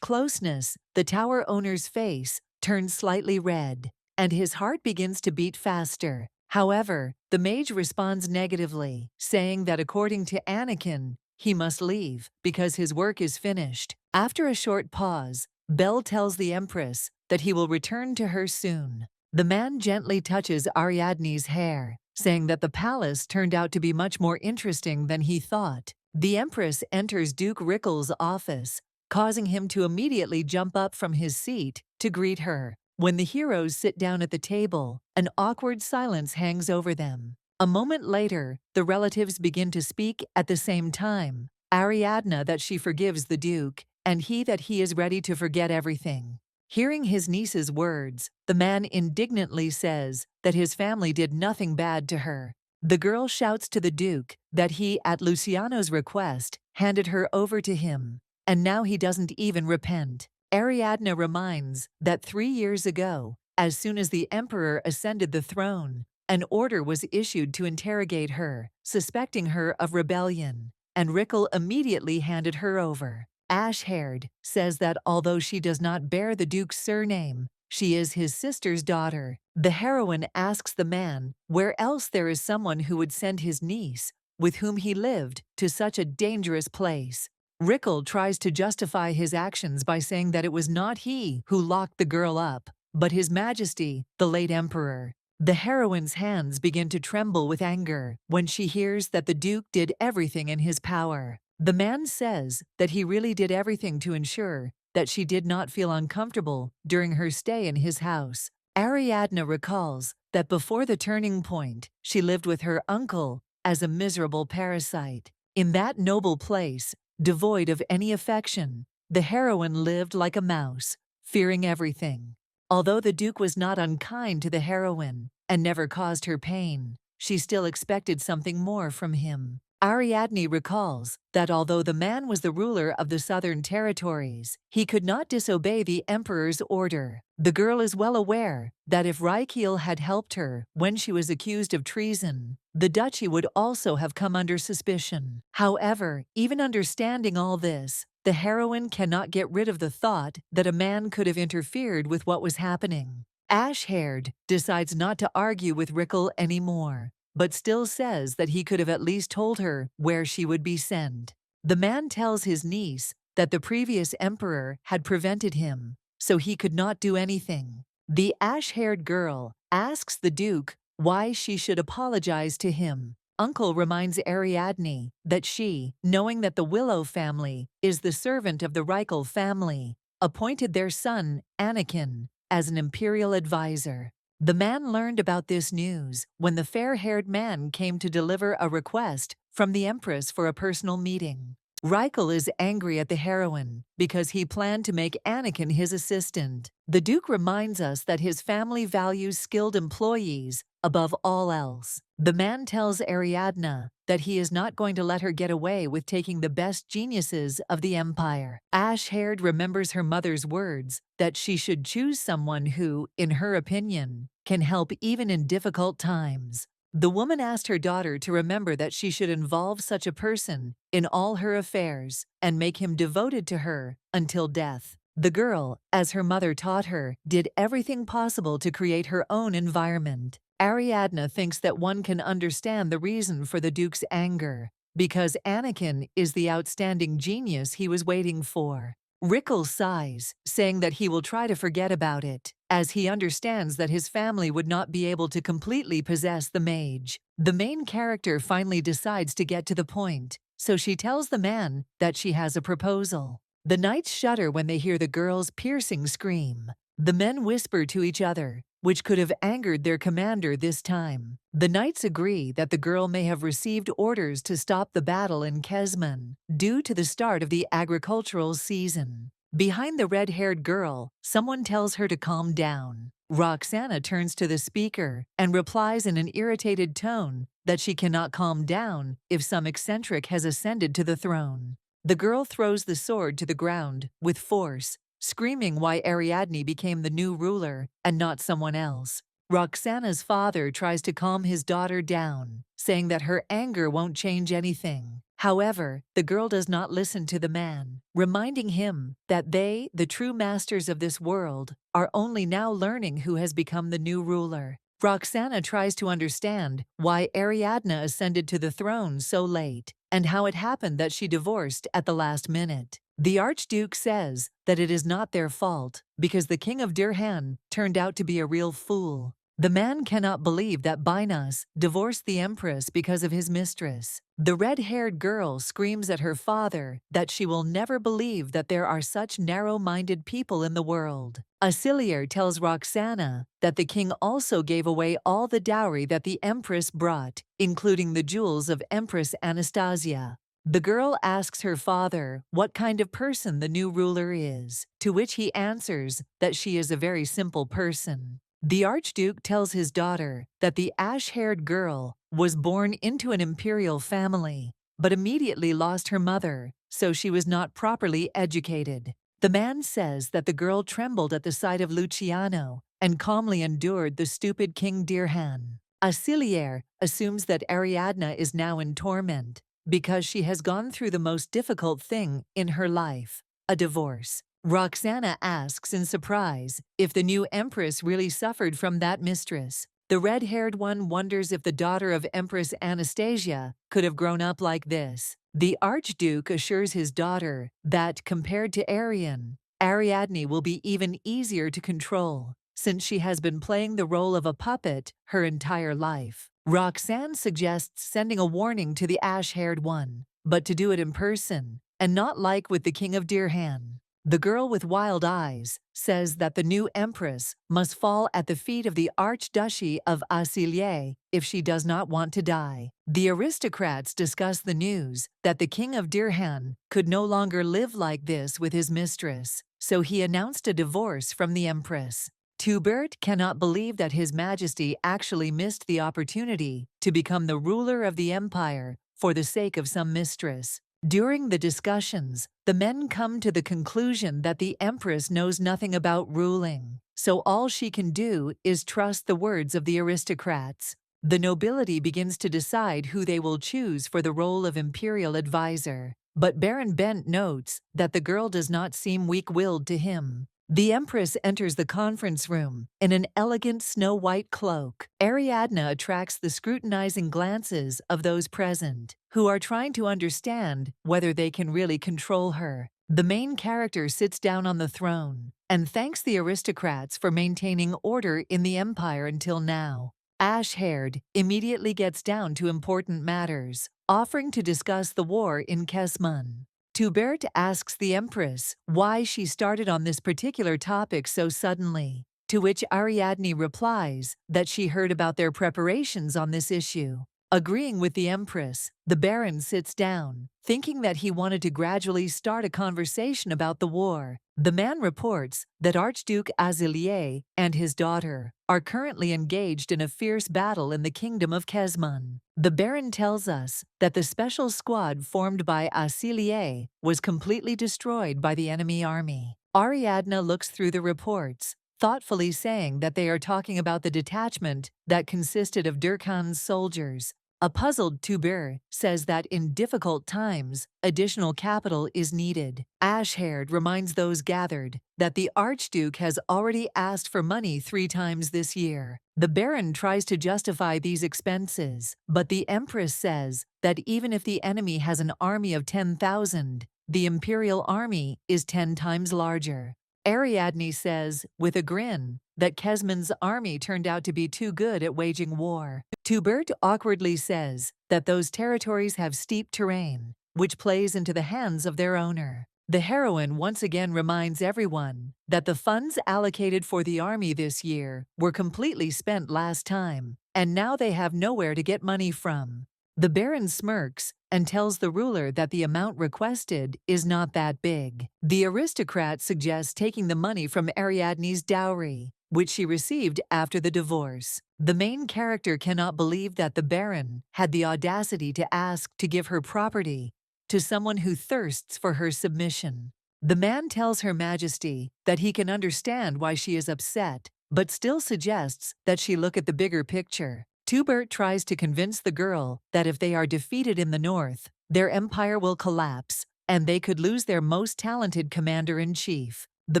closeness, the tower owner's face turns slightly red, and his heart begins to beat faster. However, the mage responds negatively, saying that according to Anakin, he must leave because his work is finished. After a short pause, Belle tells the Empress that he will return to her soon. The man gently touches Ariadne's hair, saying that the palace turned out to be much more interesting than he thought. The Empress enters Duke Rickle's office, causing him to immediately jump up from his seat to greet her. When the heroes sit down at the table, an awkward silence hangs over them. A moment later, the relatives begin to speak at the same time. Ariadne that she forgives the Duke, and he that he is ready to forget everything. Hearing his niece's words, the man indignantly says that his family did nothing bad to her. The girl shouts to the Duke that he, at Luciano's request, handed her over to him, and now he doesn't even repent. Ariadne reminds that 3 years ago, as soon as the Emperor ascended the throne, an order was issued to interrogate her, suspecting her of rebellion, and Rickle immediately handed her over. Ash-haired says that although she does not bear the Duke's surname, she is his sister's daughter. The heroine asks the man where else there is someone who would send his niece, with whom he lived, to such a dangerous place. Rickle tries to justify his actions by saying that it was not he who locked the girl up, but His Majesty, the late Emperor. The heroine's hands begin to tremble with anger when she hears that the Duke did everything in his power. The man says that he really did everything to ensure that she did not feel uncomfortable during her stay in his house. Ariadne recalls that before the turning point, she lived with her uncle as a miserable parasite. In that noble place, devoid of any affection, the heroine lived like a mouse, fearing everything. Although the Duke was not unkind to the heroine and never caused her pain, she still expected something more from him. Ariadne recalls that although the man was the ruler of the southern territories, he could not disobey the emperor's order. The girl is well aware that if Rykiel had helped her when she was accused of treason, the duchy would also have come under suspicion. However, even understanding all this, the heroine cannot get rid of the thought that a man could have interfered with what was happening. Ash-haired decides not to argue with Rickle anymore, but still says that he could have at least told her where she would be sent. The man tells his niece that the previous emperor had prevented him, so he could not do anything. The ash-haired girl asks the Duke why she should apologize to him. Uncle reminds Ariadne that she, knowing that the Willow family is the servant of the Rykiel family, appointed their son, Anakin, as an imperial advisor. The man learned about this news when the fair-haired man came to deliver a request from the Empress for a personal meeting. Rykiel is angry at the heroine because he planned to make Anakin his assistant. The Duke reminds us that his family values skilled employees above all else. The man tells Ariadne that he is not going to let her get away with taking the best geniuses of the Empire. Ash-haired remembers her mother's words that she should choose someone who, in her opinion, can help even in difficult times. The woman asked her daughter to remember that she should involve such a person in all her affairs and make him devoted to her until death. The girl, as her mother taught her, did everything possible to create her own environment. Ariadne thinks that one can understand the reason for the Duke's anger, because Anakin is the outstanding genius he was waiting for. Rickles sighs, saying that he will try to forget about it, as he understands that his family would not be able to completely possess the mage. The main character finally decides to get to the point, so she tells the man that she has a proposal. The knights shudder when they hear the girl's piercing scream. The men whisper to each other, which could have angered their commander this time. The knights agree that the girl may have received orders to stop the battle in Kesman, due to the start of the agricultural season. Behind the red-haired girl, someone tells her to calm down. Roxana turns to the speaker and replies in an irritated tone that she cannot calm down if some eccentric has ascended to the throne. The girl throws the sword to the ground with force, screaming why Ariadne became the new ruler and not someone else. Roxana's father tries to calm his daughter down, saying that her anger won't change anything. However, the girl does not listen to the man, reminding him that they, the true masters of this world, are only now learning who has become the new ruler. Roxana tries to understand why Ariadne ascended to the throne so late, and how it happened that she divorced at the last minute. The Archduke says that it is not their fault, because the King of Dirhan turned out to be a real fool. The man cannot believe that Binas divorced the Empress because of his mistress. The red-haired girl screams at her father that she will never believe that there are such narrow-minded people in the world. Acilier tells Roxana that the king also gave away all the dowry that the Empress brought, including the jewels of Empress Anastasia. The girl asks her father what kind of person the new ruler is, to which he answers that she is a very simple person. The Archduke tells his daughter that the ash-haired girl was born into an imperial family, but immediately lost her mother, so she was not properly educated. The man says that the girl trembled at the sight of Luciano and calmly endured the stupid King Dirhan. Acilier assumes that Ariadne is now in torment because she has gone through the most difficult thing in her life, a divorce. Roxana asks in surprise if the new empress really suffered from that mistress. The red-haired one wonders if the daughter of Empress Anastasia could have grown up like this. The Archduke assures his daughter that, compared to Ariadne will be even easier to control, since she has been playing the role of a puppet her entire life. Roxanne suggests sending a warning to the ash-haired one, but to do it in person, and not like with the King of Dirhan. The girl with wild eyes says that the new empress must fall at the feet of the Archduchy of Acilier if she does not want to die. The aristocrats discuss the news that the King of Dirhan could no longer live like this with his mistress, so he announced a divorce from the empress. Tubert cannot believe that His Majesty actually missed the opportunity to become the ruler of the empire for the sake of some mistress. During the discussions, the men come to the conclusion that the Empress knows nothing about ruling, so all she can do is trust the words of the aristocrats. The nobility begins to decide who they will choose for the role of imperial advisor, but Baron Bent notes that the girl does not seem weak-willed to him. The Empress enters the conference room in an elegant snow-white cloak. Ariadne attracts the scrutinizing glances of those present, who are trying to understand whether they can really control her. The main character sits down on the throne and thanks the aristocrats for maintaining order in the empire until now. Ash-haired immediately gets down to important matters, offering to discuss the war in Kesman. Tubert asks the Empress why she started on this particular topic so suddenly, to which Ariadne replies that she heard about their preparations on this issue. Agreeing with the Empress, the Baron sits down, thinking that he wanted to gradually start a conversation about the war. The man reports that Archduke Acilier and his daughter are currently engaged in a fierce battle in the kingdom of Kesman. The Baron tells us that the special squad formed by Acilier was completely destroyed by the enemy army. Ariadne looks through the reports, thoughtfully saying that they are talking about the detachment that consisted of Durkhan's soldiers. A puzzled Tuber says that in difficult times, additional capital is needed. Ash-haired reminds those gathered that the Archduke has already asked for money 3 times this year. The Baron tries to justify these expenses, but the Empress says that even if the enemy has an army of 10,000, the Imperial army is 10 times larger. Ariadne says, with a grin, that Kesman's army turned out to be too good at waging war. Tubert awkwardly says that those territories have steep terrain, which plays into the hands of their owner. The heroine once again reminds everyone that the funds allocated for the army this year were completely spent last time, and now they have nowhere to get money from. The Baron smirks and tells the ruler that the amount requested is not that big. The aristocrat suggests taking the money from Ariadne's dowry, which she received after the divorce. The main character cannot believe that the Baron had the audacity to ask to give her property to someone who thirsts for her submission. The man tells Her Majesty that he can understand why she is upset, but still suggests that she look at the bigger picture. Tubert tries to convince the girl that if they are defeated in the north, their empire will collapse, and they could lose their most talented commander-in-chief. The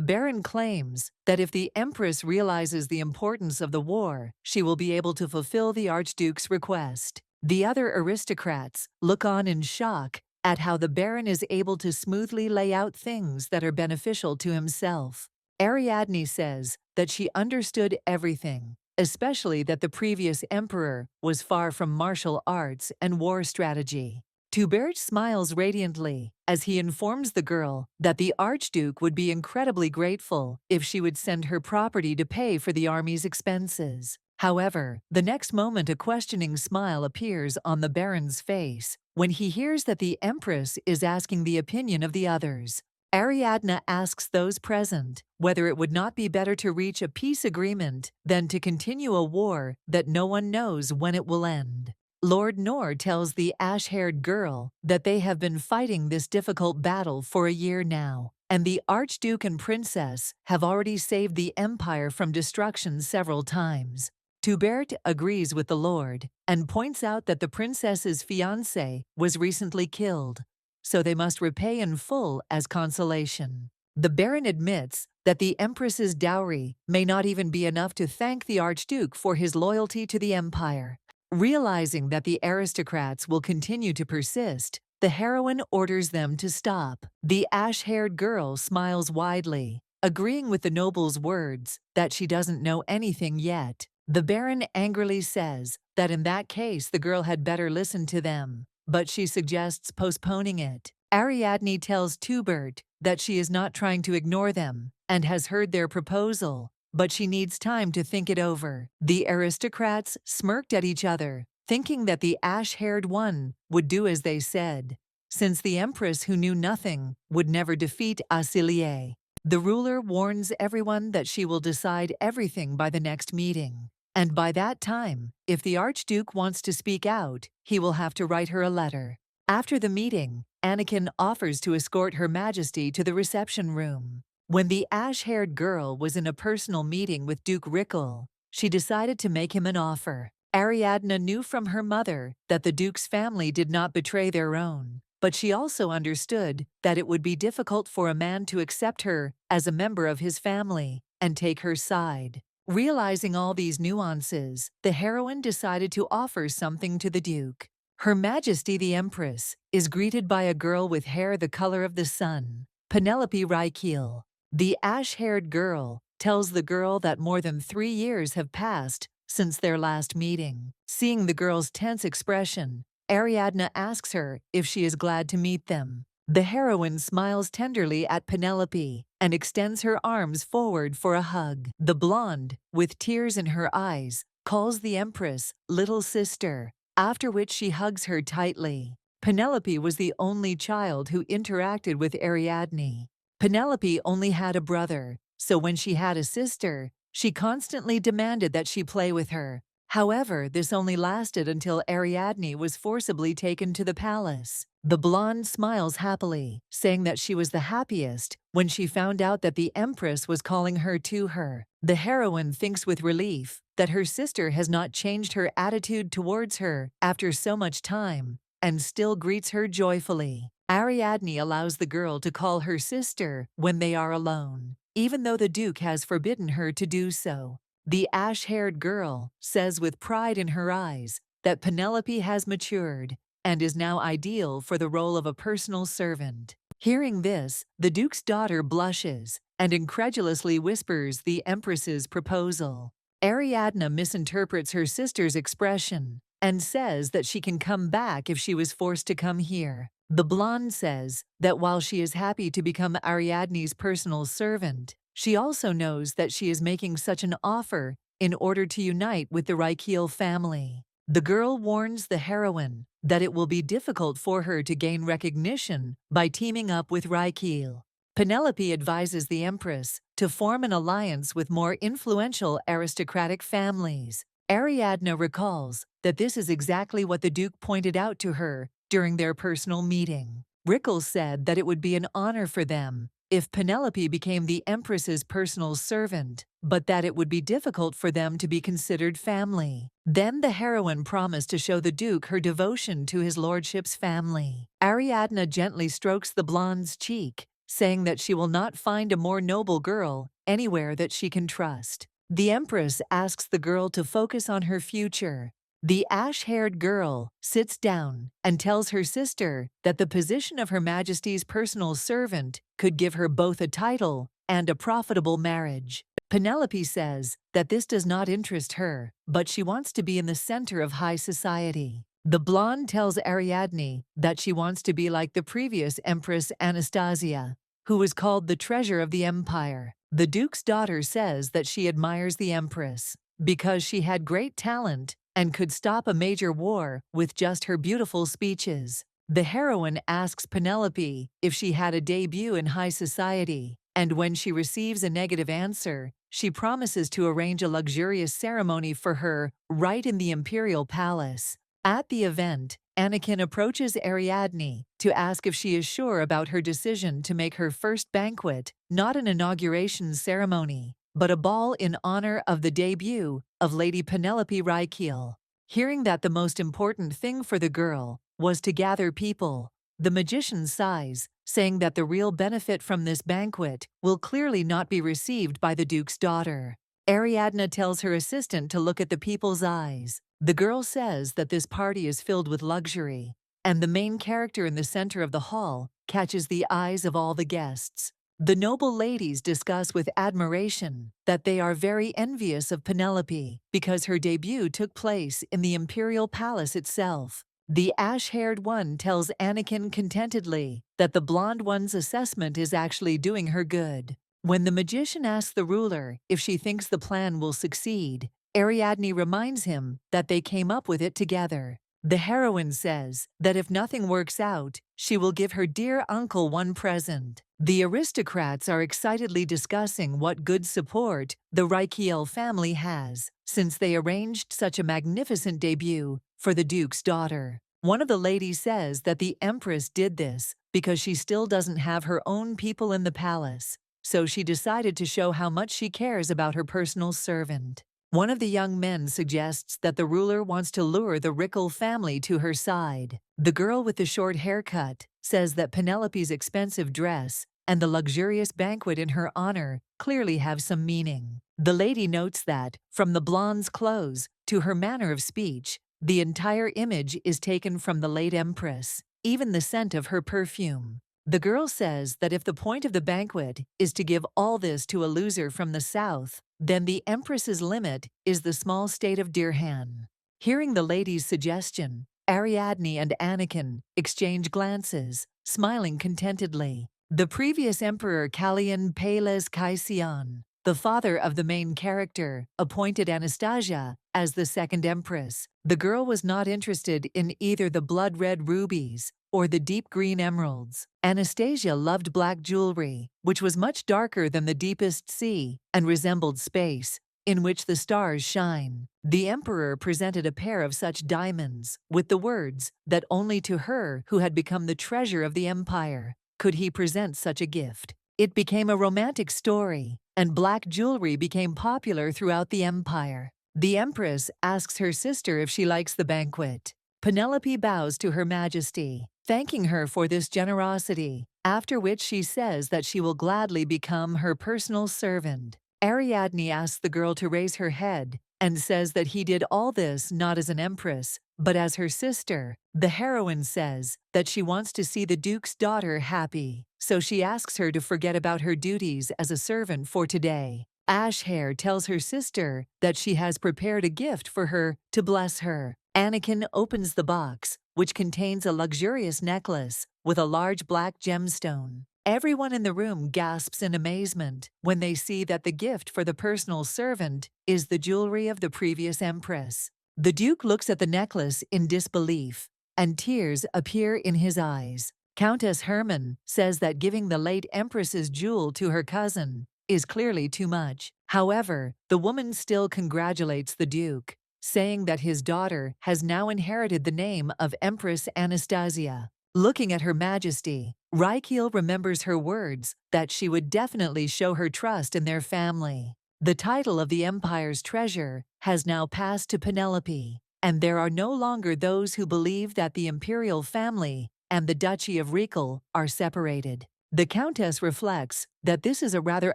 Baron claims that if the Empress realizes the importance of the war, she will be able to fulfill the Archduke's request. The other aristocrats look on in shock at how the Baron is able to smoothly lay out things that are beneficial to himself. Ariadne says that she understood everything, especially that the previous emperor was far from martial arts and war strategy. Tubert smiles radiantly as he informs the girl that the Archduke would be incredibly grateful if she would send her property to pay for the army's expenses. However, the next moment a questioning smile appears on the Baron's face when he hears that the Empress is asking the opinion of the others. Ariadne asks those present whether it would not be better to reach a peace agreement than to continue a war that no one knows when it will end. Lord Nor tells the ash-haired girl that they have been fighting this difficult battle for a year now, and the Archduke and Princess have already saved the Empire from destruction several times. Tubert agrees with the Lord and points out that the Princess's fiancé was recently killed, so they must repay in full as consolation. The Baron admits that the Empress's dowry may not even be enough to thank the Archduke for his loyalty to the Empire. Realizing that the aristocrats will continue to persist, the heroine orders them to stop. The ash-haired girl smiles widely, agreeing with the noble's words that she doesn't know anything yet. The Baron angrily says that in that case the girl had better listen to them, but she suggests postponing it. Ariadne tells Tubert that she is not trying to ignore them and has heard their proposal, but she needs time to think it over. The aristocrats smirked at each other, thinking that the ash-haired one would do as they said, since the Empress who knew nothing would never defeat Acilier. The ruler warns everyone that she will decide everything by the next meeting, and by that time, if the Archduke wants to speak out, he will have to write her a letter. After the meeting, Anakin offers to escort Her Majesty to the reception room. When the ash-haired girl was in a personal meeting with Duke Rickle, she decided to make him an offer. Ariadne knew from her mother that the Duke's family did not betray their own, but she also understood that it would be difficult for a man to accept her as a member of his family and take her side. Realizing all these nuances, the heroine decided to offer something to the Duke. Her Majesty the Empress is greeted by a girl with hair the color of the sun, Penelope Rykiel. The ash-haired girl tells the girl that more than 3 years have passed since their last meeting. Seeing the girl's tense expression, Ariadne asks her if she is glad to meet them. The heroine smiles tenderly at Penelope and extends her arms forward for a hug. The blonde, with tears in her eyes, calls the Empress little sister, after which she hugs her tightly. Penelope was the only child who interacted with Ariadne. Penelope only had a brother, so when she had a sister, she constantly demanded that she play with her. However, this only lasted until Ariadne was forcibly taken to the palace. The blonde smiles happily, saying that she was the happiest when she found out that the Empress was calling her to her. The heroine thinks with relief that her sister has not changed her attitude towards her after so much time, and still greets her joyfully. Ariadne allows the girl to call her sister when they are alone, even though the Duke has forbidden her to do so. The ash-haired girl says with pride in her eyes that Penelope has matured and is now ideal for the role of a personal servant. Hearing this, the Duke's daughter blushes and incredulously whispers the Empress's proposal. Ariadne misinterprets her sister's expression and says that she can come back if she was forced to come here. The blonde says that while she is happy to become Ariadne's personal servant, she also knows that she is making such an offer in order to unite with the Rykiel family. The girl warns the heroine that it will be difficult for her to gain recognition by teaming up with Rykiel. Penelope advises the Empress to form an alliance with more influential aristocratic families. Ariadne recalls that this is exactly what the Duke pointed out to her during their personal meeting. Rykiel said that it would be an honor for them if Penelope became the Empress's personal servant, but that it would be difficult for them to be considered family. Then the heroine promised to show the Duke her devotion to his lordship's family. Ariadne gently strokes the blonde's cheek, saying that she will not find a more noble girl anywhere that she can trust. The Empress asks the girl to focus on her future. The ash-haired girl sits down and tells her sister that the position of Her Majesty's personal servant could give her both a title and a profitable marriage. Penelope says that this does not interest her, but she wants to be in the center of high society. The blonde tells Ariadne that she wants to be like the previous Empress Anastasia, who was called the treasure of the empire. The Duke's daughter says that she admires the Empress because she had great talent and could stop a major war with just her beautiful speeches. The heroine asks Penelope if she had a debut in high society, and when she receives a negative answer, she promises to arrange a luxurious ceremony for her right in the imperial palace. At the event, Anakin approaches Ariadne to ask if she is sure about her decision to make her first banquet not an inauguration ceremony, but a ball in honor of the debut of Lady Penelope Rykiel. Hearing that the most important thing for the girl was to gather people, the magician sighs, saying that the real benefit from this banquet will clearly not be received by the Duke's daughter. Ariadne tells her assistant to look at the people's eyes. The girl says that this party is filled with luxury, and the main character in the center of the hall catches the eyes of all the guests. The noble ladies discuss with admiration that they are very envious of Penelope because her debut took place in the imperial palace itself. The ash-haired one tells Anakin contentedly that the blonde one's assessment is actually doing her good. When the magician asks the ruler if she thinks the plan will succeed, Ariadne reminds him that they came up with it together. The heroine says that if nothing works out, she will give her dear uncle one present. The aristocrats are excitedly discussing what good support the Rykiel family has, since they arranged such a magnificent debut for the Duke's daughter. One of the ladies says that the Empress did this because she still doesn't have her own people in the palace, so she decided to show how much she cares about her personal servant. One of the young men suggests that the ruler wants to lure the Rykiel family to her side. The girl with the short haircut says that Penelope's expensive dress and the luxurious banquet in her honor clearly have some meaning. The lady notes that, from the blonde's clothes to her manner of speech, the entire image is taken from the late Empress, even the scent of her perfume. The girl says that if the point of the banquet is to give all this to a loser from the south, then the Empress's limit is the small state of Dirhan. Hearing the lady's suggestion, Ariadne and Anakin exchange glances, smiling contentedly. The previous emperor Kallian Pales Kaisian, the father of the main character, appointed Anastasia as the second empress. The girl was not interested in either the blood-red rubies or the deep green emeralds. Anastasia loved black jewelry, which was much darker than the deepest sea and resembled space, in which the stars shine. The emperor presented a pair of such diamonds, with the words that only to her who had become the treasure of the empire could he present such a gift. It became a romantic story, and black jewelry became popular throughout the empire. The empress asks her sister if she likes the banquet. Penelope bows to Her Majesty, thanking her for this generosity, after which she says that she will gladly become her personal servant. Ariadne asks the girl to raise her head and says that he did all this not as an empress, but as her sister. The heroine says that she wants to see the duke's daughter happy, so she asks her to forget about her duties as a servant for today. Ashhair tells her sister that she has prepared a gift for her to bless her. Anakin opens the box, which contains a luxurious necklace with a large black gemstone. Everyone in the room gasps in amazement when they see that the gift for the personal servant is the jewelry of the previous empress. The Duke looks at the necklace in disbelief, and tears appear in his eyes. Countess Hermann says that giving the late empress's jewel to her cousin is clearly too much. However, the woman still congratulates the Duke, saying that his daughter has now inherited the name of Empress Anastasia. Looking at Her Majesty, Raikil remembers her words that she would definitely show her trust in their family. The title of the empire's treasure has now passed to Penelope, and there are no longer those who believe that the imperial family and the Duchy of Reikl are separated. The Countess reflects that this is a rather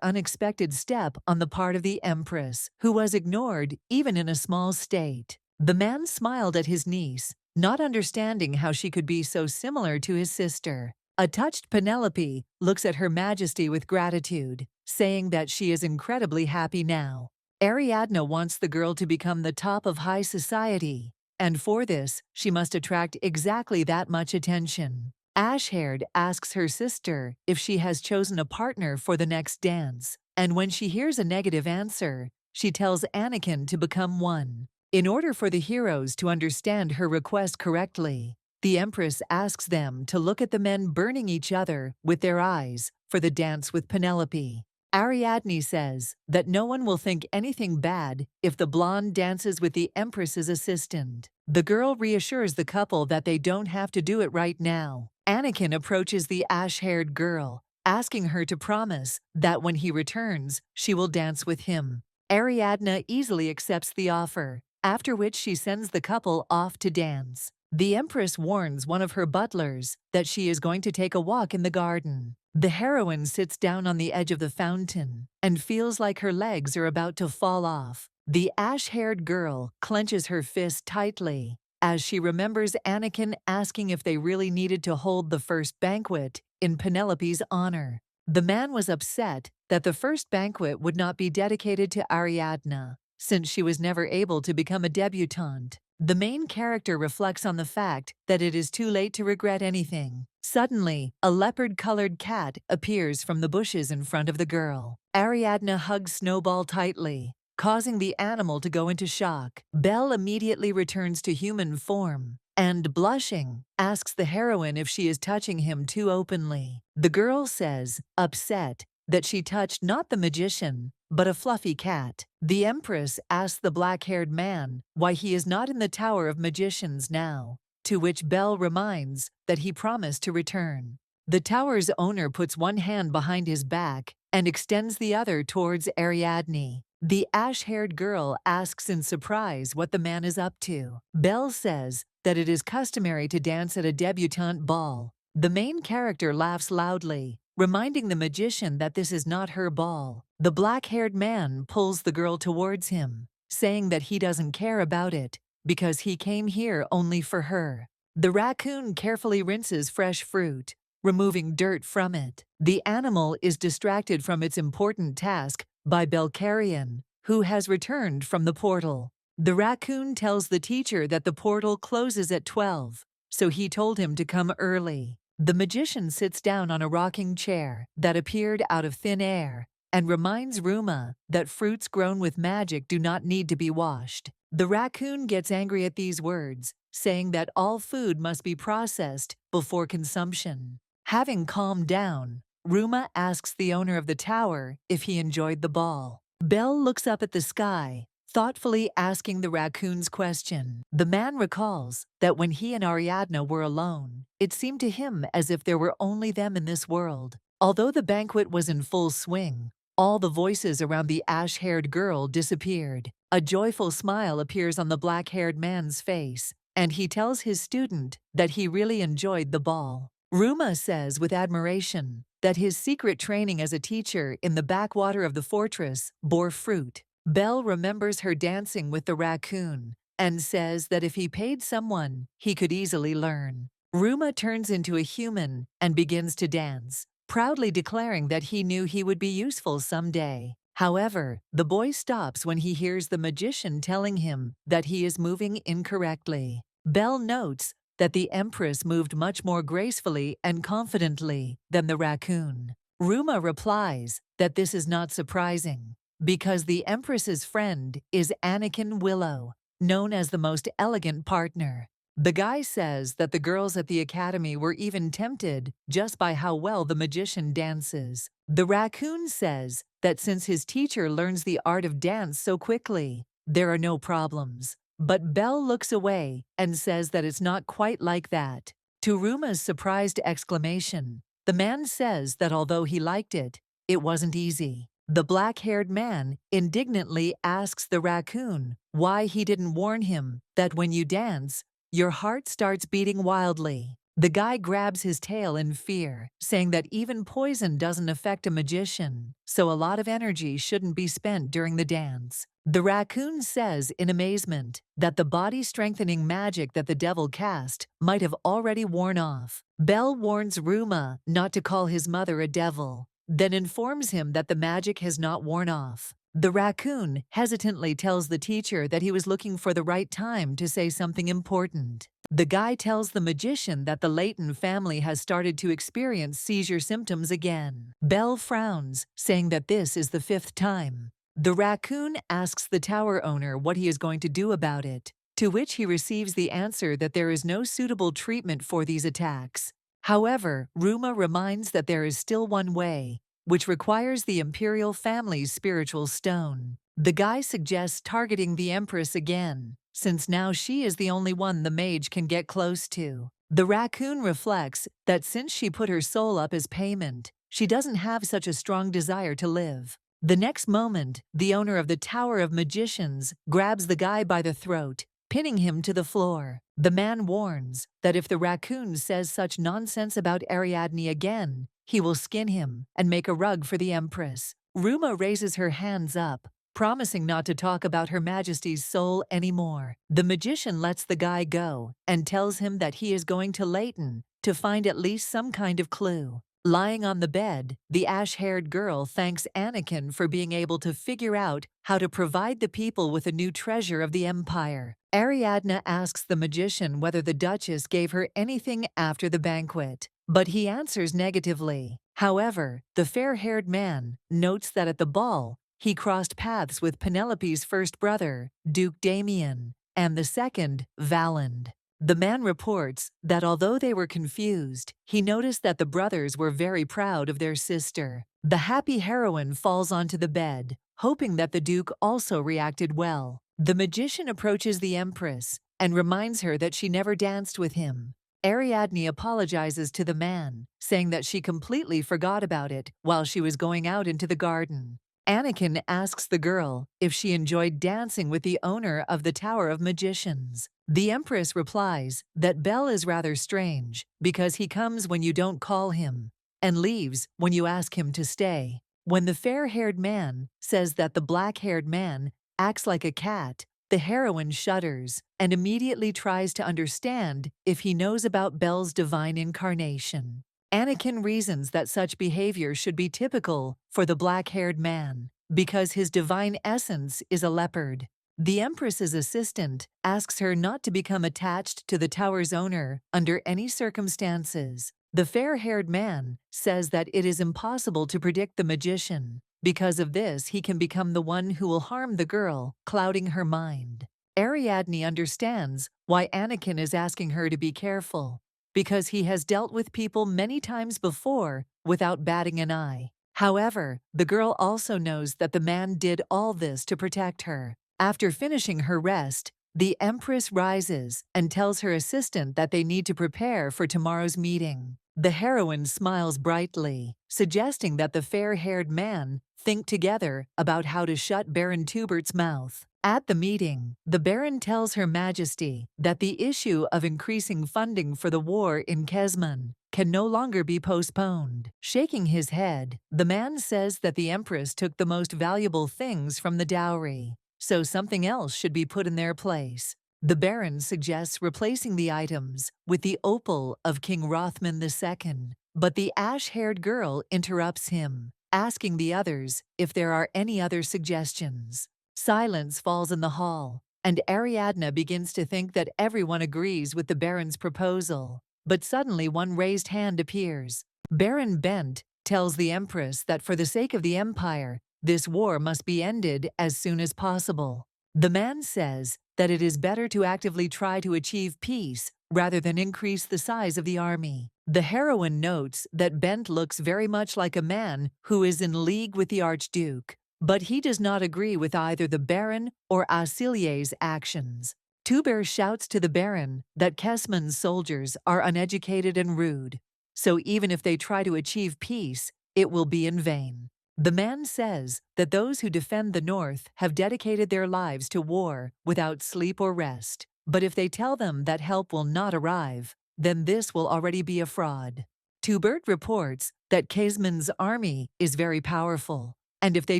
unexpected step on the part of the Empress, who was ignored even in a small state. The man smiled at his niece, not understanding how she could be so similar to his sister. A touched Penelope looks at Her Majesty with gratitude, saying that she is incredibly happy now. Ariadne wants the girl to become the top of high society, and for this, she must attract exactly that much attention. Ashhaired asks her sister if she has chosen a partner for the next dance, and when she hears a negative answer, she tells Anakin to become one. In order for the heroes to understand her request correctly, the Empress asks them to look at the men burning each other with their eyes for the dance with Penelope. Ariadne says that no one will think anything bad if the blonde dances with the Empress's assistant. The girl reassures the couple that they don't have to do it right now. Anakin approaches the ash-haired girl, asking her to promise that when he returns, she will dance with him. Ariadne easily accepts the offer, after which she sends the couple off to dance. The Empress warns one of her butlers that she is going to take a walk in the garden. The heroine sits down on the edge of the fountain and feels like her legs are about to fall off. The ash-haired girl clenches her fist tightly as she remembers Anakin asking if they really needed to hold the first banquet in Penelope's honor. The man was upset that the first banquet would not be dedicated to Ariadne, since she was never able to become a debutante. The main character reflects on the fact that it is too late to regret anything. Suddenly, a leopard-colored cat appears from the bushes in front of the girl. Ariadne hugs Snowball tightly, causing the animal to go into shock. Belle immediately returns to human form and, blushing, asks the heroine if she is touching him too openly. The girl says, upset, that she touched not the magician, but a fluffy cat. The Empress asks the black-haired man why he is not in the Tower of Magicians now, to which Belle reminds that he promised to return. The tower's owner puts one hand behind his back and extends the other towards Ariadne. The ash-haired girl asks in surprise what the man is up to. Belle says that it is customary to dance at a debutante ball. The main character laughs loudly, reminding the magician that this is not her ball. The black-haired man pulls the girl towards him, saying that he doesn't care about it because he came here only for her. The raccoon carefully rinses fresh fruit, removing dirt from it. The animal is distracted from its important task by Belkarian, who has returned from the portal. The raccoon tells the teacher that the portal closes at 12, so he told him to come early. The magician sits down on a rocking chair that appeared out of thin air and reminds Ruma that fruits grown with magic do not need to be washed. The raccoon gets angry at these words, saying that all food must be processed before consumption. Having calmed down, Ruma asks the owner of the tower if he enjoyed the ball. Belle looks up at the sky, thoughtfully asking the raccoon's question. The man recalls that when he and Ariadne were alone, it seemed to him as if there were only them in this world. Although the banquet was in full swing, all the voices around the ash-haired girl disappeared. A joyful smile appears on the black-haired man's face, and he tells his student that he really enjoyed the ball. Ruma says with admiration that his secret training as a teacher in the backwater of the fortress bore fruit. Belle remembers her dancing with the raccoon and says that if he paid someone, he could easily learn. Ruma turns into a human and begins to dance, proudly declaring that he knew he would be useful someday. However, the boy stops when he hears the magician telling him that he is moving incorrectly. Belle notes that the Empress moved much more gracefully and confidently than the raccoon. Ruma replies that this is not surprising, because the Empress's friend is Anakin Willow, known as the most elegant partner. The guy says that the girls at the academy were even tempted just by how well the magician dances. The raccoon says that since his teacher learns the art of dance so quickly, there are no problems. But Belle looks away and says that it's not quite like that. To Ruma's surprised exclamation, the man says that although he liked it, it wasn't easy. The black-haired man indignantly asks the raccoon why he didn't warn him that when you dance, your heart starts beating wildly. The guy grabs his tail in fear, saying that even poison doesn't affect a magician, so a lot of energy shouldn't be spent during the dance. The raccoon says in amazement that the body-strengthening magic that the devil cast might have already worn off. Belle warns Ruma not to call his mother a devil, then informs him that the magic has not worn off. The raccoon hesitantly tells the teacher that he was looking for the right time to say something important. The guy tells the magician that the Layton family has started to experience seizure symptoms again. Belle frowns, saying that this is the 5th time. The raccoon asks the tower owner what he is going to do about it, to which he receives the answer that there is no suitable treatment for these attacks. However, Ruma reminds that there is still one way, which requires the imperial family's spiritual stone. The guy suggests targeting the Empress again, since now she is the only one the mage can get close to. The raccoon reflects that since she put her soul up as payment, she doesn't have such a strong desire to live. The next moment, the owner of the Tower of Magicians grabs the guy by the throat, pinning him to the floor. The man warns that if the raccoon says such nonsense about Ariadne again, he will skin him and make a rug for the Empress. Ruma raises her hands up, promising not to talk about Her Majesty's soul anymore. The magician lets the guy go and tells him that he is going to Layton to find at least some kind of clue. Lying on the bed, the ash-haired girl thanks Anakin for being able to figure out how to provide the people with a new treasure of the Empire. Ariadne asks the magician whether the Duchess gave her anything after the banquet, but he answers negatively. However, the fair-haired man notes that at the ball, he crossed paths with Penelope's first brother, Duke Damien, and the second, Valand. The man reports that although they were confused, he noticed that the brothers were very proud of their sister. The happy heroine falls onto the bed, hoping that the Duke also reacted well. The magician approaches the Empress and reminds her that she never danced with him. Ariadne apologizes to the man, saying that she completely forgot about it while she was going out into the garden. Anakin asks the girl if she enjoyed dancing with the owner of the Tower of Magicians. The Empress replies that Belle is rather strange because he comes when you don't call him and leaves when you ask him to stay. When the fair-haired man says that the black-haired man acts like a cat, the heroine shudders and immediately tries to understand if he knows about Belle's divine incarnation. Anakin reasons that such behavior should be typical for the black-haired man, because his divine essence is a leopard. The Empress's assistant asks her not to become attached to the tower's owner under any circumstances. The fair-haired man says that it is impossible to predict the magician. Because of this, he can become the one who will harm the girl, clouding her mind. Ariadne understands why Anakin is asking her to be careful, because he has dealt with people many times before without batting an eye. However, the girl also knows that the man did all this to protect her. After finishing her rest, the Empress rises and tells her assistant that they need to prepare for tomorrow's meeting. The heroine smiles brightly, suggesting that the fair-haired man think together about how to shut Baron Tubert's mouth. At the meeting, the Baron tells Her Majesty that the issue of increasing funding for the war in Kesman can no longer be postponed. Shaking his head, the man says that the Empress took the most valuable things from the dowry, so something else should be put in their place. The Baron suggests replacing the items with the opal of King Rothman II, but the ash-haired girl interrupts him, asking the others if there are any other suggestions. Silence falls in the hall, and Ariadne begins to think that everyone agrees with the Baron's proposal. But suddenly one raised hand appears. Baron Bent tells the Empress that for the sake of the Empire, this war must be ended as soon as possible. The man says that it is better to actively try to achieve peace rather than increase the size of the army. The heroine notes that Bent looks very much like a man who is in league with the Archduke, but he does not agree with either the Baron or Acilier's actions. Tubert shouts to the Baron that Kesman's soldiers are uneducated and rude, so even if they try to achieve peace, it will be in vain. The man says that those who defend the North have dedicated their lives to war without sleep or rest, but if they tell them that help will not arrive, then this will already be a fraud. Tubert reports that Kesman's army is very powerful, and if they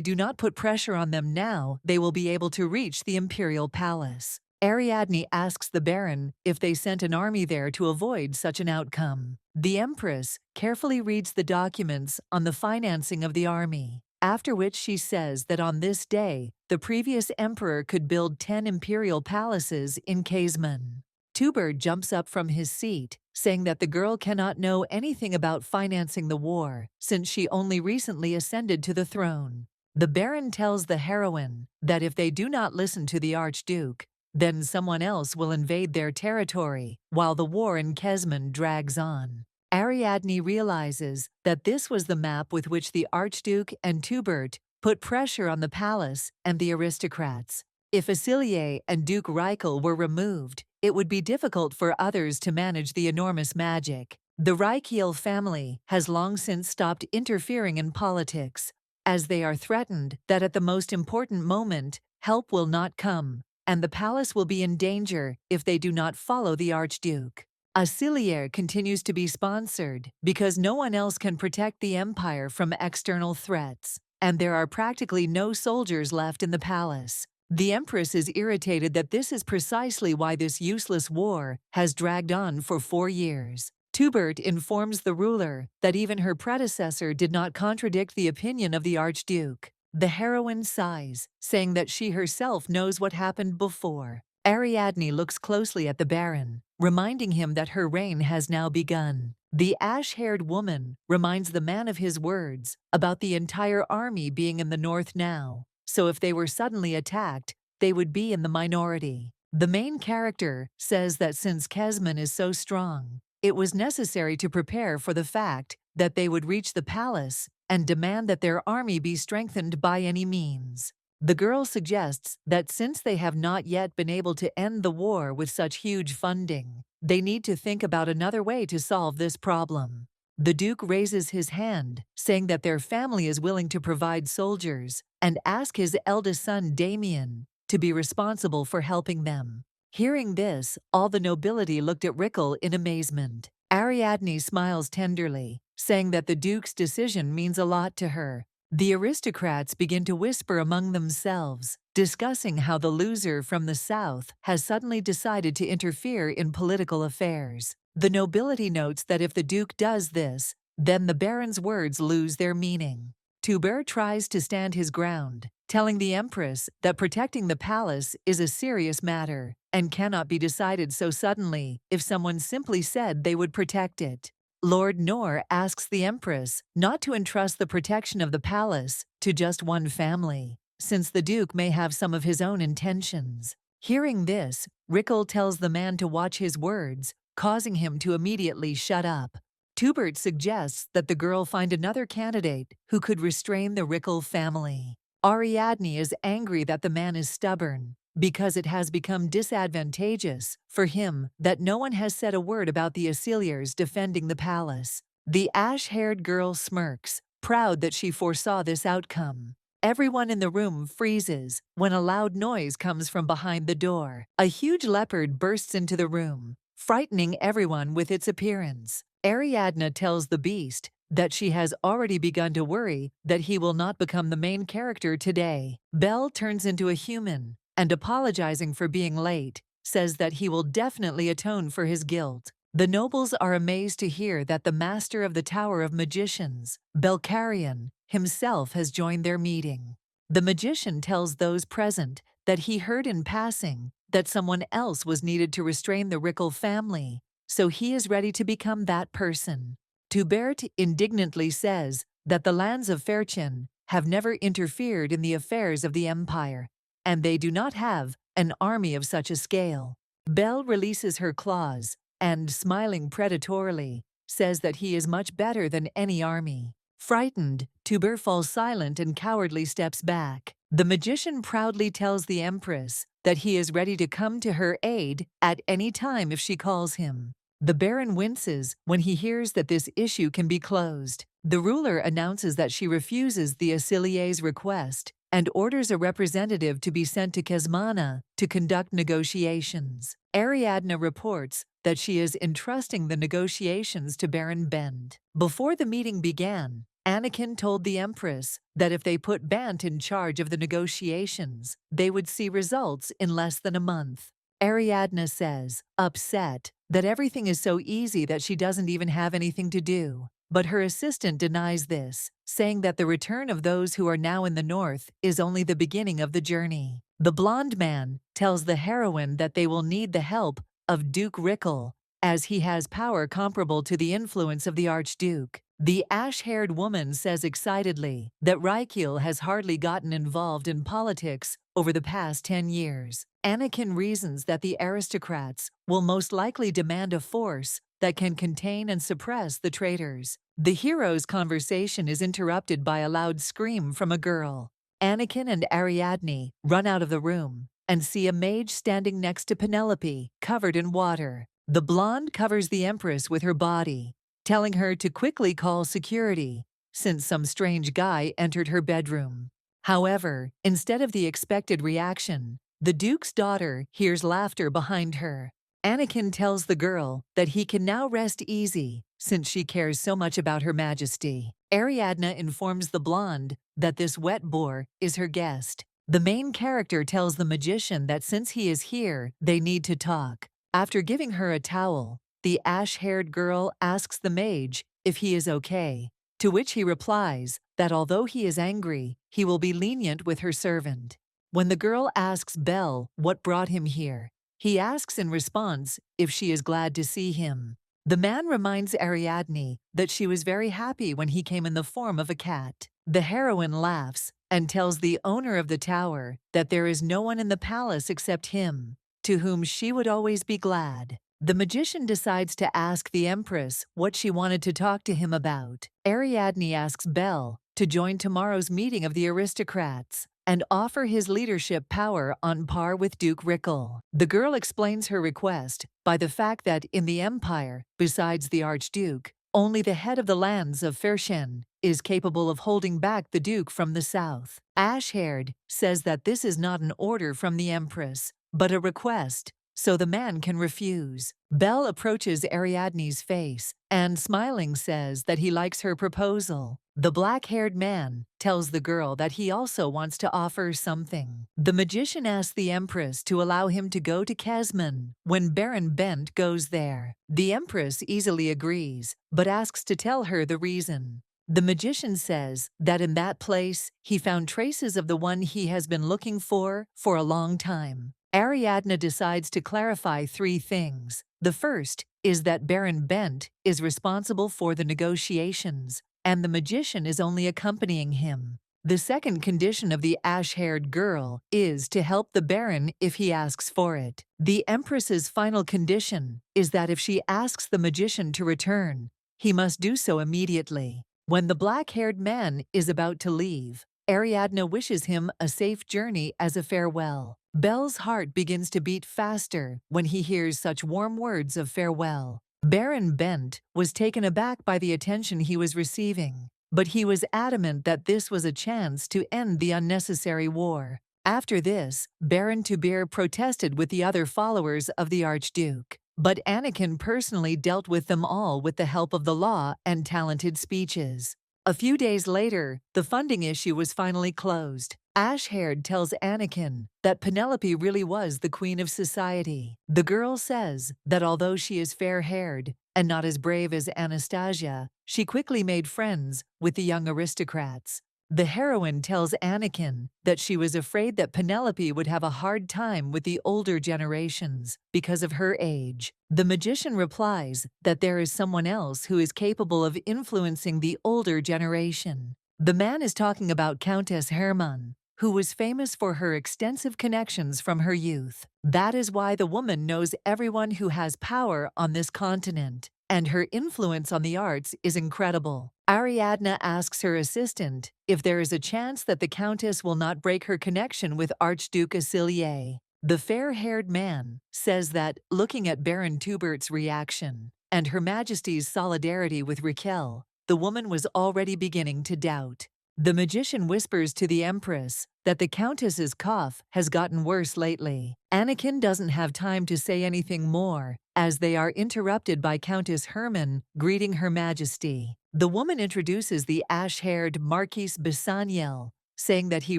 do not put pressure on them now, they will be able to reach the imperial palace. Ariadne asks the Baron if they sent an army there to avoid such an outcome. The Empress carefully reads the documents on the financing of the army, after which she says that on this day, the previous emperor could build 10 imperial palaces in Kesman. Tubert jumps up from his seat, saying that the girl cannot know anything about financing the war, since she only recently ascended to the throne. The Baron tells the heroine that if they do not listen to the Archduke, then someone else will invade their territory while the war in Kesman drags on. Ariadne realizes that this was the map with which the Archduke and Tubert put pressure on the palace and the aristocrats. If Acilier and Duke Reichel were removed, it would be difficult for others to manage the enormous magic. The Reichel family has long since stopped interfering in politics, as they are threatened that at the most important moment, help will not come, and the palace will be in danger if they do not follow the Archduke. Acilier continues to be sponsored because no one else can protect the empire from external threats, and there are practically no soldiers left in the palace. The Empress is irritated that this is precisely why this useless war has dragged on for 4 years. Tubert informs the ruler that even her predecessor did not contradict the opinion of the Archduke. The heroine sighs, saying that she herself knows what happened before. Ariadne looks closely at the Baron, reminding him that her reign has now begun. The ash-haired woman reminds the man of his words about the entire army being in the north now, so if they were suddenly attacked, they would be in the minority. The main character says that since Kesman is so strong, it was necessary to prepare for the fact that they would reach the palace and demand that their army be strengthened by any means. The girl suggests that since they have not yet been able to end the war with such huge funding, they need to think about another way to solve this problem. The Duke raises his hand, saying that their family is willing to provide soldiers, and asks his eldest son Damien to be responsible for helping them. Hearing this, all the nobility looked at Reichel in amazement. Ariadne smiles tenderly, saying that the Duke's decision means a lot to her. The aristocrats begin to whisper among themselves, discussing how the loser from the south has suddenly decided to interfere in political affairs. The nobility notes that if the Duke does this, then the Baron's words lose their meaning. Tubert tries to stand his ground, telling the Empress that protecting the palace is a serious matter and cannot be decided so suddenly if someone simply said they would protect it. Lord Nor asks the Empress not to entrust the protection of the palace to just one family, since the Duke may have some of his own intentions. Hearing this, Reichel tells the man to watch his words, causing him to immediately shut up. Tubert suggests that the girl find another candidate who could restrain the Rickle family. Ariadne is angry that the man is stubborn because it has become disadvantageous for him that no one has said a word about the Aceliers defending the palace. The ash-haired girl smirks, proud that she foresaw this outcome. Everyone in the room freezes when a loud noise comes from behind the door. A huge leopard bursts into the room, frightening everyone with its appearance. Ariadne tells the beast that she has already begun to worry that he will not become the main character today. Bel turns into a human and, apologizing for being late, says that he will definitely atone for his guilt. The nobles are amazed to hear that the master of the Tower of Magicians, Belcarion, himself has joined their meeting. The magician tells those present that he heard in passing that someone else was needed to restrain the Rickle family, so he is ready to become that person. Tubert indignantly says that the lands of Ferchen have never interfered in the affairs of the empire, and they do not have an army of such a scale. Bel releases her claws and, smiling predatorily, says that he is much better than any army. Frightened, Tubert falls silent and cowardly steps back. The magician proudly tells the Empress that he is ready to come to her aid at any time if she calls him. The Baron winces when he hears that this issue can be closed. The ruler announces that she refuses the Aceliers' request and orders a representative to be sent to Kesmana to conduct negotiations. Ariadne reports that she is entrusting the negotiations to Baron Bend. Before the meeting began, Anakin told the Empress that if they put Bant in charge of the negotiations, they would see results in less than a month. Ariadne says, upset, that everything is so easy that she doesn't even have anything to do. But her assistant denies this, saying that the return of those who are now in the north is only the beginning of the journey. The blonde man tells the heroine that they will need the help of Duke Rickle, as he has power comparable to the influence of the Archduke. The ash-haired woman says excitedly that Reichel has hardly gotten involved in politics over the past 10 years. Anakin reasons that the aristocrats will most likely demand a force that can contain and suppress the traitors. The hero's conversation is interrupted by a loud scream from a girl. Anakin and Ariadne run out of the room and see a mage standing next to Penelope, covered in water. The blonde covers the Empress with her body, telling her to quickly call security, since some strange guy entered her bedroom. However, instead of the expected reaction, the Duke's daughter hears laughter behind her. Anakin tells the girl that he can now rest easy, since she cares so much about Her Majesty. Ariadne informs the blonde that this wet boar is her guest. The main character tells the magician that since he is here, they need to talk. After giving her a towel, the ash-haired girl asks the mage if he is okay, to which he replies that although he is angry, he will be lenient with her servant. When the girl asks Bel what brought him here, he asks in response if she is glad to see him. The man reminds Ariadne that she was very happy when he came in the form of a cat. The heroine laughs and tells the owner of the tower that there is no one in the palace except him, to whom she would always be glad. The magician decides to ask the Empress what she wanted to talk to him about. Ariadne asks Bel to join tomorrow's meeting of the aristocrats and offer his leadership power on par with Duke Rickle. The girl explains her request by the fact that in the Empire, besides the Archduke, only the head of the lands of Ferchen is capable of holding back the Duke from the south. Ash-haired says that this is not an order from the Empress, but a request, so the man can refuse. Bel approaches Ariadne's face and, smiling, says that he likes her proposal. The black-haired man tells the girl that he also wants to offer something. The magician asks the Empress to allow him to go to Kesman when Baron Bent goes there. The Empress easily agrees, but asks to tell her the reason. The magician says that in that place he found traces of the one he has been looking for a long time. Ariadne decides to clarify 3 things. The first is that Baron Bent is responsible for the negotiations, and the magician is only accompanying him. The second condition of the ash-haired girl is to help the Baron if he asks for it. The Empress's final condition is that if she asks the magician to return, he must do so immediately. When the black-haired man is about to leave, Ariadne wishes him a safe journey as a farewell. Bel's heart begins to beat faster when he hears such warm words of farewell. Baron Bent was taken aback by the attention he was receiving, but he was adamant that this was a chance to end the unnecessary war. After this, Baron Tubir protested with the other followers of the Archduke, but Anakin personally dealt with them all with the help of the law and talented speeches. A few days later, the funding issue was finally closed. Ashhaired tells Anakin that Penelope really was the queen of society. The girl says that although she is fair-haired and not as brave as Anastasia, she quickly made friends with the young aristocrats. The heroine tells Anakin that she was afraid that Penelope would have a hard time with the older generations because of her age. The magician replies that there is someone else who is capable of influencing the older generation. The man is talking about Countess Hermann, who was famous for her extensive connections from her youth. That is why the woman knows everyone who has power on this continent, and her influence on the arts is incredible. Ariadne asks her assistant if there is a chance that the Countess will not break her connection with Archduke Acilier. The fair-haired man says that, looking at Baron Tubert's reaction and Her Majesty's solidarity with Raquel, the woman was already beginning to doubt. The magician whispers to the Empress that the Countess's cough has gotten worse lately. Anakin doesn't have time to say anything more, as they are interrupted by Countess Hermann greeting Her Majesty. The woman introduces the ash-haired Marquis Bissaniel, saying that he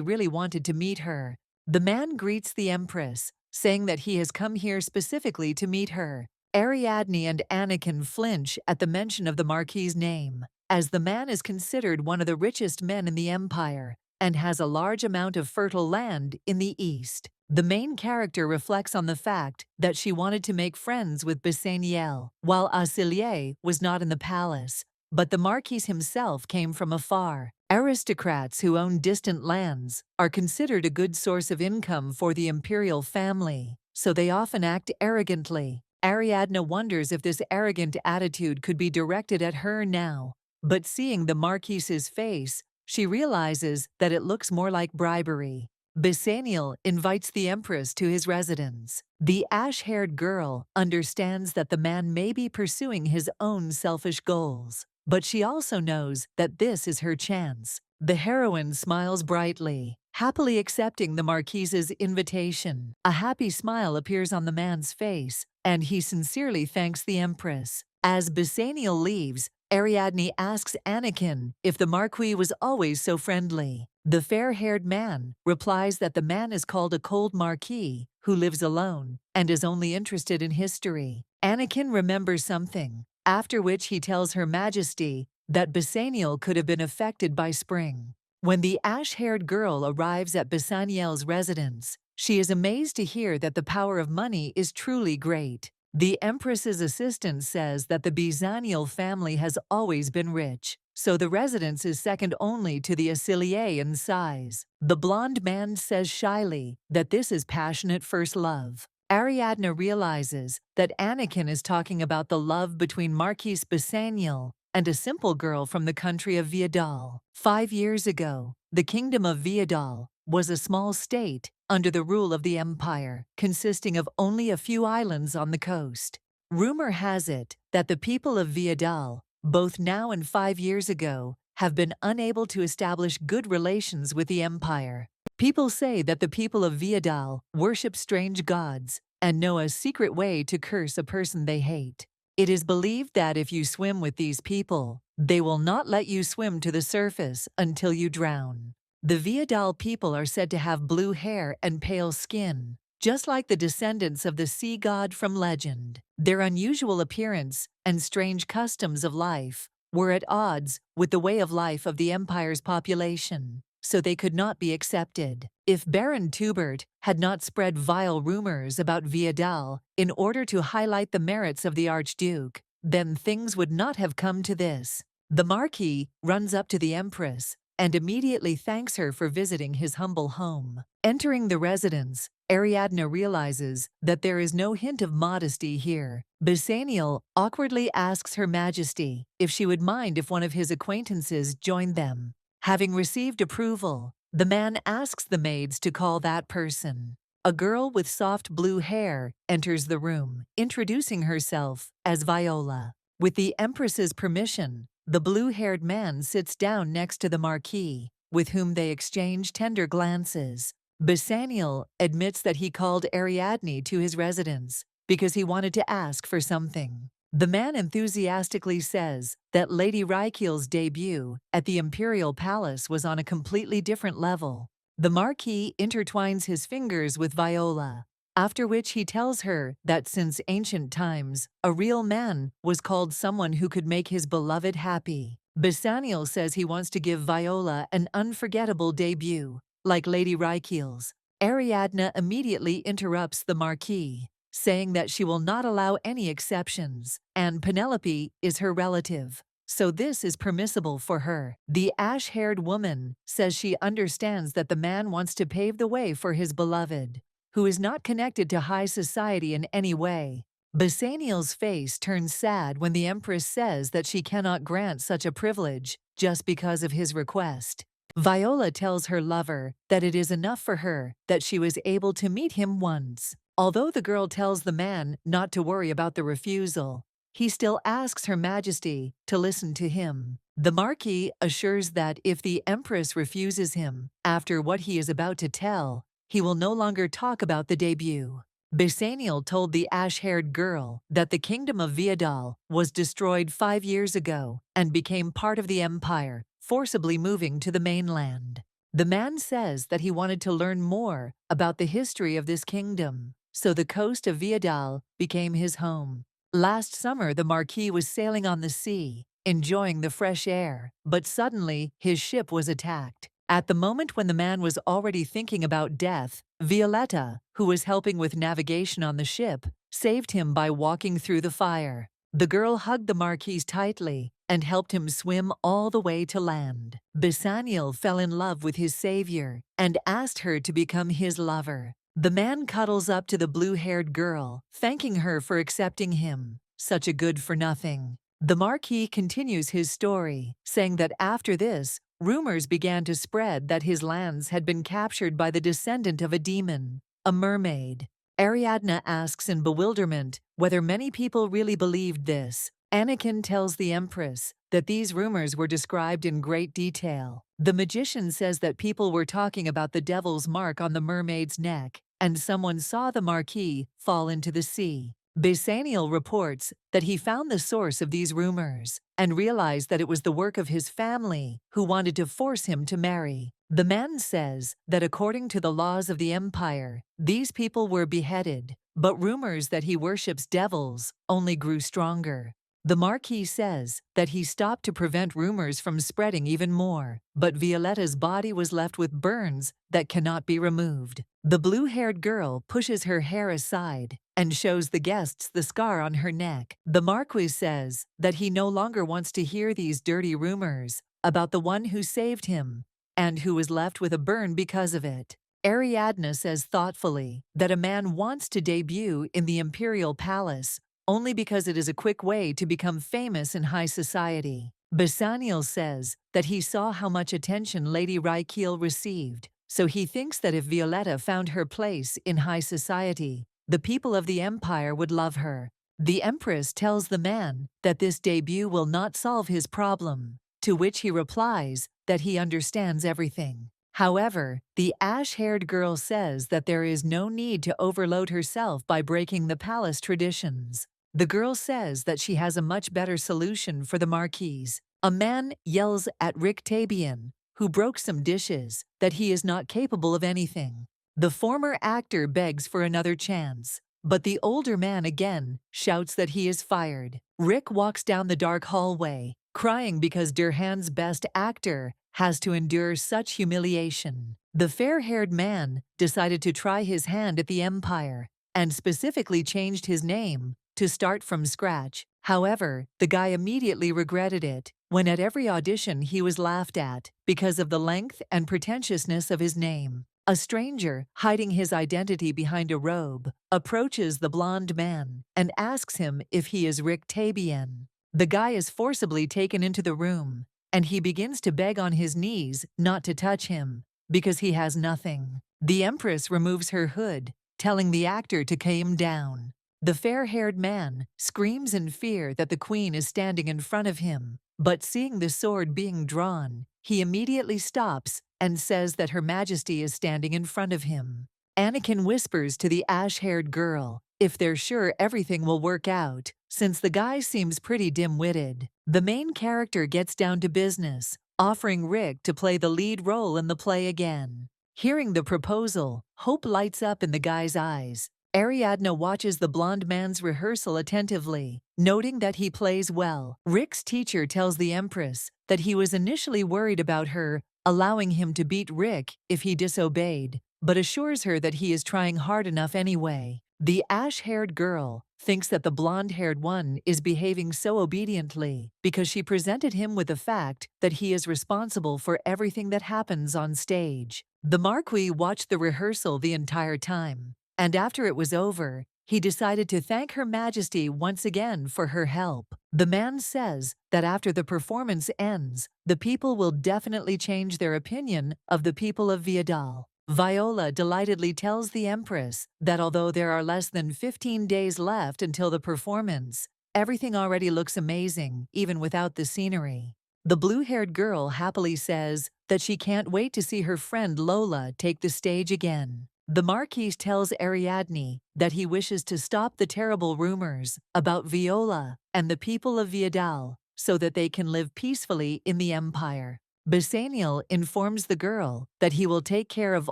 really wanted to meet her. The man greets the Empress, saying that he has come here specifically to meet her. Ariadne and Anakin flinch at the mention of the Marquis's name, as the man is considered one of the richest men in the Empire and has a large amount of fertile land in the east. The main character reflects on the fact that she wanted to make friends with Bissaniel, while Acilier was not in the palace, but the Marquis himself came from afar. Aristocrats who own distant lands are considered a good source of income for the imperial family, so they often act arrogantly. Ariadne wonders if this arrogant attitude could be directed at her now, but seeing the Marquis's face, she realizes that it looks more like bribery. Bissaniel invites the Empress to his residence. The ash-haired girl understands that the man may be pursuing his own selfish goals, but she also knows that this is her chance. The heroine smiles brightly, happily accepting the Marquis's invitation. A happy smile appears on the man's face, and he sincerely thanks the Empress. As Bissaniel leaves, Ariadne asks Anakin if the Marquis was always so friendly. The fair-haired man replies that the man is called a cold Marquis who lives alone and is only interested in history. Anakin remembers something, after which he tells Her Majesty that Bissaniel could have been affected by spring. When the ash-haired girl arrives at Bissaniel's residence, she is amazed to hear that the power of money is truly great. The Empress's assistant says that the Bissaniel family has always been rich, so the residence is second only to the Acilier in size. The blonde man says shyly that this is passionate first love. Ariadne realizes that Anakin is talking about the love between Marquis Bissaniel and a simple girl from the country of Viadal. 5 years ago, the kingdom of Viadal was a small state under the rule of the Empire, consisting of only a few islands on the coast. Rumor has it that the people of Viadal, both now and 5 years ago, have been unable to establish good relations with the Empire. People say that the people of Viadal worship strange gods and know a secret way to curse a person they hate. It is believed that if you swim with these people, they will not let you swim to the surface until you drown. The Viadal people are said to have blue hair and pale skin, just like the descendants of the sea god from legend. Their unusual appearance and strange customs of life were at odds with the way of life of the Empire's population, so they could not be accepted. If Baron Tubert had not spread vile rumors about Viadal in order to highlight the merits of the Archduke, then things would not have come to this. The Marquis runs up to the Empress and immediately thanks her for visiting his humble home. Entering the residence, Ariadne realizes that there is no hint of modesty here. Basaniel awkwardly asks Her Majesty if she would mind if one of his acquaintances joined them. Having received approval, the man asks the maids to call that person. A girl with soft blue hair enters the room, introducing herself as Viola. With the Empress's permission, the blue-haired man sits down next to the Marquis, with whom they exchange tender glances. Basaniel admits that he called Ariadne to his residence because he wanted to ask for something. The man enthusiastically says that Lady Rykiel's debut at the Imperial Palace was on a completely different level. The Marquis intertwines his fingers with Viola, after which he tells her that since ancient times, a real man was called someone who could make his beloved happy. Basaniel says he wants to give Viola an unforgettable debut, like Lady Rykiel's. Ariadne immediately interrupts the Marquis, saying that she will not allow any exceptions, and Penelope is her relative, so this is permissible for her. The ash-haired woman says she understands that the man wants to pave the way for his beloved, who is not connected to high society in any way. Basaniel's face turns sad when the Empress says that she cannot grant such a privilege just because of his request. Viola tells her lover that it is enough for her that she was able to meet him once. Although the girl tells the man not to worry about the refusal, he still asks Her Majesty to listen to him. The Marquis assures that if the Empress refuses him after what he is about to tell, he will no longer talk about the debut. Basaniel told the ash-haired girl that the kingdom of Viadal was destroyed 5 years ago and became part of the empire, forcibly moving to the mainland. The man says that he wanted to learn more about the history of this kingdom, so the coast of Viadal became his home. Last summer, the Marquis was sailing on the sea, enjoying the fresh air, but suddenly his ship was attacked. At the moment when the man was already thinking about death, Violetta, who was helping with navigation on the ship, saved him by walking through the fire. The girl hugged the Marquis tightly and helped him swim all the way to land. Basaniel fell in love with his savior and asked her to become his lover. The man cuddles up to the blue-haired girl, thanking her for accepting him. Such a good-for-nothing. The Marquis continues his story, saying that after this, rumors began to spread that his lands had been captured by the descendant of a demon, a mermaid. Ariadne asks in bewilderment whether many people really believed this. Anakin tells the Empress that these rumors were described in great detail. The magician says that people were talking about the devil's mark on the mermaid's neck, and someone saw the Marquis fall into the sea. Basaniel reports that he found the source of these rumors and realized that it was the work of his family who wanted to force him to marry. The man says that according to the laws of the empire, these people were beheaded, but rumors that he worships devils only grew stronger. The Marquis says that he stopped to prevent rumors from spreading even more, but Violetta's body was left with burns that cannot be removed. The blue-haired girl pushes her hair aside and shows the guests the scar on her neck. The Marquis says that he no longer wants to hear these dirty rumors about the one who saved him and who was left with a burn because of it. Ariadne says thoughtfully that a man wants to debut in the Imperial Palace only because it is a quick way to become famous in high society. Basaniel says that he saw how much attention Lady Rykiel received, so he thinks that if Violetta found her place in high society, the people of the empire would love her. The Empress tells the man that this debut will not solve his problem, to which he replies that he understands everything. However, the ash-haired girl says that there is no need to overload herself by breaking the palace traditions. The girl says that she has a much better solution for the Marquis. A man yells at Rick Tabian, who broke some dishes, that he is not capable of anything. The former actor begs for another chance, but the older man again shouts that he is fired. Rick walks down the dark hallway, crying because Durhan's best actor has to endure such humiliation. The fair-haired man decided to try his hand at the Empire and specifically changed his name to start from scratch. However, the guy immediately regretted it when at every audition he was laughed at because of the length and pretentiousness of his name. A stranger, hiding his identity behind a robe, approaches the blonde man and asks him if he is Rick Tabian. The guy is forcibly taken into the room, and he begins to beg on his knees not to touch him, because he has nothing. The Empress removes her hood, telling the actor to calm down. The fair-haired man screams in fear that the queen is standing in front of him, but seeing the sword being drawn, he immediately stops and says that Her Majesty is standing in front of him. Anakin whispers to the ash-haired girl if they're sure everything will work out, since the guy seems pretty dim-witted. The main character gets down to business, offering Rick to play the lead role in the play again. Hearing the proposal, hope lights up in the guy's eyes. Ariadne watches the blonde man's rehearsal attentively, noting that he plays well. Rick's teacher tells the Empress that he was initially worried about her allowing him to beat Rick if he disobeyed, but assures her that he is trying hard enough anyway. The ash-haired girl thinks that the blonde-haired one is behaving so obediently because she presented him with the fact that he is responsible for everything that happens on stage. The Marquis watched the rehearsal the entire time, and after it was over, he decided to thank Her Majesty once again for her help. The man says that after the performance ends, the people will definitely change their opinion of the people of Viadal. Viola delightedly tells the Empress that although there are less than 15 days left until the performance, everything already looks amazing, even without the scenery. The blue-haired girl happily says that she can't wait to see her friend Lola take the stage again. The Marquis tells Ariadne that he wishes to stop the terrible rumors about Viola and the people of Viadal so that they can live peacefully in the Empire. Basaniel informs the girl that he will take care of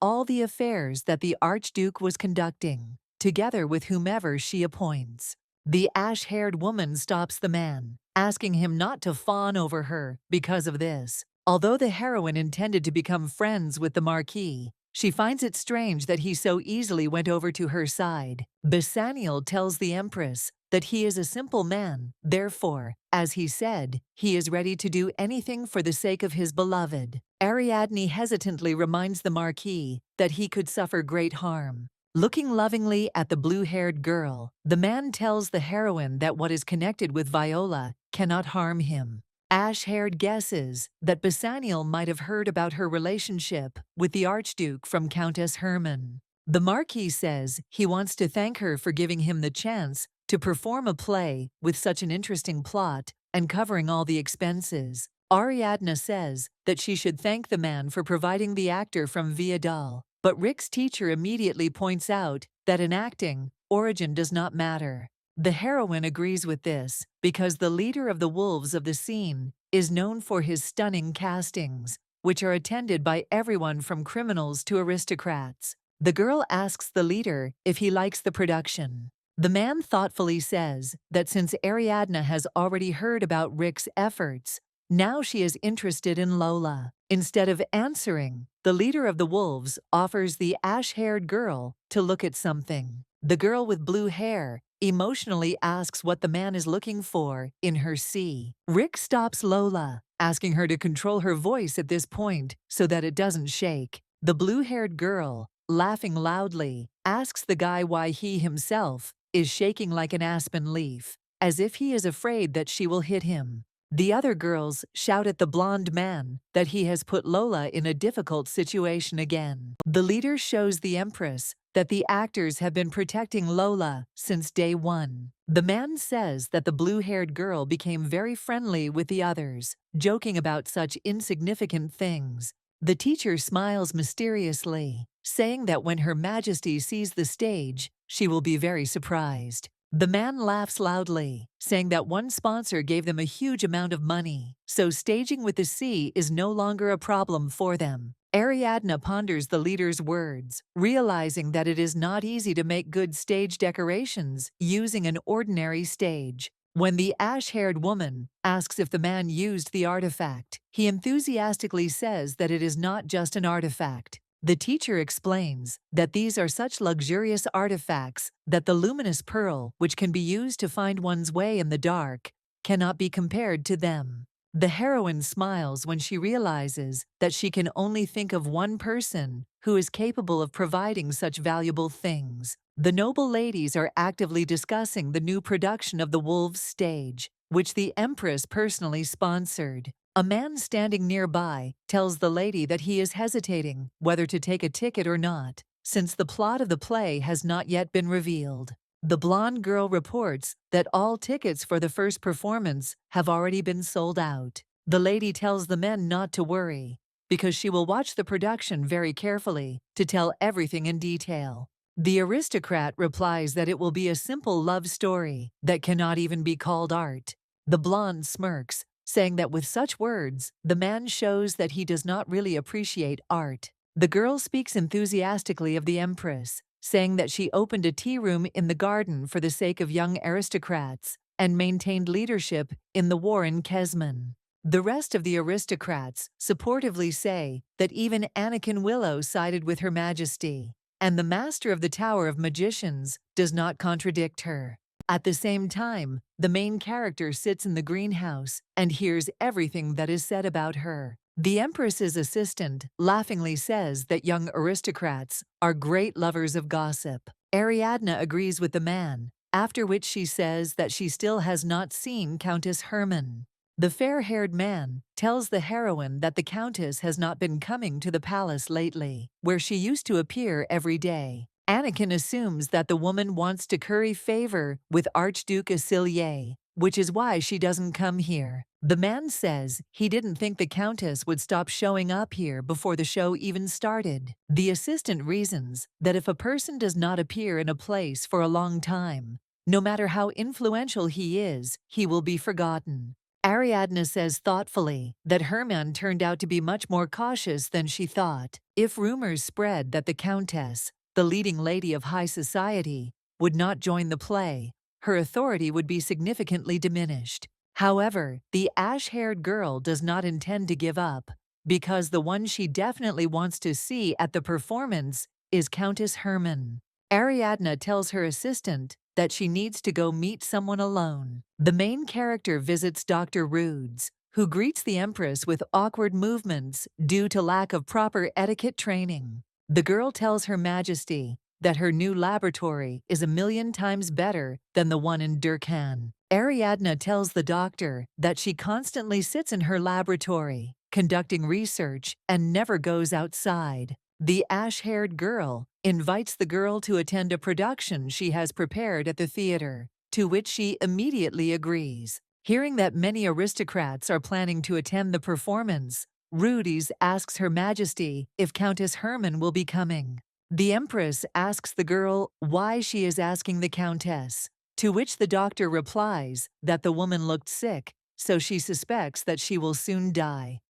all the affairs that the Archduke was conducting, together with whomever she appoints. The ash-haired woman stops the man, asking him not to fawn over her because of this. Although the heroine intended to become friends with the Marquis, she finds it strange that he so easily went over to her side. Basaniel tells the Empress that he is a simple man, therefore, as he said, he is ready to do anything for the sake of his beloved. Ariadne hesitantly reminds the Marquis that he could suffer great harm. Looking lovingly at the blue-haired girl, the man tells the heroine that what is connected with Viola cannot harm him. Ash-haired guesses that Basaniel might have heard about her relationship with the Archduke from Countess Hermann. The Marquis says he wants to thank her for giving him the chance to perform a play with such an interesting plot and covering all the expenses. Ariadne says that she should thank the man for providing the actor from Viadal, but Rick's teacher immediately points out that in acting, origin does not matter. The heroine agrees with this because the leader of the wolves of the scene is known for his stunning castings, which are attended by everyone from criminals to aristocrats. The girl asks the leader if he likes the production. The man thoughtfully says that since Ariadne has already heard about Rick's efforts, now she is interested in Lola. Instead of answering, the leader of the wolves offers the ash-haired girl to look at something. The girl with blue hair emotionally asks what the man is looking for in her sea. Rick stops Lola, asking her to control her voice at this point so that it doesn't shake. The blue-haired girl, laughing loudly, asks the guy why he himself is shaking like an aspen leaf, as if he is afraid that she will hit him. The other girls shout at the blonde man that he has put Lola in a difficult situation again. The leader shows the Empress that the actors have been protecting Lola since day one. The man says that the blue-haired girl became very friendly with the others, joking about such insignificant things. The teacher smiles mysteriously, saying that when Her Majesty sees the stage, she will be very surprised. The man laughs loudly, saying that one sponsor gave them a huge amount of money, so staging with the sea is no longer a problem for them. Ariadne ponders the leader's words, realizing that it is not easy to make good stage decorations using an ordinary stage. When the ash-haired woman asks if the man used the artifact, he enthusiastically says that it is not just an artifact. The teacher explains that these are such luxurious artifacts that the luminous pearl, which can be used to find one's way in the dark, cannot be compared to them. The heroine smiles when she realizes that she can only think of one person who is capable of providing such valuable things. The noble ladies are actively discussing the new production of The Wolves stage, which the Empress personally sponsored. A man standing nearby tells the lady that he is hesitating whether to take a ticket or not, since the plot of the play has not yet been revealed. The blonde girl reports that all tickets for the first performance have already been sold out. The lady tells the men not to worry, because she will watch the production very carefully to tell everything in detail. The aristocrat replies that it will be a simple love story that cannot even be called art. The blonde smirks, saying that with such words, the man shows that he does not really appreciate art. The girl speaks enthusiastically of the Empress, saying that she opened a tea room in the garden for the sake of young aristocrats and maintained leadership in the war in Kesman. The rest of the aristocrats supportively say that even Anakin Willow sided with Her Majesty, and the Master of the Tower of Magicians does not contradict her. At the same time, the main character sits in the greenhouse and hears everything that is said about her. The Empress's assistant laughingly says that young aristocrats are great lovers of gossip. Ariadne agrees with the man, after which she says that she still has not seen Countess Hermann. The fair-haired man tells the heroine that the Countess has not been coming to the palace lately, where she used to appear every day. Anakin assumes that the woman wants to curry favor with Archduke Acilier, which is why she doesn't come here. The man says he didn't think the Countess would stop showing up here before the show even started. The assistant reasons that if a person does not appear in a place for a long time, no matter how influential he is, he will be forgotten. Ariadne says thoughtfully that Hermann turned out to be much more cautious than she thought. If rumors spread that the Countess, the leading lady of high society, would not join the play, her authority would be significantly diminished. However, the ash-haired girl does not intend to give up, because the one she definitely wants to see at the performance is Countess Hermann. Ariadne tells her assistant that she needs to go meet someone alone. The main character visits Dr. Rudes, who greets the Empress with awkward movements due to lack of proper etiquette training. The girl tells Her Majesty that her new laboratory is 1,000,000 times better than the one in Durkan. Ariadne tells the doctor that she constantly sits in her laboratory, conducting research, and never goes outside. The ash-haired girl invites the girl to attend a production she has prepared at the theater, to which she immediately agrees. Hearing that many aristocrats are planning to attend the performance, Rudes asks Her Majesty if Countess Hermann will be coming. The Empress asks the girl why she is asking the Countess, to which the doctor replies that the woman looked sick, so she suspects that she will soon die.